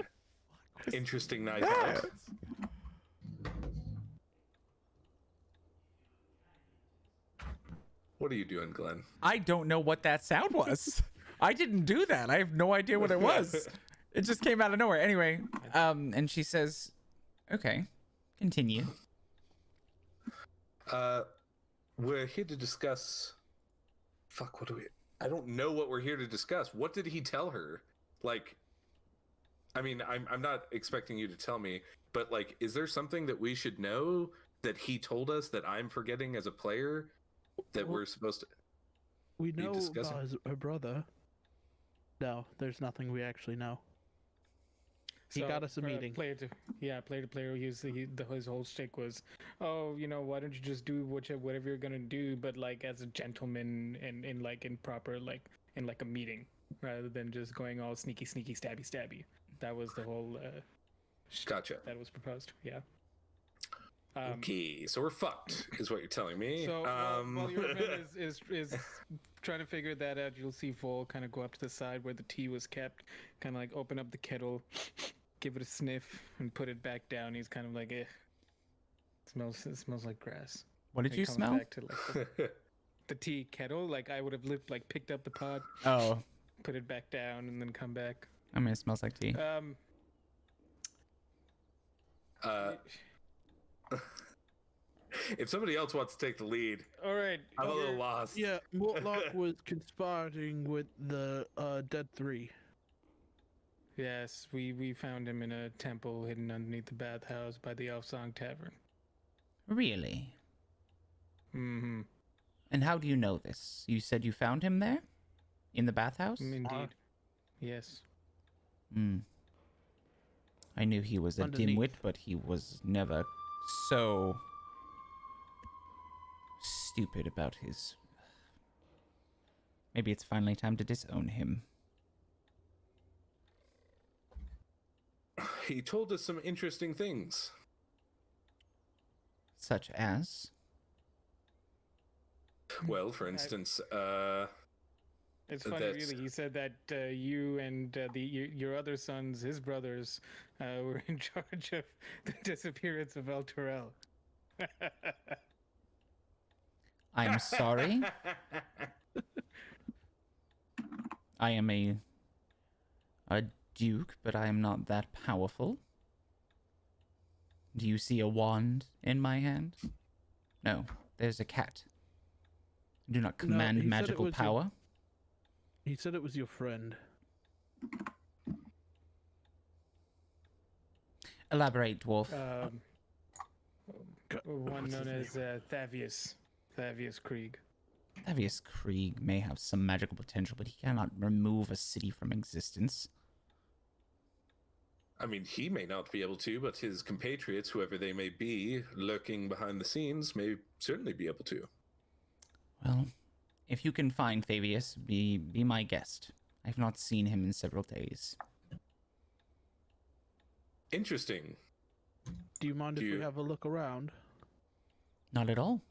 interesting night out. What are you doing, Glenn?
I don't know what that sound was. I didn't do that. I have no idea what it was. It just came out of nowhere. Anyway, and she says, okay, continue.
We're here to discuss. Fuck, what do we. I don't know what we're here to discuss. What did he tell her? Like, I mean, I'm not expecting you to tell me, but like, is there something that we should know that he told us that I'm forgetting as a player that we're supposed to.
We know
discussing?
about her brother. No, there's nothing we actually know. He got us a meeting.
Player to player. His whole shtick was, oh, why don't you just do whatever you're gonna do, but like as a gentleman and in proper in a meeting, rather than just going all sneaky, stabby. That was the whole.
Gotcha.
That was proposed. Yeah.
Okay, so we're fucked, is what you're telling me.
So while your friend is trying to figure that out, you'll see Vol kind of go up to the side where the tea was kept, kind of like open up the kettle, give it a sniff, and put it back down. He's kind of like, eh. It smells like grass.
What did
And
you
comes
smell?
Back to the tea kettle. Like I would have picked up the pot,
Oh,
put it back down, and then come back.
I mean, it smells like tea.
If somebody else wants to take the lead,
All right.
I'm a little lost.
Yeah, Mortlock was conspiring with the Dead Three.
Yes, we found him in a temple hidden underneath the bathhouse by the Elfsong Tavern.
Really?
Mm-hmm.
And how do you know this? You said you found him there? In the bathhouse?
Indeed. Yes.
Hmm. I knew he was a
Underneath.
dimwit, but he was never so stupid about his... Maybe it's finally time to disown him.
He told us some interesting things.
Such as?
Well, for instance,
It's funny,
That's-
really. He said that you and your other sons, his brothers, were in charge of the disappearance of El Terrell.
I'm sorry. I am a duke, but I am not that powerful. Do you see a wand in my hand? No, there's a cat. I do not
No,
command
he said it
magical
was a-
power.
He said it was your friend.
Elaborate, dwarf.
One known as Thavius Krieg.
Thavius Krieg may have some magical potential, but he cannot remove a city from existence.
I mean, he may not be able to, but his compatriots, whoever they may be, lurking behind the scenes, may certainly be able to.
Well, if you can find Thavius, be my guest. I've not seen him in several days.
Interesting.
Do you mind if we have a look around?
Not at all.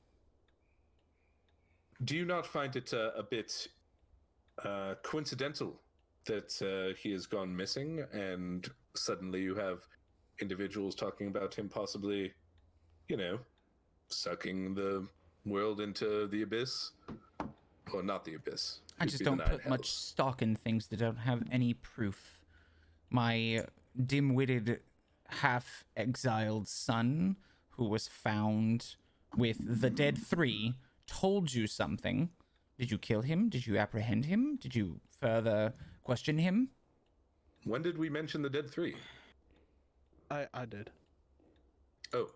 Do you not find it a bit coincidental that he has gone missing and suddenly you have individuals talking about him possibly, sucking the world into the abyss? Or not the abyss.
I just don't put much stock in things that don't have any proof. My dim-witted, half-exiled son, who was found with the dead 3, told you something. Did you kill him? Did you apprehend him? Did you further question him?
When did we mention the dead 3?
I did.
Oh.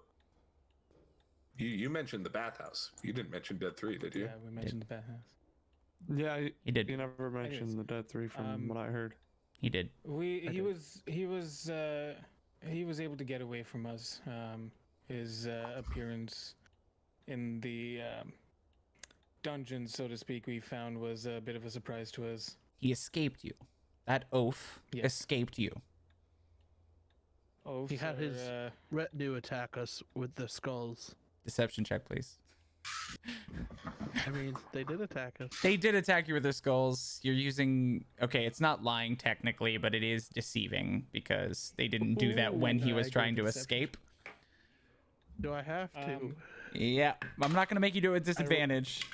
You mentioned the bathhouse. You didn't mention dead 3, did you?
Yeah, we mentioned the bathhouse.
Yeah,
He did.
You never mentioned the dead 3 from what I heard.
He did.
He was able to get away from us. His appearance in the dungeon, so to speak, we found was a bit of a surprise to us.
He escaped you. That oaf escaped you.
Oh,
He had his retinue attack us with the skulls.
Deception check, please.
I mean, they did attack us.
They did attack you with their skulls. You're using... Okay, it's not lying technically, but it is deceiving because they didn't do that when he was trying to escape.
Do I have to?
Yeah, I'm not going to make you do it with disadvantage.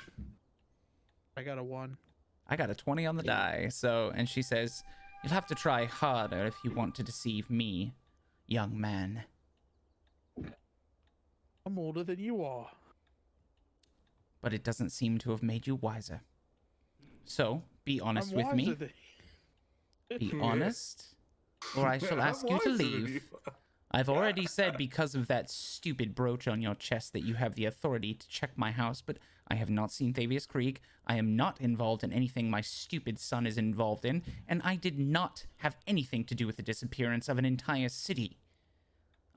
I got a 1.
I got a 20 on the die, so... And she says, you'll have to try harder if you want to deceive me, young man.
I'm older than you are.
But it doesn't seem to have made you wiser. So, be honest
I'm
with me.
wiser than-
Be honest, or I shall ask you to leave. I've already said because of that stupid brooch on your chest that you have the authority to check my house, but I have not seen Thavius Krieg. I am not involved in anything my stupid son is involved in, and I did not have anything to do with the disappearance of an entire city.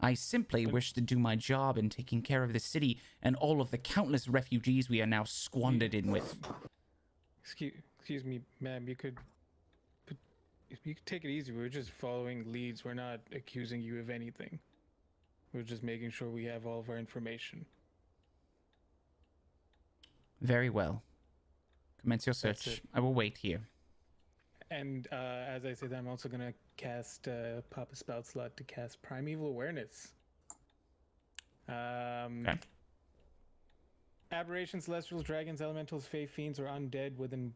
I simply wish to do my job in taking care of the city and all of the countless refugees we are now squandered in with.
Excuse me, ma'am. You could take it easy. We're just following leads. We're not accusing you of anything. We're just making sure we have all of our information.
Very well. Commence your search. I will wait here.
And as I said, I'm also going to cast Papa Spout slot to cast Primeval Awareness.
Okay.
Aberrations, celestials, dragons, elementals, fae, fiends, or undead within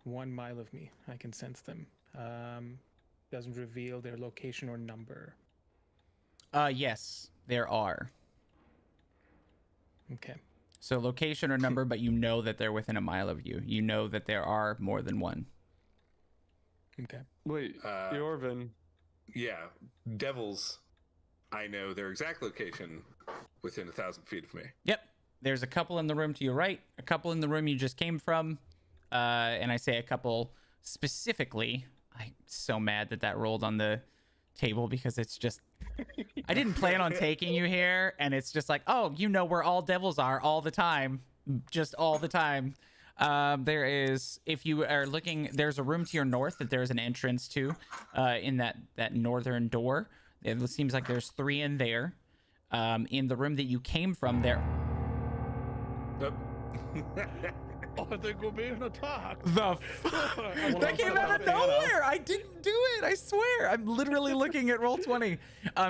1 mile of me. I can sense them. Doesn't reveal their location or number.
Yes, there are.
Okay.
So location or number, but you know that they're within a mile of you. You know that there are more than one.
Okay.
Wait, Yorvin.
Yeah, devils. I know their exact location within 1,000 feet of me.
Yep. There's a couple in the room to your right, a couple in the room you just came from, and I say a couple specifically. I'm so mad that rolled on the table because it's just... I didn't plan on taking you here, and it's just like, oh, you know where all devils are all the time. Just all the time. There is, if you are looking, there's a room to your north that there's an entrance to in that northern door. It seems like there's 3 in there. In the room that you came from, there...
I think we're being attacked.
That came out of nowhere. I didn't do it. I swear. I'm literally looking at Roll20.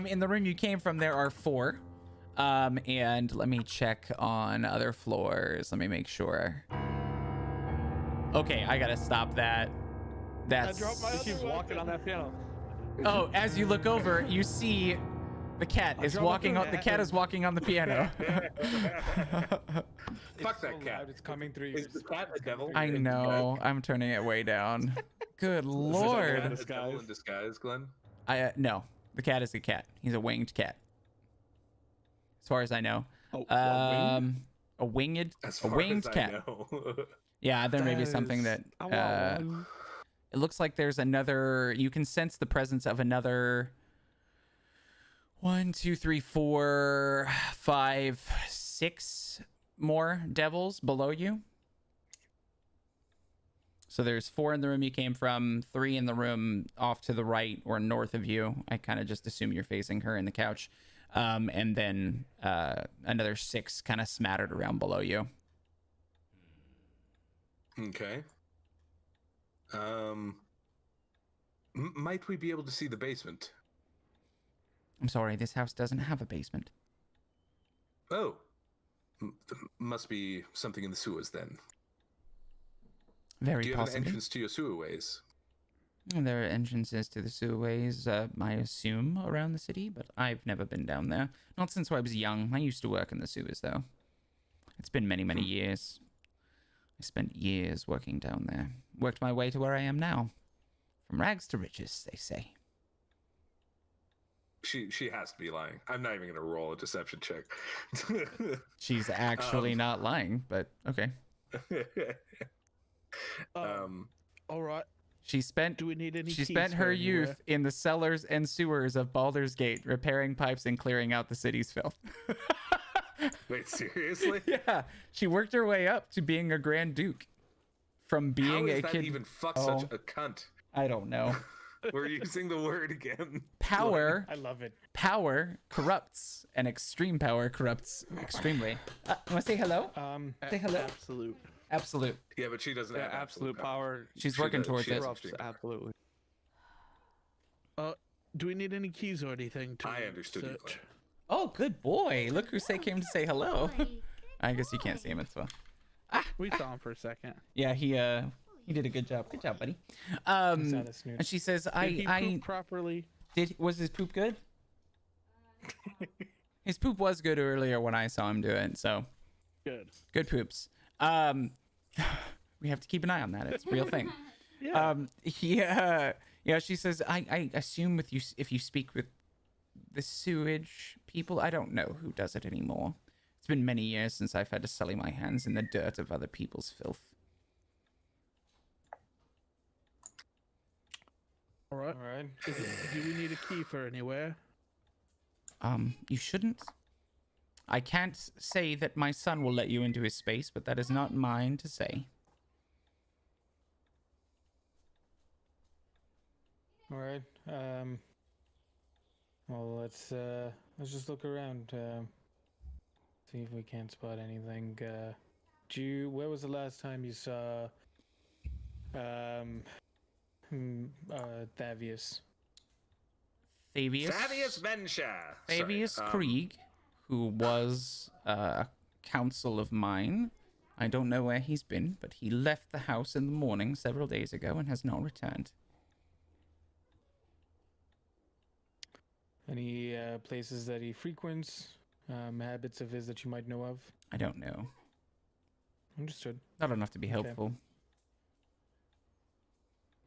In the room you came from, there are 4. And let me check on other floors. Let me make sure. Okay, I gotta stop that.
I dropped my
He keeps walking on that piano.
Oh, as you look over, you see The cat is walking on. The cat is walking on the piano.
Fuck that
so
cat.
loud, it's coming through
Is
your
the cat a
it's coming
devil?
through
I
your-
know. I'm turning it way down. Good
Is
lord.
that a devil in disguise, Glenn?
No. The cat is a cat. He's a winged cat. As far as I know.
Oh,
A winged
As
a
far
winged
as
cat.
I know.
Yeah, there may be something that it looks like there's another. You can sense the presence of another 1, 2, 3, 4, 5, 6 more devils below you. So there's 4 in the room you came from, 3 in the room off to the right or north of you. I kind of just assume you're facing her in the couch. And then another 6 kind of smattered around below you.
Okay. Might we be able to see the basement?
I'm sorry, this house doesn't have a basement.
Oh. Must be something in the sewers then.
Very
Do you have an
possibly.
entrance to your sewerways?
There are entrances to the sewerways, I assume, around the city, but I've never been down there. Not since I was young. I used to work in the sewers, though. It's been many, many years. I spent years working down there. Worked my way to where I am now. From rags to riches, they say.
She has to be lying. I'm not even gonna roll a deception check.
She's actually not lying, but okay.
All right.
She spent
Do we need any?
She
keys
spent
for
her
anywhere?
youth in the cellars and sewers of Baldur's Gate, repairing pipes and clearing out the city's filth.
Wait, seriously?
Yeah, she worked her way up to being a Grand Duke. From
How
being
is
a
that
kid.
even fuck
Oh.
such a cunt?
I don't know.
We're using the word again.
Power,
I love it.
power corrupts, and extreme power corrupts extremely. Want to say hello? Say hello.
Absolute.
Absolute.
Yeah, but she doesn't
Yeah,
have
absolute power.
She's
She
working
does.
towards
She
it.
has
Corrupts,
extreme power.
absolutely.
Do we need any keys or anything to
I understood you,
search?
Glenn.
Oh, good boy. Look who came to say hello. I guess you can't see him as well.
We saw him for a second.
Yeah, he did a good job. Good job, buddy.
He's not a snooze.
And she says,
Did he
I
poop properly?
was his poop good? His poop was good earlier when I saw him do it, so
Good.
good poops. We have to keep an eye on that. It's a real thing.
Yeah.
Yeah, she says, I assume with you, if you speak with the sewage people, I don't know who does it anymore. It's been many years since I've had to sully my hands in the dirt of other people's filth.
All right.
All right.
Do we need a key for anywhere?
You shouldn't. I can't say that my son will let you into his space, but that is not mine to say.
All right. Well, let's just look around. See if we can't spot anything. Where was the last time you saw Thavius?
Thaddeus Mensha.
Thavius Krieg, who was a counsel of mine. I don't know where he's been, but he left the house in the morning several days ago and has not returned.
Any places that he frequents? Habits of his that you might know of?
I don't know.
Understood.
Not enough to be
Okay.
helpful.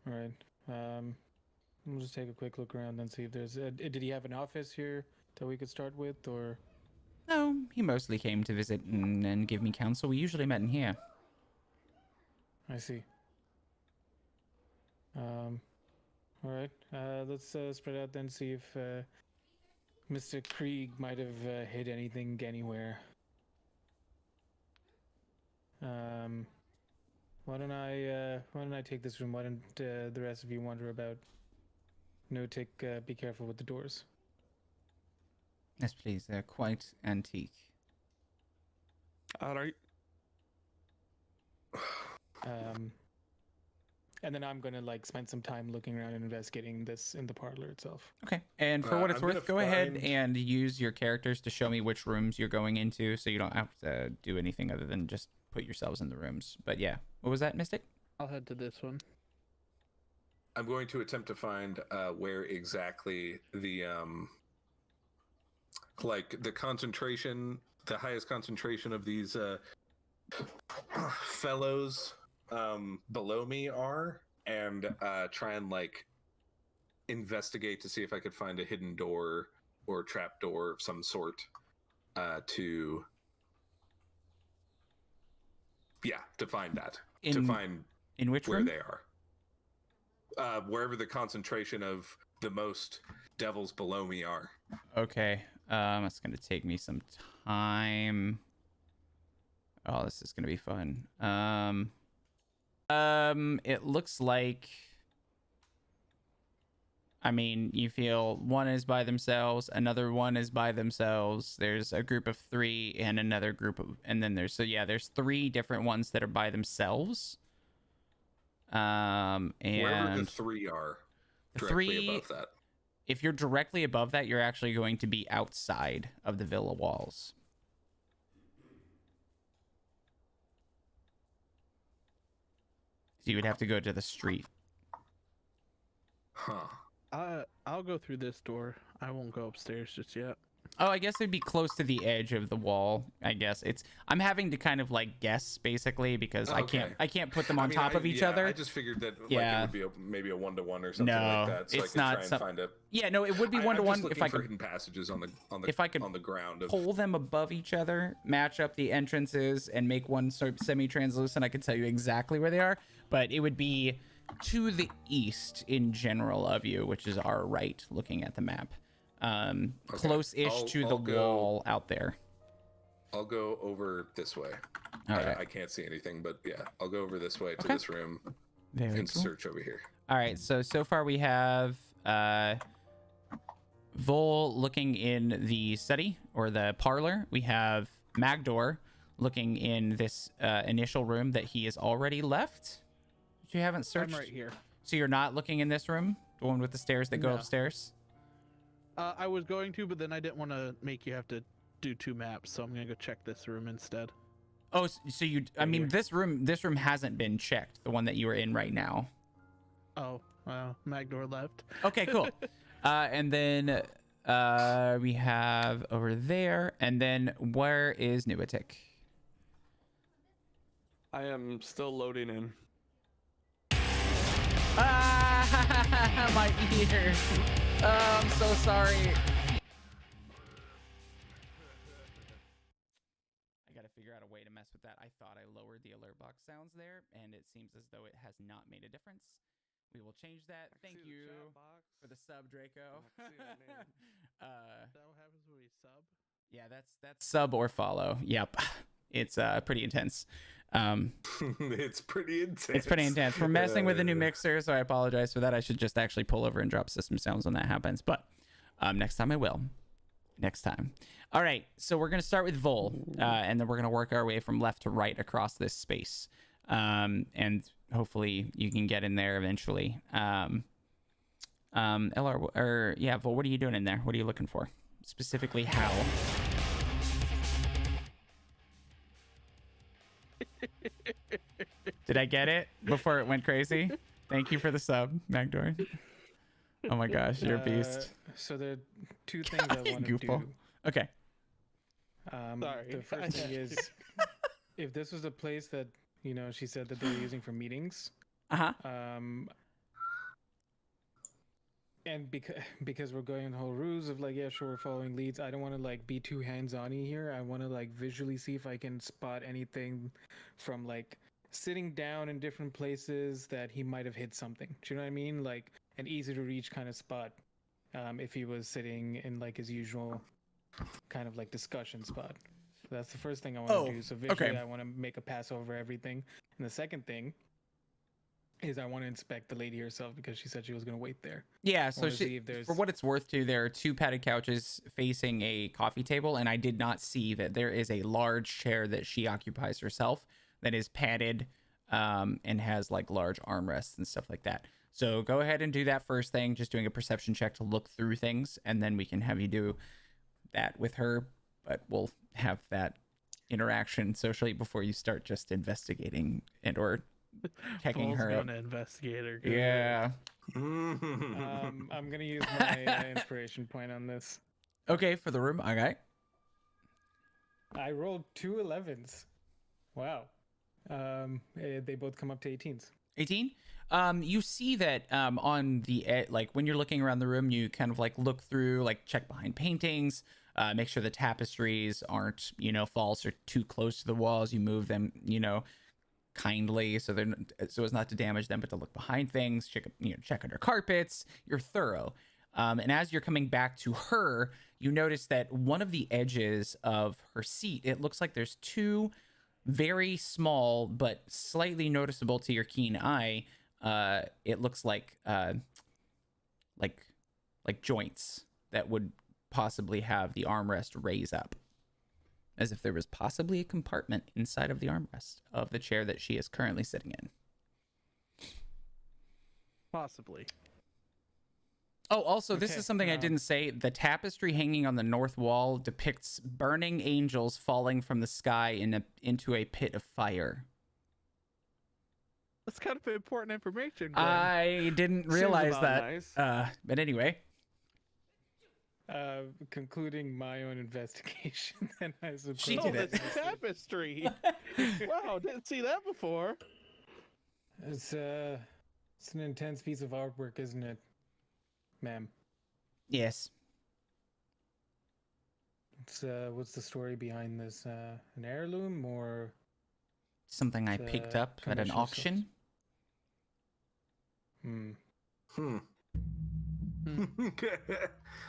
All right. We'll just take a quick look around and see if there's. Did he have an office here that we could start with, or?
No, he mostly came to visit and give me counsel. We usually met in here.
I see. All right. Let's spread out then. See if Mr. Krieg might have hid anything anywhere. Why don't I take this room? Why don't the rest of you wander about? No, be careful with the doors.
Yes, please. They're quite antique.
All right.
And then I'm gonna spend some time looking around and investigating this in the parlor itself.
Okay. And for what it's
I'm
worth,
gonna
go ahead
find-
and use your characters to show me which rooms you're going into, so you don't have to do anything other than just put yourselves in the rooms. But yeah, what was that, Mystic?
I'll head to this one.
I'm going to attempt to find where exactly the like the concentration, the highest concentration of these fellows below me are, and try and like investigate to see if I could find a hidden door or trap door of some sort to find that. To find
in which
where
room?
they are. Wherever the concentration of the most devils below me are.
Okay. It's gonna take me some time. Oh, this is gonna be fun. It looks like, I mean, you feel one is by themselves, another one is by themselves. There's a group of 3 and another group of, and then there's 3 different ones that are by themselves. And
Wherever the 3 are, directly above that.
If you're directly above that, you're actually going to be outside of the villa walls. So you would have to go to the street.
Huh.
I'll go through this door. I won't go upstairs just yet.
Oh, I guess it'd be close to the edge of the wall. I guess I'm having to kind of like guess basically because
Okay.
I can't put them on top of each other.
I just figured that like,
Yeah.
it would be maybe a 1-to-1 or something
No,
like that. So
it's
I
not
could try and find a.
Yeah, no, it would be
I'm
1-to-one
just
if I
looking for
could
hidden passages on the
if I could
on the ground.
pull them above each other, match up the entrances, and make one sort of semi-translucent. I could tell you exactly where they are, but it would be to the east in general of you, which is our right, looking at the map. Close-ish to the wall out there.
I'll go over this way.
All right.
I can't see anything, but yeah, I'll go over this way to
Okay.
this room
Very
and
cool.
search over here.
All right, so far we have Vol looking in the study or the parlor. We have Magdor looking in this initial room that he has already left. You haven't searched?
I'm right here.
So you're not looking in this room? The one with the stairs that go
No.
upstairs?
I was going to, but then I didn't want to make you have to do 2 maps, so I'm gonna go check this room instead.
Oh, so you, I mean,
here.
this room hasn't been checked, the one that you are in right now.
Oh, Magdor left.
Okay, cool. And then we have over there, and then where is Nubatik?
I am still loading in.
Ah, my ears. Oh, I'm so sorry. I gotta figure out a way to mess with that. I thought I lowered the alert box sounds there, and it seems as though it has not made a difference. We will change that. Thank you for the sub, Draco.
That what happens when we sub?
Yeah, that's sub or follow. Yep, it's pretty intense.
It's pretty intense.
It's pretty intense. We're messing with the new mixer, so I apologize for that. I should just actually pull over and drop system sounds when that happens, but next time I will. Next time. All right, so we're gonna start with Vol, and then we're gonna work our way from left to right across this space, and hopefully you can get in there eventually. LR or yeah, Vol, what are you doing in there? What are you looking for specifically? How? Did I get it before it went crazy? Thank you for the sub, Magdor. Oh my gosh, you're a beast.
So there are 2 things I want to
Goofball.
do.
Okay.
Sorry.
The first thing is, if this was a place that, you know, she said that they were using for meetings,
Uh-huh.
and because we're going the whole ruse of like, yeah, sure, we're following leads, I don't want to like be too hands-on here. I want to like visually see if I can spot anything from like sitting down in different places that he might have hit something. Do you know what I mean? Like an easy to reach kind of spot. If he was sitting in like his usual kind of like discussion spot. So that's the first thing I want to do. So visually,
okay.
I want to make a pass over everything. And the second thing is I want to inspect the lady herself because she said she was going to wait there.
Yeah,
I
so
wanna see if there's-
for what it's worth too, there are 2 padded couches facing a coffee table, and I did not see that there is a large chair that she occupies herself that is padded and has like large armrests and stuff like that. So go ahead and do that first thing, just doing a perception check to look through things, and then we can have you do that with her, but we'll have that interaction socially before you start just investigating and or checking
Vol's
her out.
gonna investigate her.
Yeah.
I'm going to use my inspiration point on this.
Okay, for the room. Okay.
I rolled 2 11s. Wow. They both come up to 18s.
18. You see that on the like when you're looking around the room, you kind of like look through, like check behind paintings, make sure the tapestries aren't, false or too close to the walls. You move them, kindly, so they're so as not to damage them, but to look behind things, check under carpets. You're thorough. And as you're coming back to her, you notice that one of the edges of her seat, it looks like there's two very small but slightly noticeable to your keen eye. It looks like joints that would possibly have the armrest raise up, as if there was possibly a compartment inside of the armrest of the chair that she is currently sitting in.
Possibly.
Oh, also, this
Okay,
is something I didn't say. The tapestry hanging on the north wall depicts burning angels falling from the sky into a pit of fire.
That's kind of important information, Glenn.
I didn't
Seems
realize
about
that.
nice.
But anyway,
Concluding my own investigation, then I suppose.
She
Oh,
did it.
this tapestry. Wow, didn't see that before.
It's an intense piece of artwork, isn't it, ma'am?
yes.
What's the story behind this? An heirloom or
Something I picked up at an
commission
auction.
hmm?
Hmm.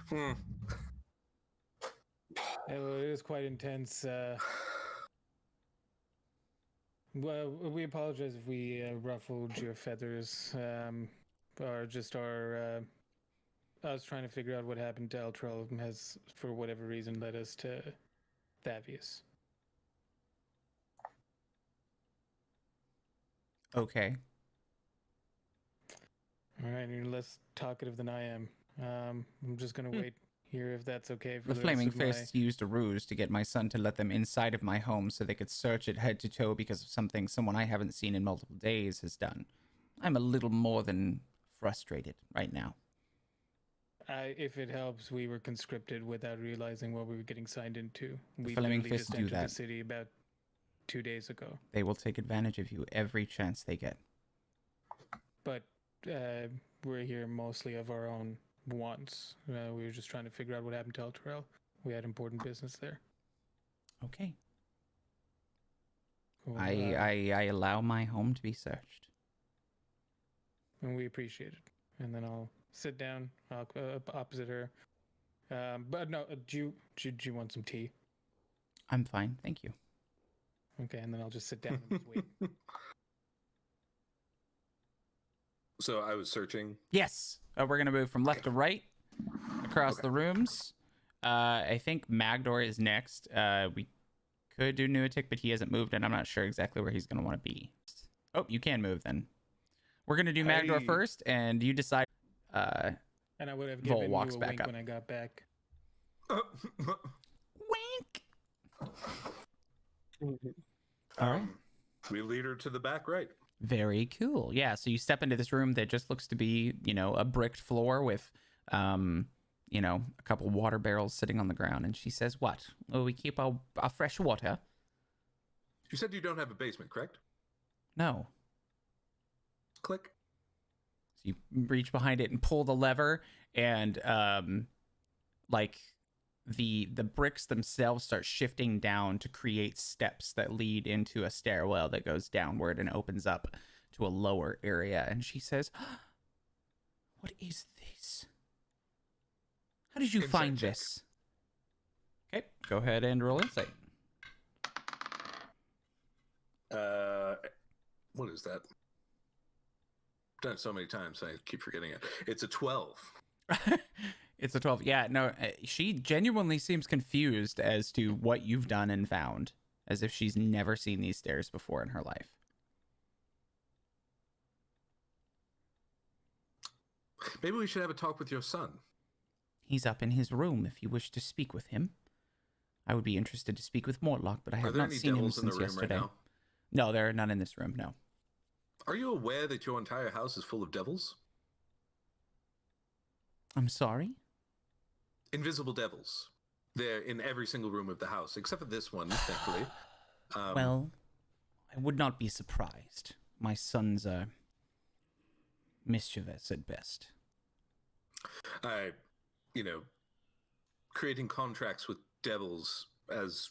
Hmm.
Well, it is quite intense. Well, we apologize if we ruffled your feathers, or just our us trying to figure out what happened to Eltrell has, for whatever reason, led us to Thavius.
Okay.
All right, you're less talkative than I am. I'm just gonna wait here if that's okay for
The
the
Flaming
rest of my...
Fists used a ruse to get my son to let them inside of my home so they could search it head to toe because of something someone I haven't seen in multiple days has done. I'm a little more than frustrated right now.
If it helps, we were conscripted without realizing what we were getting signed into. We
Flaming
literally
Fists
just
do
entered
that.
the city about 2 days ago.
They will take advantage of you every chance they get.
But we're here mostly of our own wants. We were just trying to figure out what happened to Elturel. We had important business there.
Okay.
Cool,
I allow my home to be searched.
and we appreciate it. And then I'll sit down opposite her. But no, do you want some tea?
I'm fine, thank you.
Okay, and then I'll just sit down and just wait.
So I was searching.
Yes, we're gonna move from left to right across the rooms. I think Magdor is next. We could do Nuatic, but he hasn't moved, and I'm not sure exactly where he's gonna want to be. Oh, you can move then. We're gonna do Magdor
Hey.
first, and you decide.
And I would have
Vol
given you
walks
a
back
wink
up.
when I got back.
Wink. All right.
We lead her to the back right.
Very cool. Yeah. So you step into this room that just looks to be, a bricked floor with, a couple water barrels sitting on the ground. And she says, "What? Well, we keep our fresh water."
You said you don't have a basement, correct?
No.
Click.
So you reach behind it and pull the lever, and the bricks themselves start shifting down to create steps that lead into a stairwell that goes downward and opens up to a lower area. And she says, "What is this? How did you
Insight
find
check.
this?" Okay, go ahead and roll insight.
What is that? I've done it so many times, I keep forgetting it. It's a 12.
It's a 12. Yeah, no, she genuinely seems confused as to what you've done and found, as if she's never seen these stairs before in her life.
Maybe we should have a talk with your son.
He's up in his room if you wish to speak with him. I would be interested to speak with Mortlock, but I
Are
have
there
not
any
seen him
devils in the
since
room
yesterday.
right now?
No, there are none in this room, no.
Are you aware that your entire house is full of devils?
I'm sorry?
invisible devils. They're in every single room of the house, except for this one, thankfully.
Well, I would not be surprised. My sons are mischievous at best.
You know, creating contracts with devils, as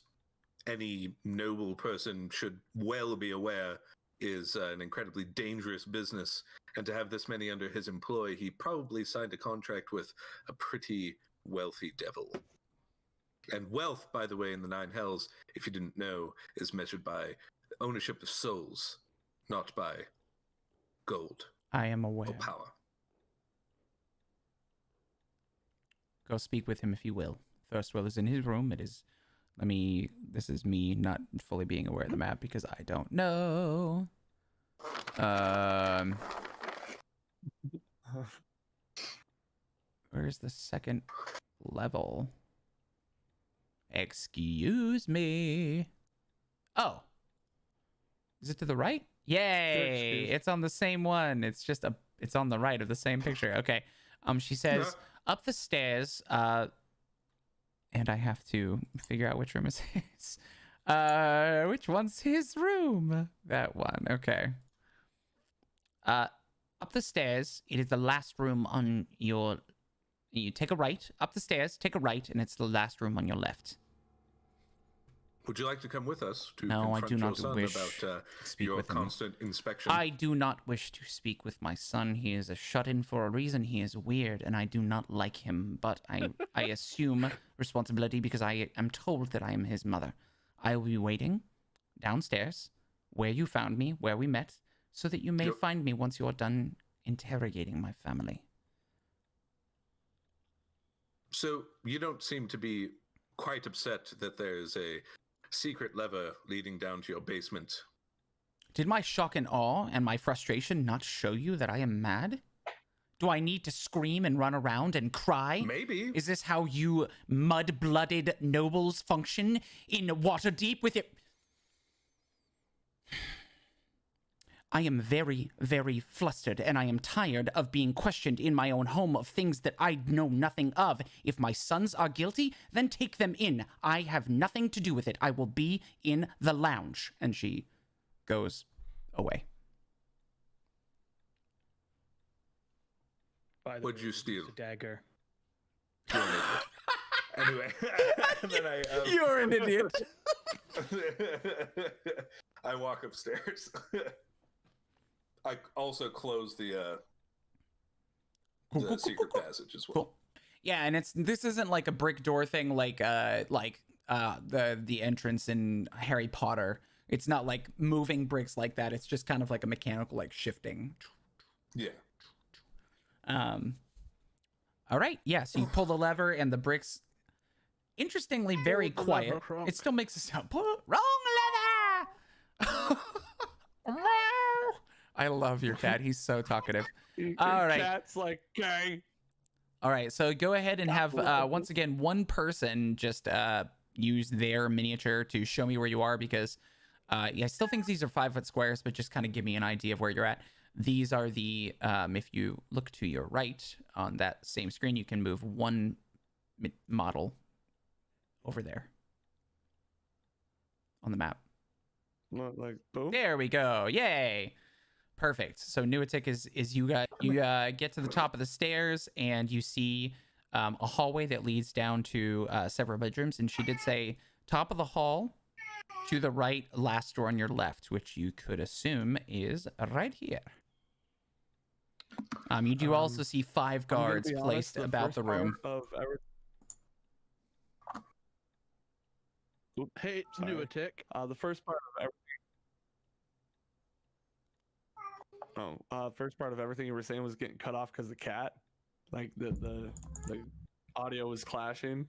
any noble person should well be aware, is an incredibly dangerous business. And to have this many under his employ, he probably signed a contract with a pretty wealthy devil. And wealth, by the way, in the Nine Hells, if you didn't know, is measured by ownership of souls, not by gold
I am aware.
or power.
Go speak with him if you will. Thirstwell is in his room. This is me not fully being aware of the map because I don't know. Where's the second level? Excuse me. Oh. Is it to the right? Yay! It's on the same one. It's on the right of the same picture. Okay. She says up the stairs, and I have to figure out which room is his. Which one's his room? That one. Okay. Up the stairs. It is the last room on your. You take a right up the stairs. Take a right, and it's the last room on your left.
Would you like to come with us to
No, I
confront
do
your
not
son
wish
about
to speak
your
with him.
constant inspection?
I do not wish to speak with my son. He is a shut-in for a reason. He is weird, and I do not like him. But I assume responsibility because I am told that I am his mother. I will be waiting downstairs, where you found me, where we met, so that you may find me once you are done interrogating my family.
So you don't seem to be quite upset that there's a secret lever leading down to your basement.
Did my shock and awe and my frustration not show you that I am mad? Do I need to scream and run around and cry?
Maybe.
Is this how you mud-blooded nobles function in Waterdeep with it? I am very, very flustered, and I am tired of being questioned in my own home of things that I know nothing of. If my sons are guilty, then take them in. I have nothing to do with it. I will be in the lounge. And she goes away.
By the
What'd
way,
you
it's
steal?
a dagger.
Anyway, and then
You're an idiot.
I walk upstairs. I also close the secret passage as well.
Cool. Yeah, and this isn't like a brick door thing like the entrance in Harry Potter. It's not like moving bricks like that. It's just kind of like a mechanical like shifting.
Yeah.
All right. Yeah, so you pull the lever and the bricks interestingly very
Pull the lever,
quiet.
Kronk.
It still makes a sound. Wrong lever. I love your cat. He's so talkative. All right.
Cat's like, okay.
All right, so go ahead and have, once again, one person just use their miniature to show me where you are because I still think these are 5-foot squares, but just kind of give me an idea of where you're at. These are the, if you look to your right on that same screen, you can move one model over there on the map.
Not like boom.
There we go. Yay. Perfect. So Nuatic is you get to the top of the stairs and you see a hallway that leads down to several bedrooms. And she did say top of the hall to the right, last door on your left, which you could assume is right here. You do also see 5 guards
be honest,
placed about
first
the room.
part of
Hey,
Sorry.
Nuatic.
the first part of first part of everything you were saying was getting cut off because the cat, like the audio was clashing.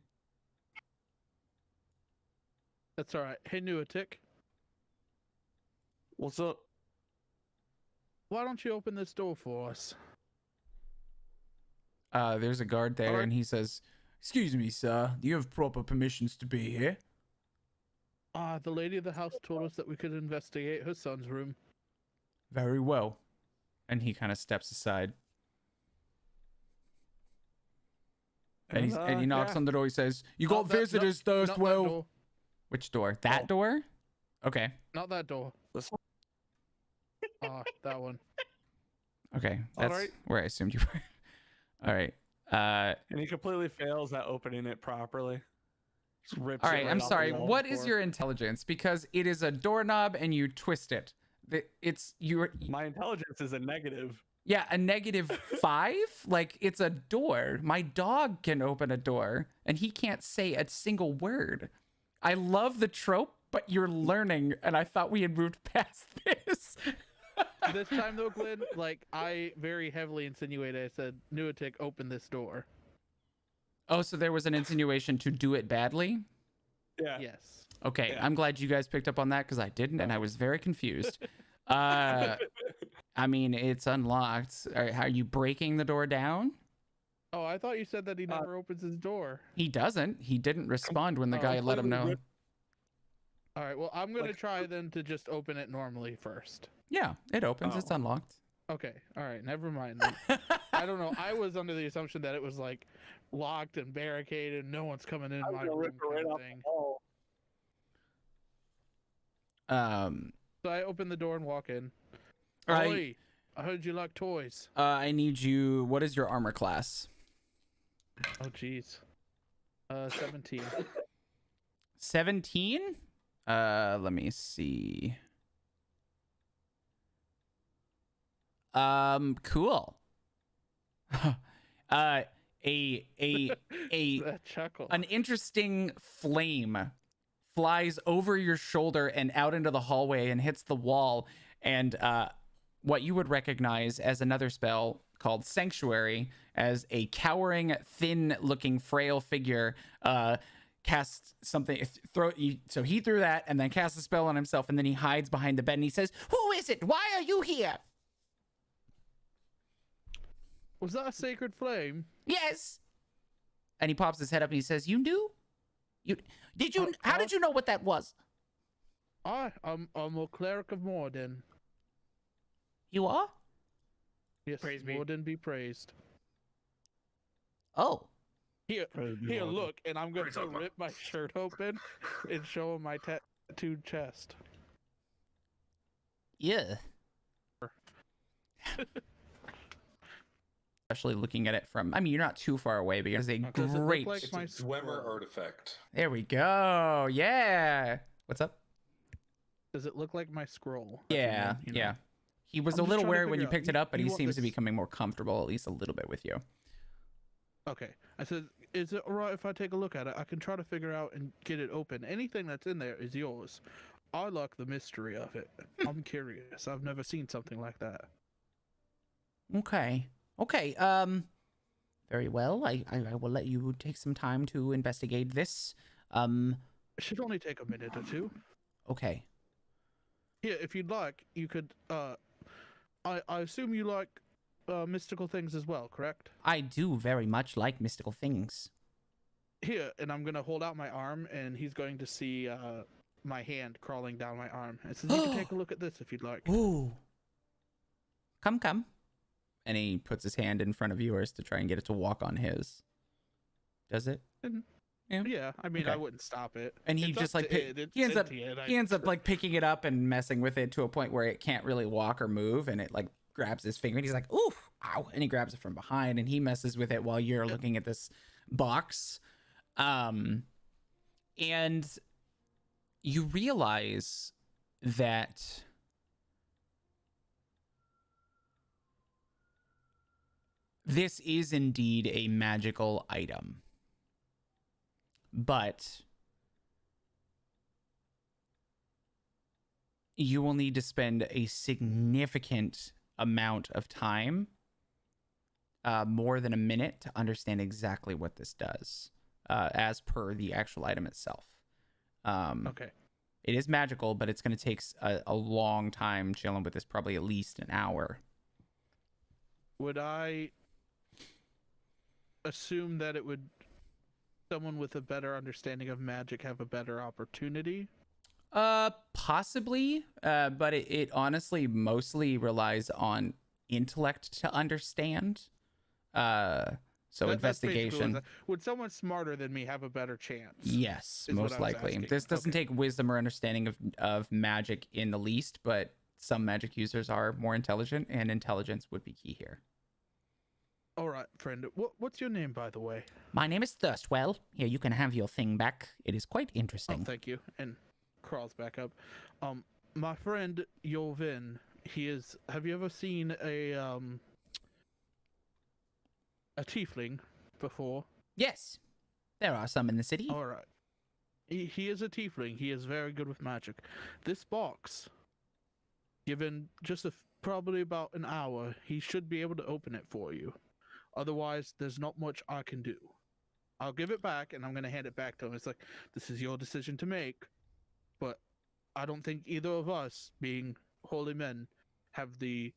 That's all right. Hey, Nuatic.
What's up?
Why don't you open this door for us?
There's a guard there,
Alright.
and he says, "Excuse me, sir. Do you have proper permissions to be here?"
The lady of the house told us that we could investigate her son's room.
Very well. And he kind of steps aside. and he knocks
Yeah.
on the door. He says, "You
Not
got
that-
visitors,
not that
Thirstwell."
door.
Which door? That
Oh.
door? Okay.
Not that door.
This one.
That one.
Okay.
All
That's
right.
where I assumed you were. All right.
And he completely fails at opening it properly. Just rips
All
it
right.
right
I'm
off
sorry.
the wall
What is
before.
your intelligence? Because it is a doorknob and you twist it. It's you're
My intelligence is a negative.
yeah, a -5. Like it's a door. My dog can open a door and he can't say a single word. I love the trope, but you're learning, and I thought we had moved past this.
This time though, Glenn, like I very heavily insinuated. I said, "Nuatic, open this door."
Oh, so there was an insinuation to do it badly?
Yeah.
Yes.
Okay,
Yeah.
I'm glad you guys picked up on that because I didn't, and I was very confused. I mean, it's unlocked. Are you breaking the door down?
Oh, I thought you said that he never opens his door.
He doesn't. He didn't respond when the guy let him know.
All right. Well, I'm gonna
Like-
try then to just open it normally first.
Yeah, it opens. It's
Oh.
unlocked.
Okay. All right. Never mind. Then. I don't know. I was under the assumption that it was like locked and barricaded. No one's coming in
I'm
my
gonna
room.
rip it right
Kind of
off the
thing.
wall.
So I open the door and walk in.
All right.
Oi, I heard you like toys.
I need you. What is your armor class?
Oh, jeez. 17.
17? Let me see. Cool. A
That chuckle.
an interesting flame flies over your shoulder and out into the hallway and hits the wall, and what you would recognize as another spell called Sanctuary, as a cowering, thin-looking, frail figure casts something. So he threw that and then casts a spell on himself, and then he hides behind the bed and he says, "Who is it? Why are you here?"
Was that a sacred flame?
"Yes." And he pops his head up and he says, "You knew? You did you? How did you know what that was?"
I'm a cleric of Morden.
"You are?
Yes,
Praise be.
Morden be praised.
Oh.
Here,
Praise be
here,
Morden.
look, and I'm going
Praise
to
Allah.
rip my shirt open and show him my tattooed chest.
Yeah." Especially looking at it from, I mean, you're not too far away, but it's a
Does it look
great.
like
It's
my
a Dwemer
scroll?
artifact.
There we go. Yeah. What's up?
Does it look like my scroll? That's what I
Yeah.
mean, you know?
Yeah. He was
I'm
a
just
little
trying to
wary when you
figure out,
picked it
you-
up, but
you
he
want
seems to be
this-
becoming more comfortable, at least a little bit with you.
Okay. I said, is it alright if I take a look at it? I can try to figure out and get it open. Anything that's in there is yours. I like the mystery of it. I'm curious. I've never seen something like that.
Okay. Okay. Very well. I will let you take some time to investigate this.
It should only take a minute or two.
Okay.
Here, if you'd like, you could. I assume you like mystical things as well, correct?
I do very much like mystical things.
Here, and I'm gonna hold out my arm, and he's going to see my hand crawling down my arm. And says, "You can take a look at this if you'd like."
Ooh. Come. And he puts his hand in front of yours to try and get it to walk on his. Does it?
Yeah, I mean, I
Okay.
wouldn't stop it.
And he
It's
just
up
like
to
pick-
it. It's
he ends up
sentient.
he ends up like picking it up and messing with it to a point where it can't really walk or move, and it like grabs his finger and he's like, "Ooh, ow!" And he grabs it from behind and he messes with it while you're looking at this box, and you realize that this is indeed a magical item, but you will need to spend a significant amount of time, more than a minute, to understand exactly what this does, as per the actual item itself.
Okay.
It is magical, but it's going to take a long time chilling with this, probably at least an hour.
Would I assume that it would someone with a better understanding of magic have a better opportunity?
Possibly, but it honestly mostly relies on intellect to understand. So
That's basically what
investigation.
would someone smarter than me have a better chance?
Yes,
is what
most
I was
likely.
asking.
This doesn't
Okay.
take wisdom or understanding of magic in the least, but some magic users are more intelligent, and intelligence would be key here.
All right, friend. What's your name, by the way?
My name is Thirstwell. Here, you can have your thing back. It is quite
Oh,
interesting.
thank you. And crawls back up. My friend Yolvin, he is. Have you ever seen a tiefling before?
Yes, there are some in the city.
All right. He is a tiefling. He is very good with magic. This box, given just probably about an hour, he should be able to open it for you. Otherwise, there's not much I can do. I'll give it back, and I'm going to hand it back to him. It's like, this is your decision to make, but I don't think either of us, being holy men, have the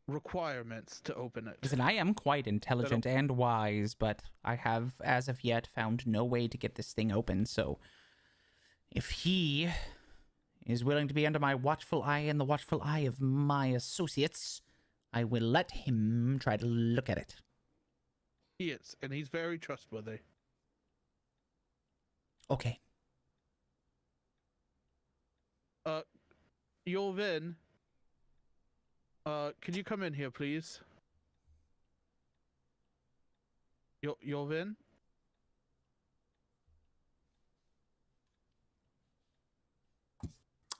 requirements to open it.
Listen, I am quite intelligent and wise, but I have, as of yet, found no way to get this thing open, so if he is willing to be under my watchful eye and the watchful eye of my associates, I will let him try to look at it.
He is, and he's very trustworthy.
Okay.
Yolvin, can you come in here, please? Yolvin?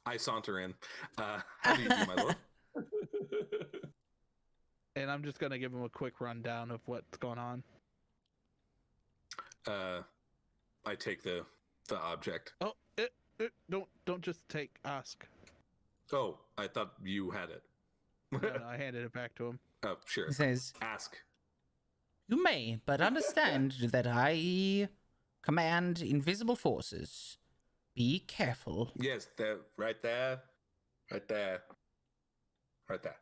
I saunter in. How do you do, my lord?
And I'm just gonna give him a quick rundown of what's going on.
I take the object.
Oh, don't just ask.
Oh, I thought you had it.
No, I handed it back to him.
Oh, sure.
He says,
Ask.
you may, but understand that I command invisible forces. Be careful.
Yes, there, right there, right there, right there.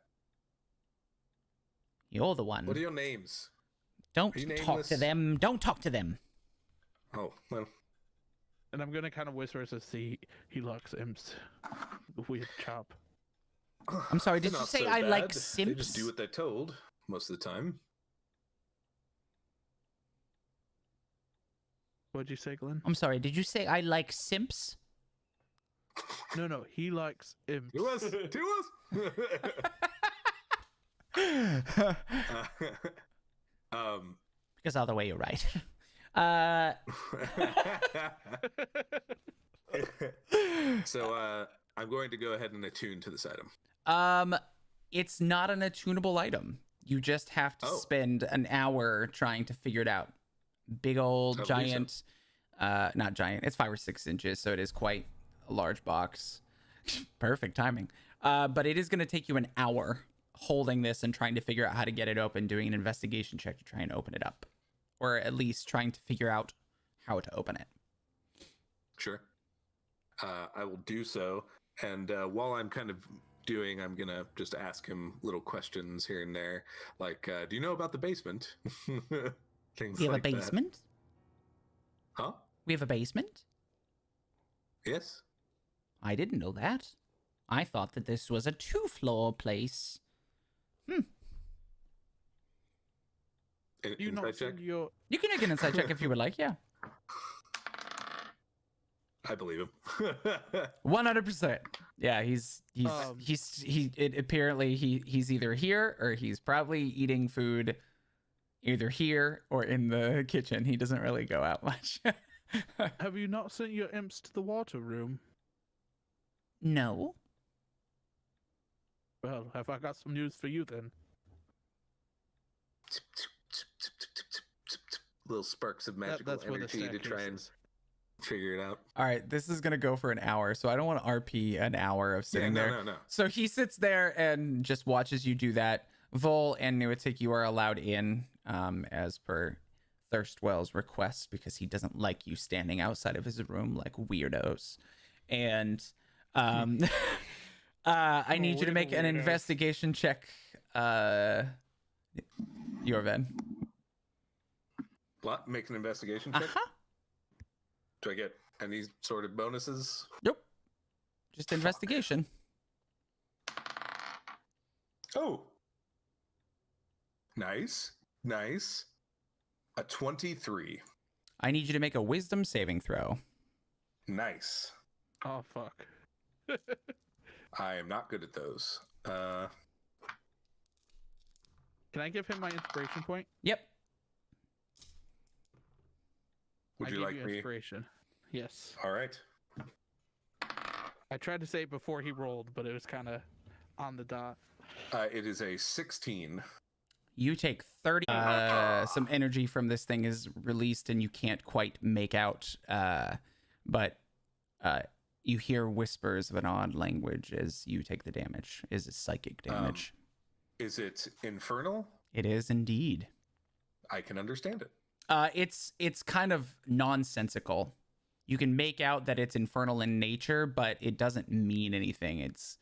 You're the one.
What are your names?
Don't
are you
talk
nameless?
to them. Don't talk to them.
Oh, well,
And I'm gonna kind of whisper as he locks imps. Weird chop.
I'm sorry, did
they're
you
not
say
so
I like
bad. They
simps?
just do what they're told most of the time.
What'd you say, Glenn?
I'm sorry, did you say I like simps?
No, he likes imps.
To us, to us.
Because either way, you're right.
So I'm going to go ahead and attune to this item.
It's not an attunable item. You just have to
Oh.
spend an hour trying to figure it out. Big old
I believe so.
giant, not giant. It's 5 or 6 inches, so it is quite a large box. Perfect timing. But it is going to take you an hour holding this and trying to figure out how to get it open, doing an investigation check to try and open it up, or at least trying to figure out how to open it.
Sure. I will do so. And while I'm kind of doing, I'm going to just ask him little questions here and there. Like, do you know about the basement? Things
We have
like
a
that.
basement.
Huh?
We have a basement.
Yes.
I didn't know that. I thought that this was a 2-floor place.
You not
Insight check?
send your
You can make an insight check if you would like, yeah.
I believe him.
100%. Yeah, he's apparently he's either here or he's probably eating food either here or in the kitchen. He doesn't really go out much.
Have you not sent your imps to the water room?
No.
Well, have I got some news for you then?
Little sparks of magical
That's where the
energy to try
staircase
and
is.
figure it out.
All right, this is going to go for an hour, so I don't want to RP an hour of sitting
Yeah,
there.
no.
So he sits there and just watches you do that. Vol and Nuitik, you are allowed in as per Thirstwell's request because he doesn't like you standing outside of his room like weirdos. And I need you to make an
weirdos.
investigation check. Yorven.
What? Make an investigation check?
Uh-huh.
Do I get any sort of bonuses?
Nope. Just investigation.
Oh. Nice. Nice. A 23.
I need you to make a wisdom saving throw.
Nice.
Oh fuck.
I am not good at those.
Can I give him my inspiration point?
Yep.
Would
I
you
give
like me?
inspiration? Yes.
All right.
I tried to say it before he rolled, but it was kind of on the dot.
It is a 16.
You take 30. Some energy from this thing is released, and you can't quite make out. But you hear whispers of an odd language as you take the damage. Is it psychic damage?
Is it infernal?
It is indeed.
I can understand it.
It's kind of nonsensical. You can make out that it's infernal in nature, but it doesn't mean anything. It's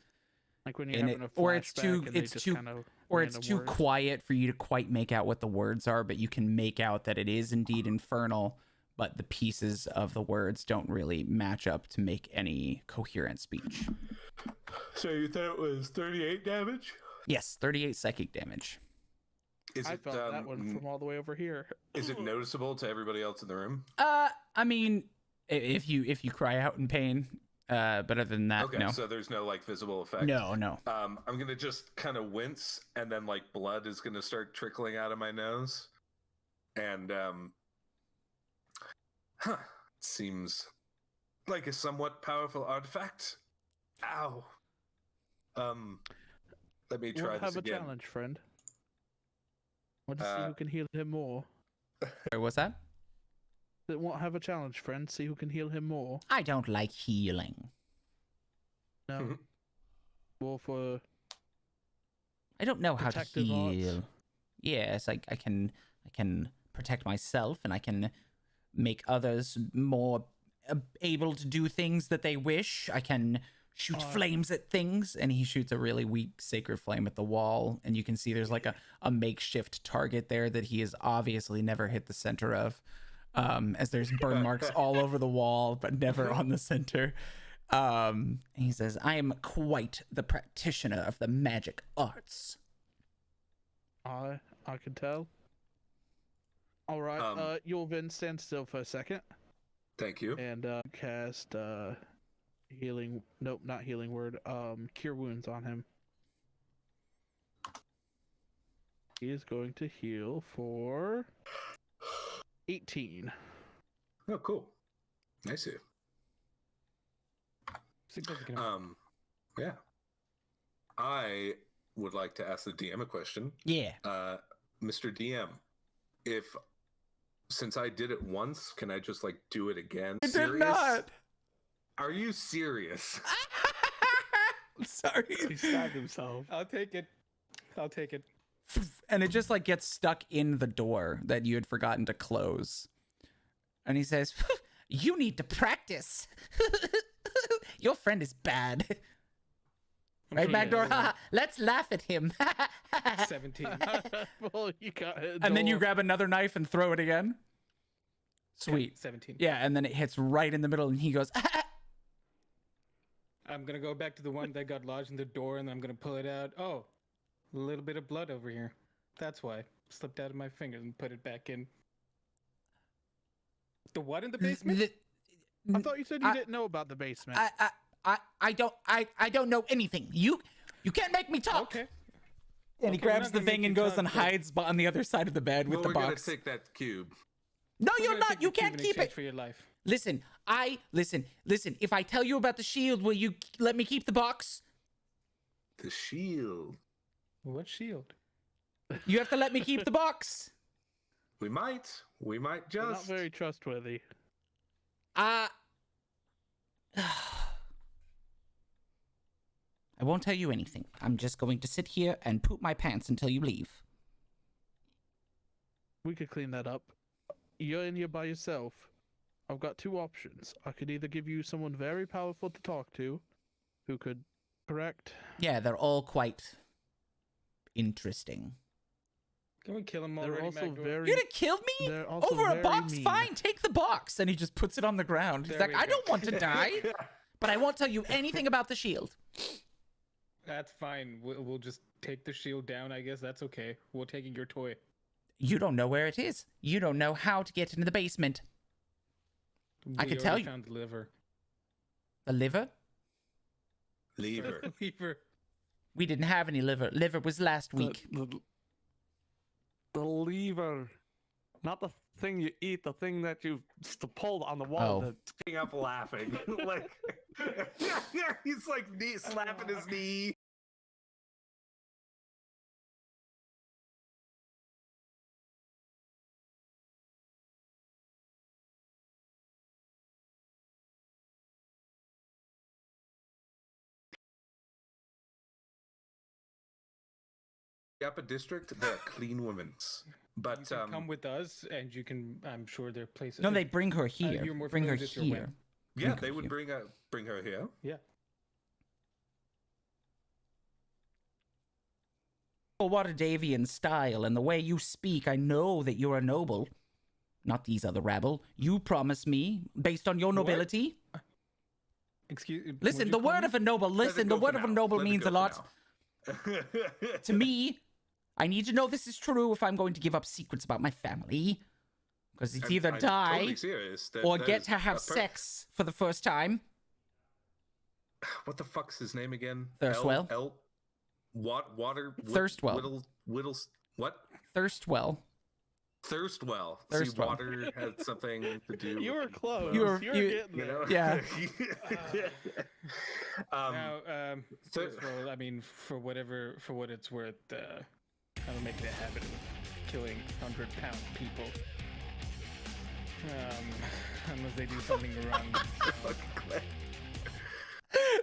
Like when you're
and
having
it-
a
or it's
flashback
too-
and they
it's
just
too-
kind of
or it's
random
too
words.
quiet for you to quite make out what the words are, but you can make out that it is indeed infernal, but the pieces of the words don't really match up to make any coherent speech.
So you thought it was 38 damage?
Yes, 38 psychic damage.
Is
I
it
felt that one from all the way over here.
is it noticeable to everybody else in the room?
I mean, if you cry out in pain, but other than that,
Okay,
no.
so there's no like visible effect.
No.
I'm gonna just kind of wince, and then like blood is gonna start trickling out of my nose, and seems like a somewhat powerful artifact. Ow. Let me try
We'll
this
have a
again.
challenge, friend. Want to see who can heal him more?
Sorry, what's that?
That won't have a challenge, friend. See who can heal him more.
I don't like healing.
No.
Mhm.
Well, for
I don't know how to
Protective arts.
heal. Yes, I can protect myself, and I can make others more able to do things that they wish. I can shoot flames at things, and he shoots a really weak sacred flame at the wall, and you can see there's like a makeshift target there that he has obviously never hit the center of, as there's burn marks all over the wall, but never on the center. And he says, I am quite the practitioner of the magic arts.
I can tell. All right. You'll then stand still for a second
Thank you.
and cast healing. Nope, not healing word. Cure wounds on him. He is going to heal for 18.
Oh, cool. I see.
Significant.
Yeah. I would like to ask the DM a question.
Yeah.
Mr. DM, since I did it once, can I just like do it again? Are you serious?
I'm sorry.
He stabbed himself.
I'll take it.
And it just like gets stuck in the door that you had forgotten to close. And he says, you need to practice. Your friend is bad. Right, Magdor?
Yeah.
Let's laugh at him.
17.
Well, you got it.
And then you grab another knife and throw it again. Sweet.
17.
Yeah, and then it hits right in the middle, and he goes,
I'm gonna go back to the one that got lodged in the door, and I'm gonna pull it out. Oh, a little bit of blood over here. That's why. Slipped out of my fingers and put it back in. The what in the basement?
I thought you said you didn't know about the basement.
I don't know anything. You can't make me talk.
Okay.
And he
Okay, we're
grabs
not
the
gonna
thing
make
and
you
goes
talk,
and
but-
hides on the other side of the bed with
Well,
the
we're
box.
gonna take that cube.
No,
We're
you're
gonna
not.
take
You
the cube
can't
in
keep
exchange
it.
for your life.
Listen. If I tell you about the shield, will you let me keep the box?
The shield.
What shield?
You have to let me keep the box.
We might
You're not
just.
very trustworthy.
I won't tell you anything. I'm just going to sit here and poop my pants until you leave.
We could clean that up. You're in here by yourself. I've got two options. I could either give you someone very powerful to talk to, who could correct.
Yeah, they're all quite interesting.
Can we kill him
They're
already,
also
Magdor?
very.
You're gonna kill me
They're also
over a
very
box?
mean.
Fine, take the box. And he just puts it on the ground. He's
There
like,
we
I
go.
don't want to die, but I won't tell you anything about the shield.
That's fine. We'll just take the shield down, I guess. That's okay. We're taking your toy.
You don't know where it is. You don't know how to get into the basement. I
We
could tell
already
you.
found the liver.
The liver?
Lever.
Liver.
We didn't have any liver. Liver was last week.
The lever. Not the thing you eat, the thing that you pulled on the wall.
Oh.
Getting up laughing. Like he's like slapping his knee. Up a district, they're clean women's. But
You can come with us, and you can. I'm sure there are places.
No, they bring her here.
you're more
Bring her
familiar with your
here.
whim.
yeah,
Okay,
they would
here.
bring her here.
Yeah.
Oh, what a Davian style, and the way you speak, I know that you're a noble. Not these other rabble. You promise me, based on your nobility.
Excuse.
Listen, the word of a noble.
Let it
Listen, the
go for
word of a
now.
noble
Let it
means
go
a
for
lot
now.
to me. I need to know this is true if I'm going to give up secrets about my family, because it's either
I'm
die
totally serious.
or
That
get
is
to have
a
sex for the first time.
What the fuck's his name again?
Thirstwell.
Water.
Thirstwell.
What?
Thirstwell.
Thirstwell. See,
Thirstwell.
water had something to do.
You were
with
close.
You were-
You
you-
getting
You
there.
know?
Yeah.
Now,
Thir-
first of all, I mean, for what it's worth, I don't make it a habit of killing 100-pound people. Unless they do something wrong.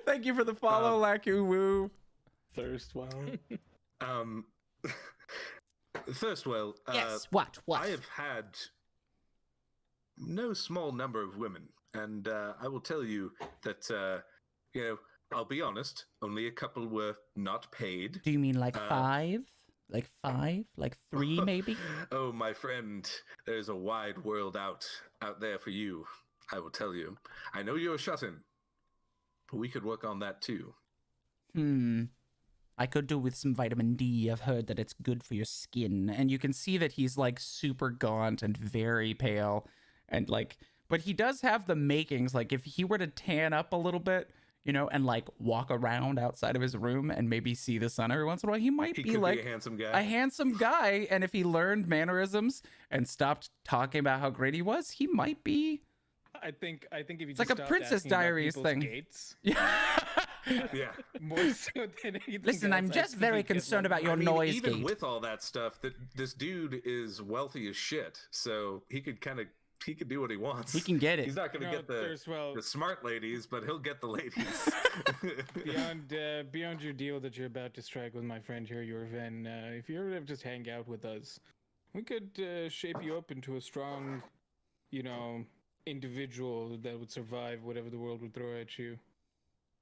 Thank you for the follow, Laku Woo.
Thirstwell.
Thirstwell.
Yes. What?
I have had no small number of women, and I will tell you that, I'll be honest, only a couple were not paid.
Do you mean like five? Like five? Like three, maybe?
Oh, my friend, there's a wide world out there for you, I will tell you. I know you're shut in, but we could work on that too.
I could do with some vitamin D. I've heard that it's good for your skin. And you can see that he's like super gaunt and very pale. And like, but he does have the makings. Like, if he were to tan up a little bit, and like walk around outside of his room and maybe see the sun every once in a while, he might
He
be
could
like
be a handsome guy.
a handsome guy. And if he learned mannerisms and stopped talking about how great he was, he might be.
I think if you
It's
just
like a
stopped
Princess
asking about
Diaries
people's
thing.
Gates,
Yeah.
more so than anything
Listen,
else,
I'm
I
just
think
very
he'd get
concerned about
lonely.
your
I mean,
noise
even
gate.
with all that stuff, that this dude is wealthy as shit, so he could do what he wants.
He can get it.
He's not going to
No,
get
Thirstwell,
the smart ladies, but he'll get the ladies.
beyond your deal that you're about to strike with my friend here, Yorven, if you ever have just hang out with us, we could shape you up into a strong, individual that would survive whatever the world would throw at you.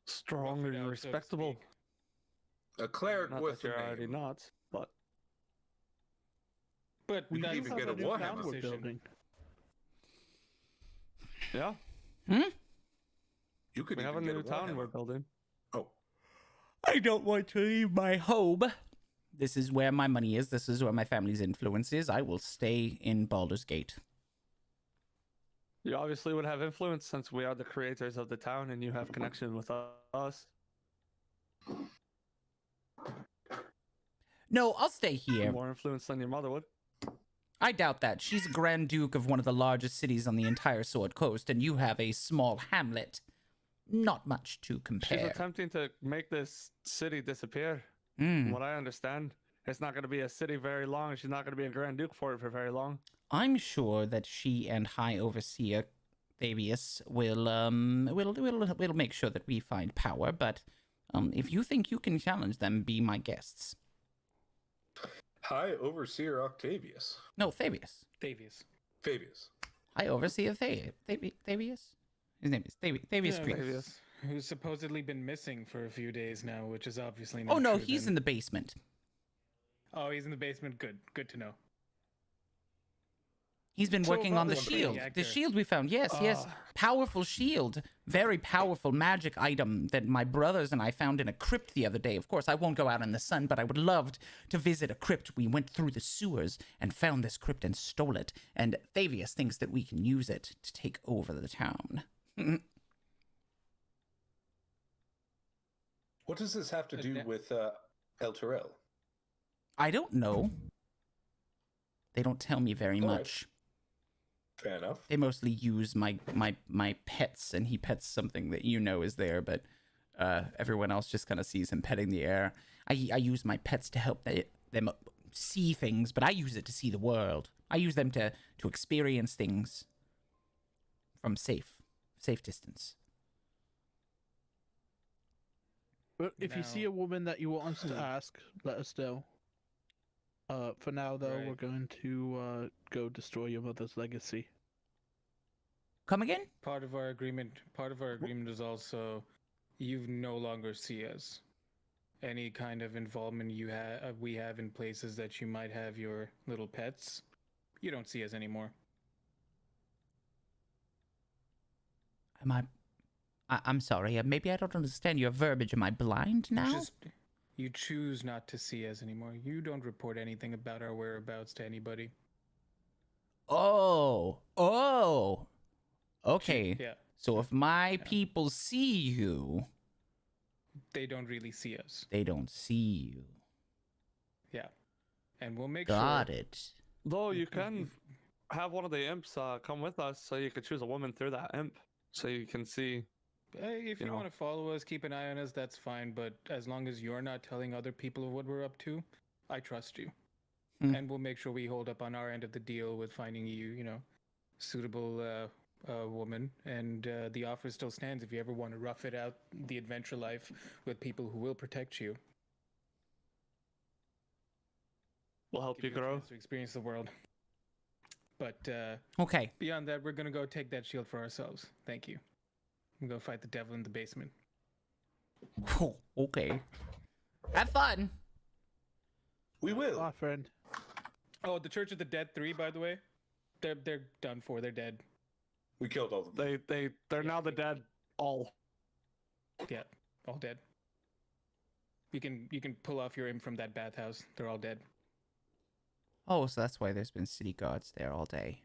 Strong
Rough it
and
out, so to
respectable.
speak.
A cleric
Not
worth
that
the
you're already
name.
not, but
But
We could
that's
even get a
New
warhammer.
town we're
Position.
building.
yeah,
You could
we have a
even get
new town
Warhammer.
we're building.
Oh,
I don't want to leave my home. This is where my money is. This is where my family's influence is. I will stay in Baldur's Gate.
You obviously would have influence since we are the creators of the town and you have connection with us.
No, I'll stay here.
More influence than your mother would.
I doubt that. She's Grand Duke of one of the largest cities on the entire Sword Coast, and you have a small hamlet. Not much to
She's
compare.
attempting to make this city disappear.
Mm.
From what I understand, it's not going to be a city very long. She's not going to be a Grand Duke for it for very long.
I'm sure that she and High Overseer Thavius will make sure that we find power, but if you think you can challenge them, be my guests.
High Overseer Octavius.
No, Thavius.
Davies.
Fabius.
High Overseer Thavius? His name is Thavius
Yeah,
Green.
Davies.
Who's supposedly been missing for a few days now, which is obviously not
Oh no,
true
he's
then.
in the basement.
Oh, he's in the basement. Good to know.
He's been
So
working on the
about
shield.
Brainiac
The
there.
shield we found. Yes, yes. Powerful shield. Very powerful magic item that my brothers and I found in a crypt the other day. Of course, I won't go out in the sun, but I would love to visit a crypt. We went through the sewers and found this crypt and stole it. And Thavius thinks that we can use it to take over the town.
What does this have to do
ne-
with El Terrell?
I don't know. They don't tell me very
All right.
much.
Fair enough.
They mostly use my pets, and he pets something that you know is there, but everyone else just kind of sees him petting the air. I use my pets to help them see things, but I use it to see the world. I use them to experience things from safe distance.
But if you see
Now-
a woman that you want us to ask, let us know. For now, though, we're
Right.
going to go destroy your mother's legacy.
Come again?
Part of our agreement is also you no longer see us. Any kind of involvement we have in places that you might have your little pets, you don't see us anymore.
I'm sorry. Maybe I don't understand your verbiage. Am I blind now?
You choose not to see us anymore. You don't report anything about our whereabouts to anybody.
Oh. Okay.
Yeah,
So if my people see you,
they don't really see us.
they don't see you.
Yeah, and we'll make
Got
sure.
it.
Though you can have one of the imps come with us, so you could choose a woman through that imp, so you can see.
Hey, if
you
you
know.
want to follow us, keep an eye on us, that's fine. But as long as you're not telling other people what we're up to, I trust you.
Hmm.
And we'll make sure we hold up on our end of the deal with finding you, suitable woman. And the offer still stands if you ever want to rough it out, the adventure life with people who will protect you.
We'll help
Give
you
a
grow.
chance to experience the world. But
Okay.
beyond that, we're going to go take that shield for ourselves. Thank you. I'm going to fight the devil in the basement.
Okay. Have fun.
We will.
Bye, friend.
Oh, the Church of the Dead 3, by the way, they're done for. They're dead.
We killed all of them.
They're now the dead. All.
Yeah, all dead. You can pull off your imp from that bathhouse. They're all dead.
Oh, so that's why there's been city guards there all day.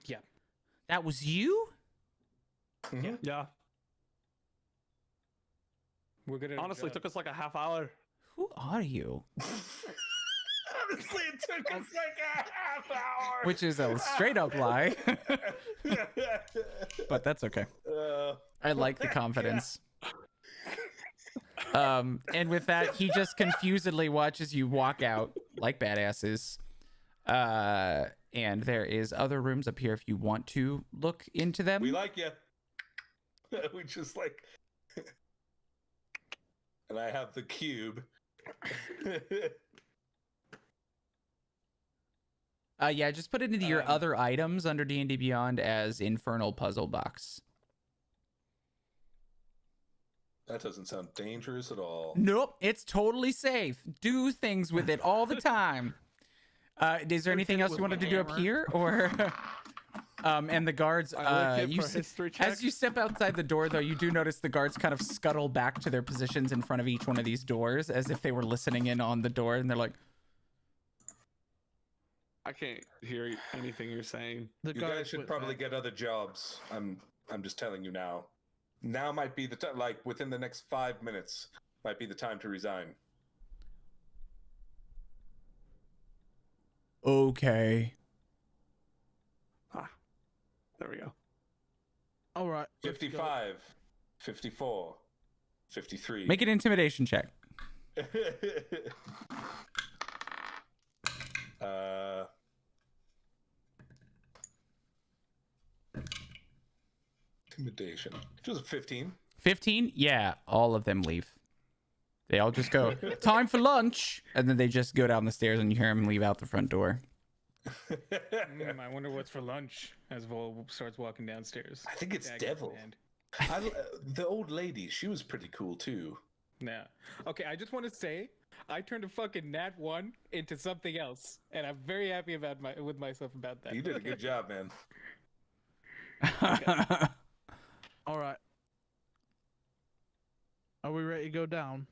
Yeah.
That was you?
Mhm.
Yeah.
We're gonna
Honestly, took us like a half hour.
Who are you?
Honestly, it took us like a half hour.
Which is a straight up lie. But that's okay. I like the confidence. And with that, he just confusedly watches you walk out like badasses. And there is other rooms up here if you want to look into them.
We like you. We just like. And I have the cube.
Yeah, just put it into your other items under D&D Beyond as Infernal Puzzle Box.
That doesn't sound dangerous at all.
Nope, it's totally safe. Do things with it all the time. Is there anything else you wanted to do up here, or? And the guards,
I like it for history check.
as you step outside the door, though, you do notice the guards kind of scuttle back to their positions in front of each one of these doors, as if they were listening in on the door, and they're like,
I can't hear anything you're saying.
The
You
guards
guys should
went
probably
back.
get other jobs. I'm just telling you now. Now might be the time. Like within the next 5 minutes, might be the time to resign.
okay.
There we go.
All right. let's go.
55, 54, 53.
Make an intimidation check.
Intimidation. Just 15.
15? Yeah, all of them leave. They all just go, time for lunch. And then they just go down the stairs and you hear them leave out the front door.
I wonder what's for lunch as Vol starts walking downstairs.
I think it's
Dagger in
Devil.
hand.
The old lady, she was pretty cool too.
Yeah. Okay, I just want to say, I turned a fucking nat 1 into something else, and I'm very happy with myself about that.
You did a good job, man.
All right. Are we ready to go down?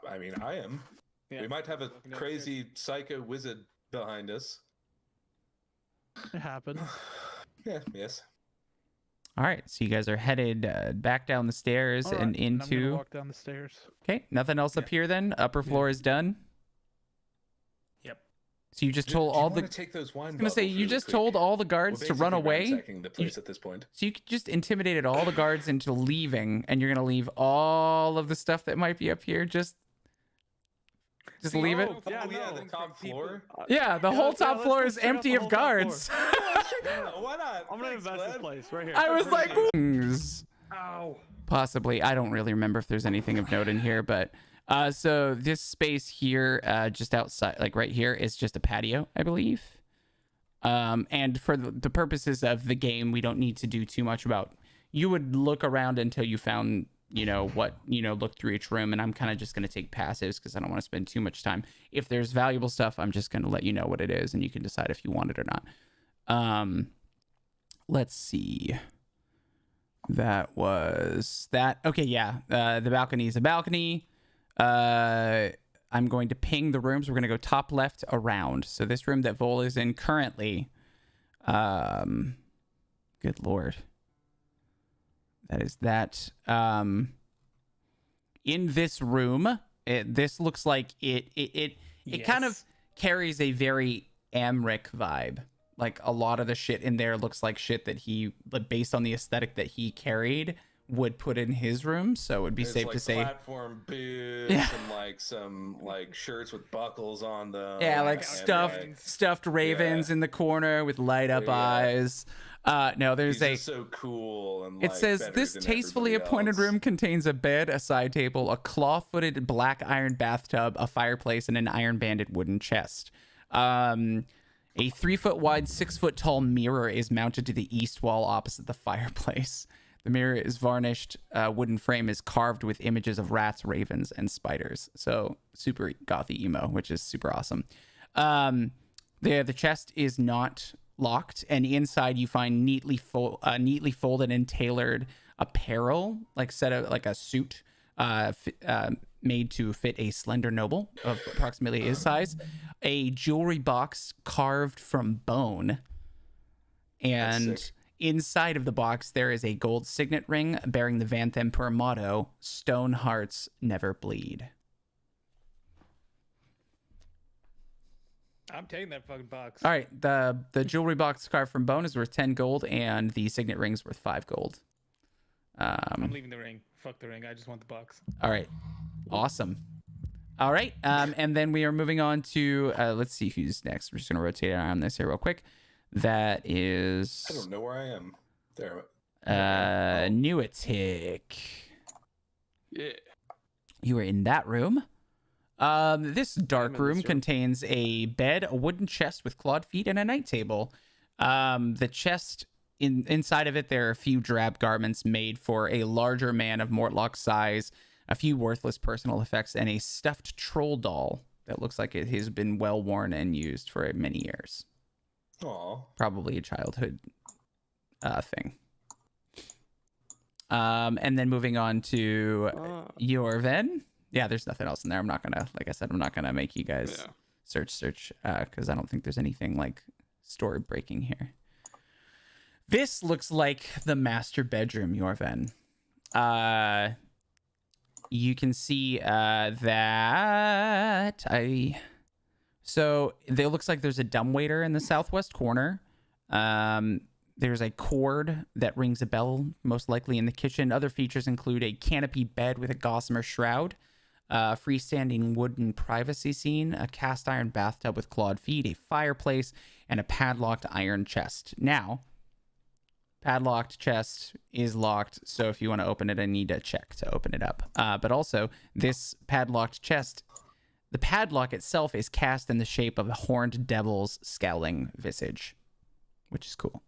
I mean, I am.
Yeah.
We might have a
Walking downstairs.
crazy psycho wizard behind us.
It happens.
Yeah, yes.
All right, so you guys are headed back down the stairs
All right,
and
I'm gonna
into.
walk down the stairs.
Okay, nothing else up here then. Upper floor is done.
Yep.
So you just
Do
told
you
all
wanna
the.
take those wine
I was gonna say
bottles
you
really
just
quick?
told all the
We're
guards to run
basically
away.
ransacking the place at this point.
So you just intimidated all the guards into leaving, and you're gonna leave all of the stuff that might be up here. Just leave it.
Yeah,
Oh, yeah,
no.
the top floor.
Yeah, the whole top
let's
floor
go
is
straight up
empty
the
of
whole top floor.
guards.
Yeah, why not?
I'm gonna
Thanks,
invest this
Glenn.
place right here.
I was like,
Appreciate
Ow.
possibly. I don't really remember if there's anything of note in here, but so this space here, just outside, like right here, is just a patio, I believe. And for the purposes of the game, we don't need to do too much about. You would look around until you found, look through each room, and I'm kind of just going to take passives because I don't want to spend too much time. If there's valuable stuff, I'm just going to let you know what it is, and you can decide if you want it or not. Let's see. That was that. Okay, yeah. The balcony is a balcony. I'm going to ping the rooms. We're going to go top left around. So this room that Vol is in currently. Good Lord. That is that. In this room, this looks like it kind of
Yes.
carries a very Amric vibe. Like a lot of the shit in there looks like shit that he, based on the aesthetic that he carried, would put in his room. So it would be
There's,
safe
like,
to say,
platform boots
Yeah.
and like some like shirts with buckles on them.
yeah, like
and,
stuffed ravens in the corner with light up
Yeah.
eyes. No, there's
he's
a.
just so cool and
It
like,
says
better
this
than
tastefully
everybody
appointed
else.
room contains a bed, a side table, a claw-footed black iron bathtub, a fireplace, and an iron-banded wooden chest. A 3-foot wide, 6-foot tall mirror is mounted to the east wall opposite the fireplace. The mirror is varnished. Wooden frame is carved with images of rats, ravens, and spiders. So super gothy emo, which is super awesome. The chest is not locked, and inside you find neatly folded and tailored apparel, like a suit, made to fit a slender noble of approximately his size, a jewelry box carved from bone, and
sick.
inside of the box there is a gold signet ring bearing the Vanth Emperor motto, "Stone hearts never bleed."
I'm taking that fucking box.
All right, the jewelry box carved from bone is worth 10 gold, and the signet ring's worth 5 gold.
I'm leaving the ring. Fuck the ring. I just want the box.
All right. Awesome. All right. And then we are moving on to, let's see who's next. We're just going to rotate around this here real quick. That is
I don't know where I am. There.
Newatic.
Yeah.
You are in that room. This dark
in this
room
room.
contains a bed, a wooden chest with clawed feet, and a night table. The chest, inside of it, there are a few drab garments made for a larger man of Mortlock size, a few worthless personal effects, and a stuffed troll doll that looks like it has been well worn and used for many years.
Aw.
Probably a childhood thing. And then moving on to Yorven. Yeah, there's nothing else in there. I'm not gonna, like I said, I'm not gonna make you guys
Yeah.
search, because I don't think there's anything like story breaking here. This looks like the master bedroom, Yorven. You can see that so it looks like there's a dumbwaiter in the southwest corner. There's a cord that rings a bell, most likely in the kitchen. Other features include a canopy bed with a gossamer shroud, freestanding wooden privacy scene, a cast iron bathtub with clawed feet, a fireplace, and a padlocked iron chest. Now, padlocked chest is locked, so if you want to open it, I need a check to open it up. But also, this padlocked chest, the padlock itself is cast in the shape of a horned devil's scowling visage, which is cool.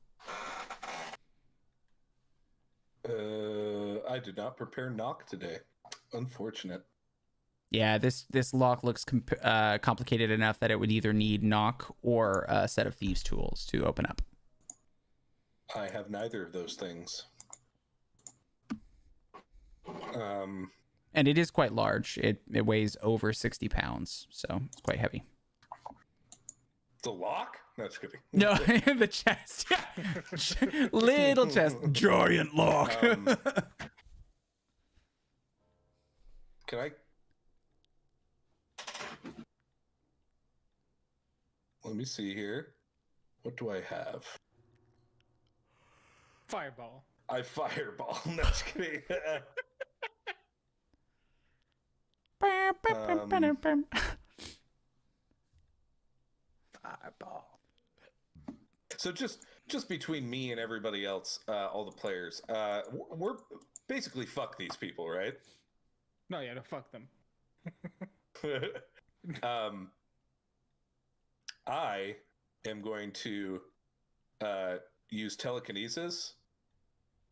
I did not prepare knock today. Unfortunate.
Yeah, this lock looks complicated enough that it would either need knock or a set of thieves' tools to open up.
I have neither of those things.
And it is quite large. It weighs over 60 pounds, so it's quite heavy.
The lock? No, just kidding.
No, the chest. Yeah. Little chest. Giant lock.
Can I? Let me see here. What do I have?
Fireball.
I fireball. No, just kidding.
Fireball.
So just between me and everybody else, all the players, we're basically fuck these people, right?
No, yeah, to fuck them.
I am going to use telekinesis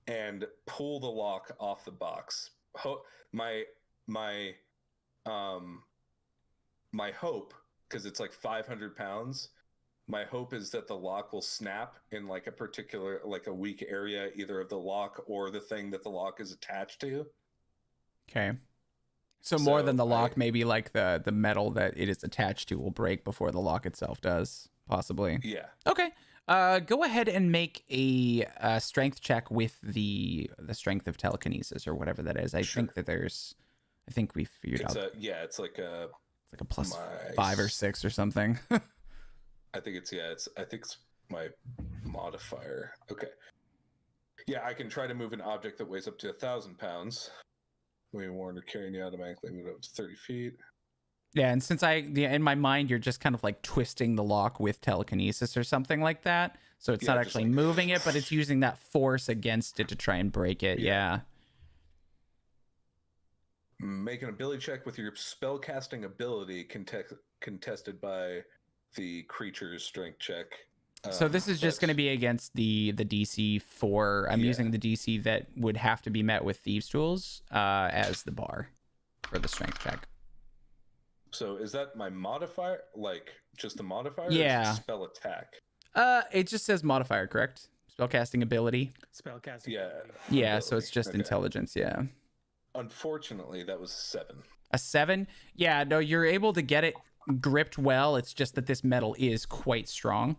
and pull the lock off the box. My hope, because it's like 500 pounds, my hope is that the lock will snap in like a particular, like a weak area, either of the lock or the thing that the lock is attached to.
Okay. So more
So
than the lock, maybe like the metal that it is attached to will break before the lock itself does, possibly.
Yeah.
Okay. Go ahead and make a strength check with the strength of telekinesis or whatever that is. I think that I think we figured
It's
out.
it's like a
It's like a plus 5 or 6 or something.
I think it's my modifier. Okay. Yeah, I can try to move an object that weighs up to 1,000 pounds. When warned or carrying you automatically move up to 30 feet.
Yeah, and since in my mind, you're just kind of like twisting the lock with telekinesis or something like that. So it's not actually like moving it, but it's using that force against it to try and break it. Yeah.
Make an ability check with your spellcasting ability contested by the creature's strength check.
So this is just going to be against the DC 4. I'm using the DC that would have to be met with thieves' tools as the bar for the strength check.
So is that my modifier? Like just the modifier?
Yeah.
Or is it spell attack.
It just says modifier, correct? Spellcasting ability.
Spellcasting.
Yeah.
Yeah, so it's just intelligence. Yeah.
Unfortunately, that was a 7.
A 7? Yeah. No, you're able to get it gripped well. It's just that this metal is quite strong.